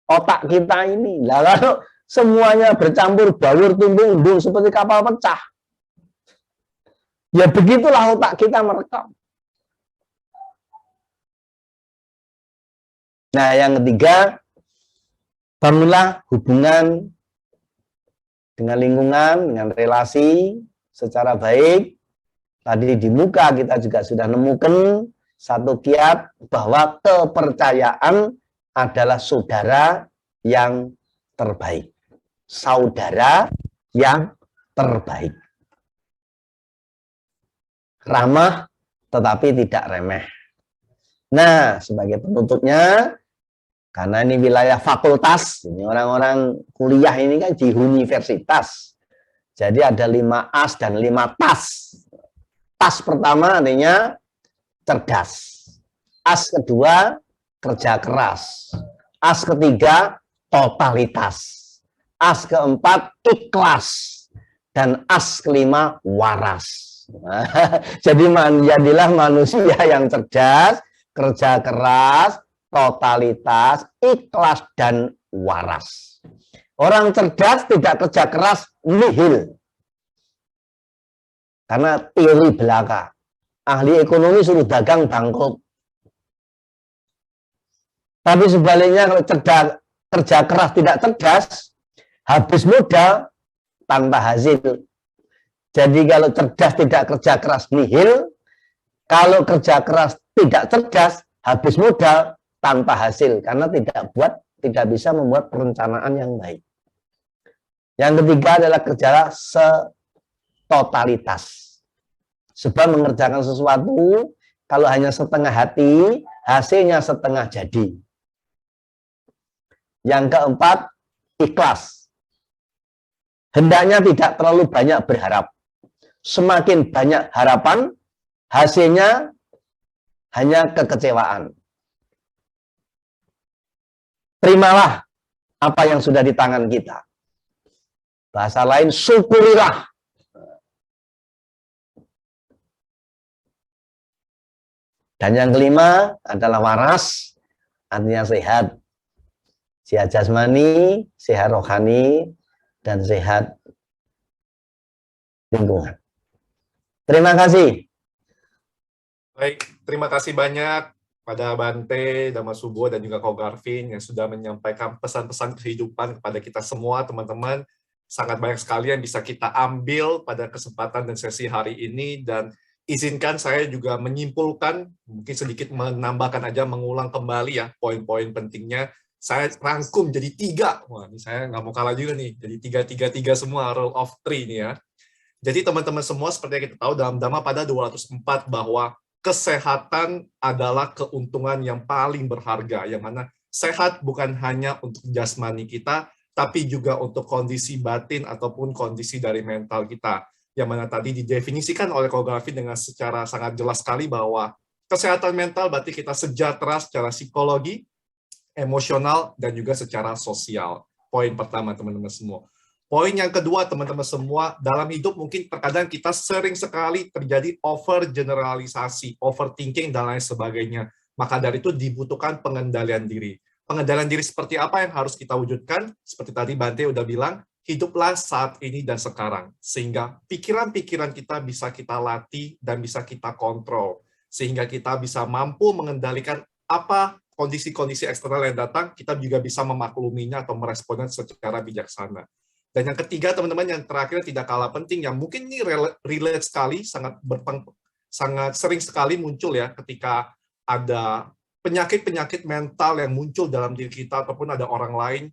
Otak kita ini. Lah kalau semuanya bercampur baur, tumbung, undung seperti kapal pecah, ya begitulah otak kita merekam. Nah, yang ketiga, bangunlah hubungan dengan lingkungan, dengan relasi, secara baik. Tadi di muka kita juga sudah nemukan satu kiat bahwa kepercayaan adalah saudara yang terbaik. Saudara yang terbaik. Ramah tetapi tidak remeh. Nah, sebagai penutupnya, karena ini wilayah fakultas, ini orang-orang kuliah ini kan di universitas. Jadi ada 5 as dan 5 tas. Tas pertama artinya cerdas. As kedua kerja keras. As ketiga totalitas. As keempat ikhlas. Dan as kelima waras. Jadi jadilah manusia yang cerdas, kerja keras, totalitas, ikhlas, dan waras. Orang cerdas tidak kerja keras, nihil. Karena teori belaka. Ahli ekonomi suruh dagang bangkrut. Tapi sebaliknya kalau kerja keras tidak cerdas, habis modal tanpa hasil. Jadi kalau cerdas tidak kerja keras nihil, kalau kerja keras tidak cerdas, habis modal tanpa hasil. Karena tidak bisa membuat perencanaan yang baik. Yang ketiga adalah kerja totalitas. Sebab mengerjakan sesuatu, kalau hanya setengah hati, hasilnya setengah jadi. Yang keempat, ikhlas. Hendaknya tidak terlalu banyak berharap. Semakin banyak harapan, hasilnya hanya kekecewaan. Terimalah apa yang sudah di tangan kita. Bahasa lain, syukurilah. Dan yang kelima adalah waras, artinya sehat. Sehat jasmani, sehat rohani, dan sehat lingkungan. Terima kasih. Baik, terima kasih banyak pada Bante, Damasubo, dan juga Ko Garvin yang sudah menyampaikan pesan-pesan kehidupan kepada kita semua, teman-teman. Sangat banyak sekali yang bisa kita ambil pada kesempatan dan sesi hari ini, dan izinkan saya juga menyimpulkan, mungkin sedikit menambahkan aja, mengulang kembali ya poin-poin pentingnya. Saya rangkum jadi 3. Wah, ini saya nggak mau kalah juga nih. Jadi 3 semua, rule of 3 nih ya. Jadi teman-teman semua, seperti yang kita tahu dalam Dhamma pada 204 bahwa kesehatan adalah keuntungan yang paling berharga, yang mana sehat bukan hanya untuk jasmani kita, tapi juga untuk kondisi batin ataupun kondisi dari mental kita. Yang mana tadi didefinisikan oleh Ko Garvin dengan secara sangat jelas sekali bahwa kesehatan mental berarti kita sejahtera secara psikologi, emosional, dan juga secara sosial. Poin pertama, teman-teman semua. Poin yang kedua, teman-teman semua, dalam hidup mungkin terkadang kita sering sekali terjadi overgeneralisasi, overthinking, dan lain sebagainya. Maka dari itu dibutuhkan pengendalian diri. Pengendalian diri seperti apa yang harus kita wujudkan? Seperti tadi Bante udah bilang, hiduplah saat ini dan sekarang. Sehingga pikiran-pikiran kita bisa kita latih dan bisa kita kontrol. Sehingga kita bisa mampu mengendalikan apa kondisi-kondisi eksternal yang datang, kita juga bisa memakluminya atau meresponnya secara bijaksana. Dan yang ketiga, teman-teman, yang terakhir tidak kalah penting, yang mungkin ini relate sekali, sangat sering sekali muncul ya ketika ada penyakit-penyakit mental yang muncul dalam diri kita ataupun ada orang lain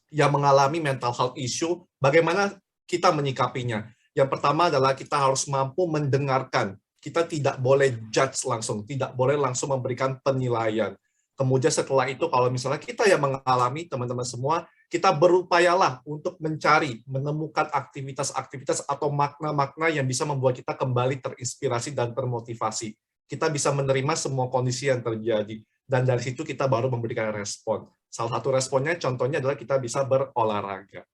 yang mengalami mental health issue, bagaimana kita menyikapinya? Yang pertama adalah kita harus mampu mendengarkan. Kita tidak boleh judge langsung, tidak boleh langsung memberikan penilaian. Kemudian setelah itu, kalau misalnya kita yang mengalami, teman-teman semua, kita berupayalah untuk mencari, menemukan aktivitas-aktivitas atau makna-makna yang bisa membuat kita kembali terinspirasi dan termotivasi. Kita bisa menerima semua kondisi yang terjadi. Dan dari situ kita baru memberikan respon. Salah satu responnya, contohnya adalah kita bisa berolahraga.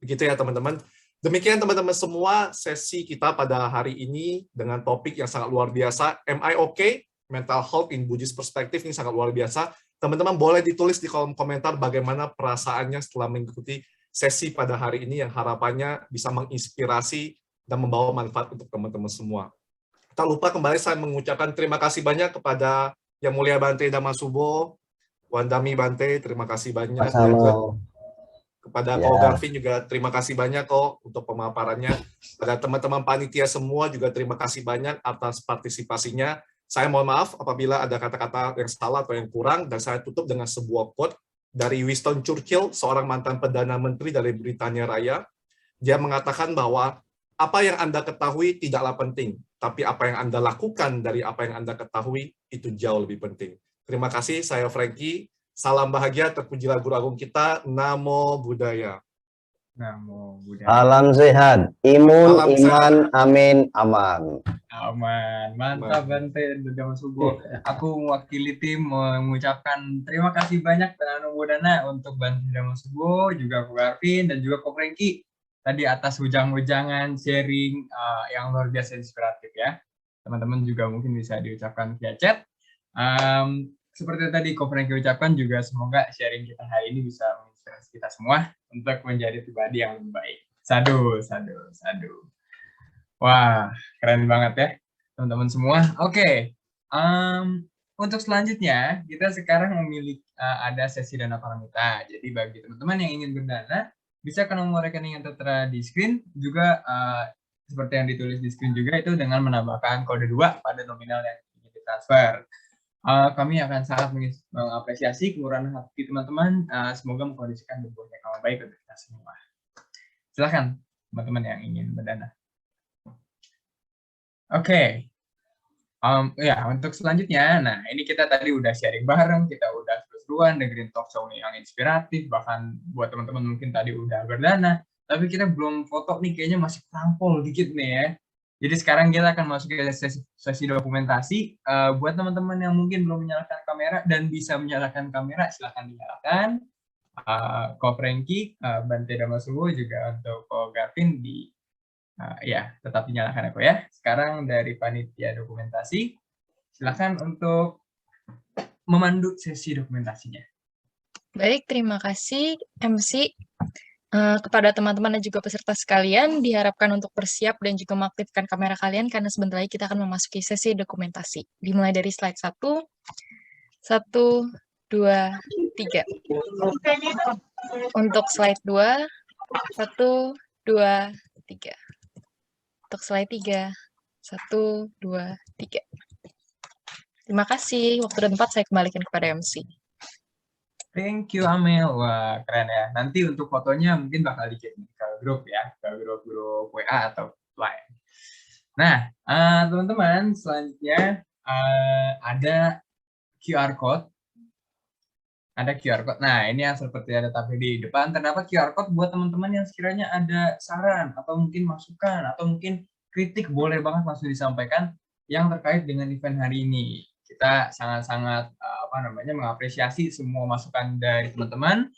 Begitu ya, teman-teman. Demikian, teman-teman semua, sesi kita pada hari ini dengan topik yang sangat luar biasa. Am I okay? Mental health in Buddhist perspective ini sangat luar biasa. Teman-teman boleh ditulis di kolom komentar bagaimana perasaannya setelah mengikuti sesi pada hari ini yang harapannya bisa menginspirasi dan membawa manfaat untuk teman-teman semua. Tak lupa kembali saya mengucapkan terima kasih banyak kepada Yang Mulia Bante Damasubo, Wandami Bante, terima kasih banyak. Sama. Kepada Ya. Ko Garvin juga terima kasih banyak kok untuk pemaparannya. Pada teman-teman panitia semua juga terima kasih banyak atas partisipasinya. Saya mohon maaf apabila ada kata-kata yang salah atau yang kurang, dan saya tutup dengan sebuah quote dari Winston Churchill, seorang mantan Perdana Menteri dari Britania Raya. Dia mengatakan bahwa apa yang Anda ketahui tidaklah penting, tapi apa yang Anda lakukan dari apa yang Anda ketahui itu jauh lebih penting. Terima kasih, saya Frankie. Salam bahagia, terpujilah Guru Agung kita. Namo Buddhaya. Namo Buddhaya. Salam sehat, imun, Salam iman, sehat. amin, aman. Aman, mantap Bante Dudama Subo. Aku mewakili tim mengucapkan terima kasih banyak Nano Bodana untuk Bante Dudama Subo, juga Ko Garvin dan juga Ko Frankie tadi atas ujang-ujangan sharing yang luar biasa inspiratif ya. Teman-teman juga mungkin bisa diucapkan via chat. Seperti tadi Ko Frankie ucapkan juga semoga sharing kita hari ini bisa menginspirasi kita semua untuk menjadi pribadi yang lebih baik. Sadu, sadu, sadu. Wah, keren banget ya teman-teman semua. Oke, untuk selanjutnya kita sekarang memiliki ada sesi dana paramita. Jadi bagi teman-teman yang ingin berdana, bisa ke nomor rekening yang tertera di screen, juga seperti yang ditulis di screen juga itu dengan menambahkan kode 2 pada nominal yang ingin ditransfer. Kami akan sangat mengapresiasi kemurahan hati teman-teman. Semoga mengkondisikan tubuhnya kamu baik untuk kita semua. Silakan teman-teman yang ingin berdana. Oke. Ya, untuk selanjutnya, nah ini kita tadi udah sharing bareng, kita udah seru-seruan dengerin talk show yang inspiratif, bahkan buat teman-teman mungkin tadi udah berdana, tapi kita belum foto nih, kayaknya masih tampol dikit nih ya. Jadi sekarang kita akan masuk ke sesi dokumentasi. Buat teman-teman yang mungkin belum menyalakan kamera dan bisa menyalakan kamera, silahkan dinyalakan. Ko Frankie, Bante Dhamma Subo, juga untuk Ko Garvin ya, tetap dinyalakan aku ya. Sekarang dari panitia dokumentasi, silakan untuk memandu sesi dokumentasinya. Baik, terima kasih MC. Kepada teman-teman dan juga peserta sekalian, diharapkan untuk bersiap dan juga mengaktifkan kamera kalian karena sebentar lagi kita akan memasuki sesi dokumentasi. Dimulai dari slide 1, 1, 2, 3. Untuk slide 2, 1, 2, 3. Untuk slide 3, 1, 2, 3. Terima kasih. Waktu dan tempat saya kembalikan kepada MC. Thank you, Amel. Wah, keren ya. Nanti untuk fotonya mungkin bakal dikirim ke grup ya, ke grup WA atau lain. Nah, teman-teman, selanjutnya ada QR Code. Ada QR Code. Nah, ini yang seperti ada tapi di depan. Terdapat QR Code buat teman-teman yang sekiranya ada saran, atau mungkin masukan, atau mungkin kritik, boleh banget langsung disampaikan yang terkait dengan event hari ini. Kita sangat-sangat mengapresiasi semua masukan dari teman-teman,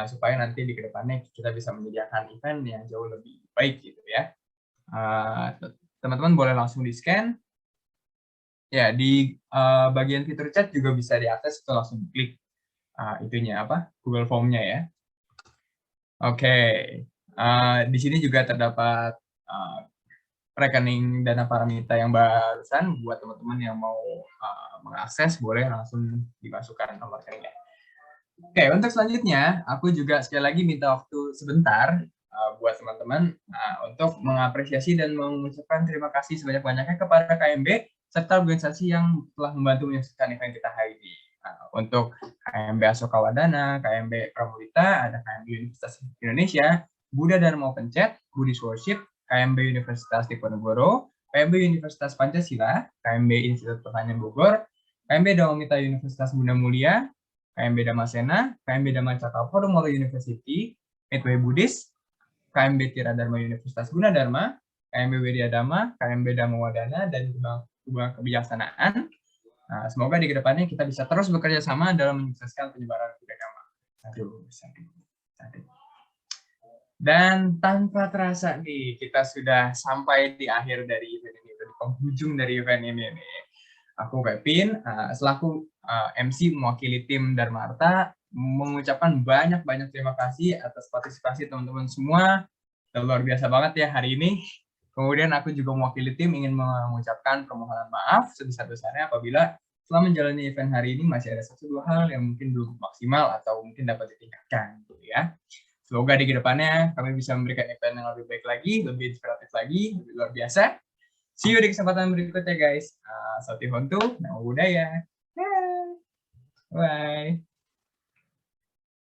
supaya nanti di kedepannya kita bisa menyediakan event yang jauh lebih baik gitu ya. Teman-teman boleh langsung di-scan. Ya, di bagian fitur chat juga bisa diakses, atau langsung klik itunya Google Form-nya ya. Oke. Di sini juga terdapat rekening dana paramita yang barusan. Buat teman-teman yang mau mengakses, boleh langsung dimasukkan nomor rekeningnya. Oke, untuk selanjutnya aku juga sekali lagi minta waktu sebentar buat teman-teman untuk mengapresiasi dan mengucapkan terima kasih sebanyak-banyaknya kepada KMB serta organisasi yang telah membantu menyaksikan event kita hari ini. Untuk KMB Asoka Wadana, KMB Pramulita, ada KMB Universitas Indonesia, Buddha Dharma Open Chat, Buddhist Worship, KMB Universitas Diponegoro, KMB Universitas Pancasila, KMB Institut Pertanian Bogor, KMB Dhamamita Universitas Bunda Mulia, KMB Dhammasena, KMB Dhamma Cakapodomoro University, Midway Buddhist, KMB Tiradharma Universitas Gunadarma, KMB Widya Dhamma, KMB Dhamma Wadana, dan Hubungan Kebijaksanaan. Semoga di kedepannya kita bisa terus bekerja sama dalam menyukseskan penyebaran agama. Aduh. Dan tanpa terasa nih, kita sudah sampai di akhir dari event ini, di penghujung dari event ini nih. Aku Pepin, selaku MC mewakili tim Dharma Arta, mengucapkan banyak-banyak terima kasih atas partisipasi teman-teman semua. Luar biasa banget ya hari ini. Kemudian aku juga mewakili tim ingin mengucapkan permohonan maaf sebesar-besarnya apabila setelah menjalani event hari ini masih ada 1-2 hal yang mungkin belum maksimal atau mungkin dapat ditingkatkan gitu ya. Semoga di kedepannya kami bisa memberikan event yang lebih baik lagi, lebih inspiratif lagi, lebih luar biasa. See you di kesempatan berikutnya guys. Soti Hontu, Namo Buddhaya. Bye.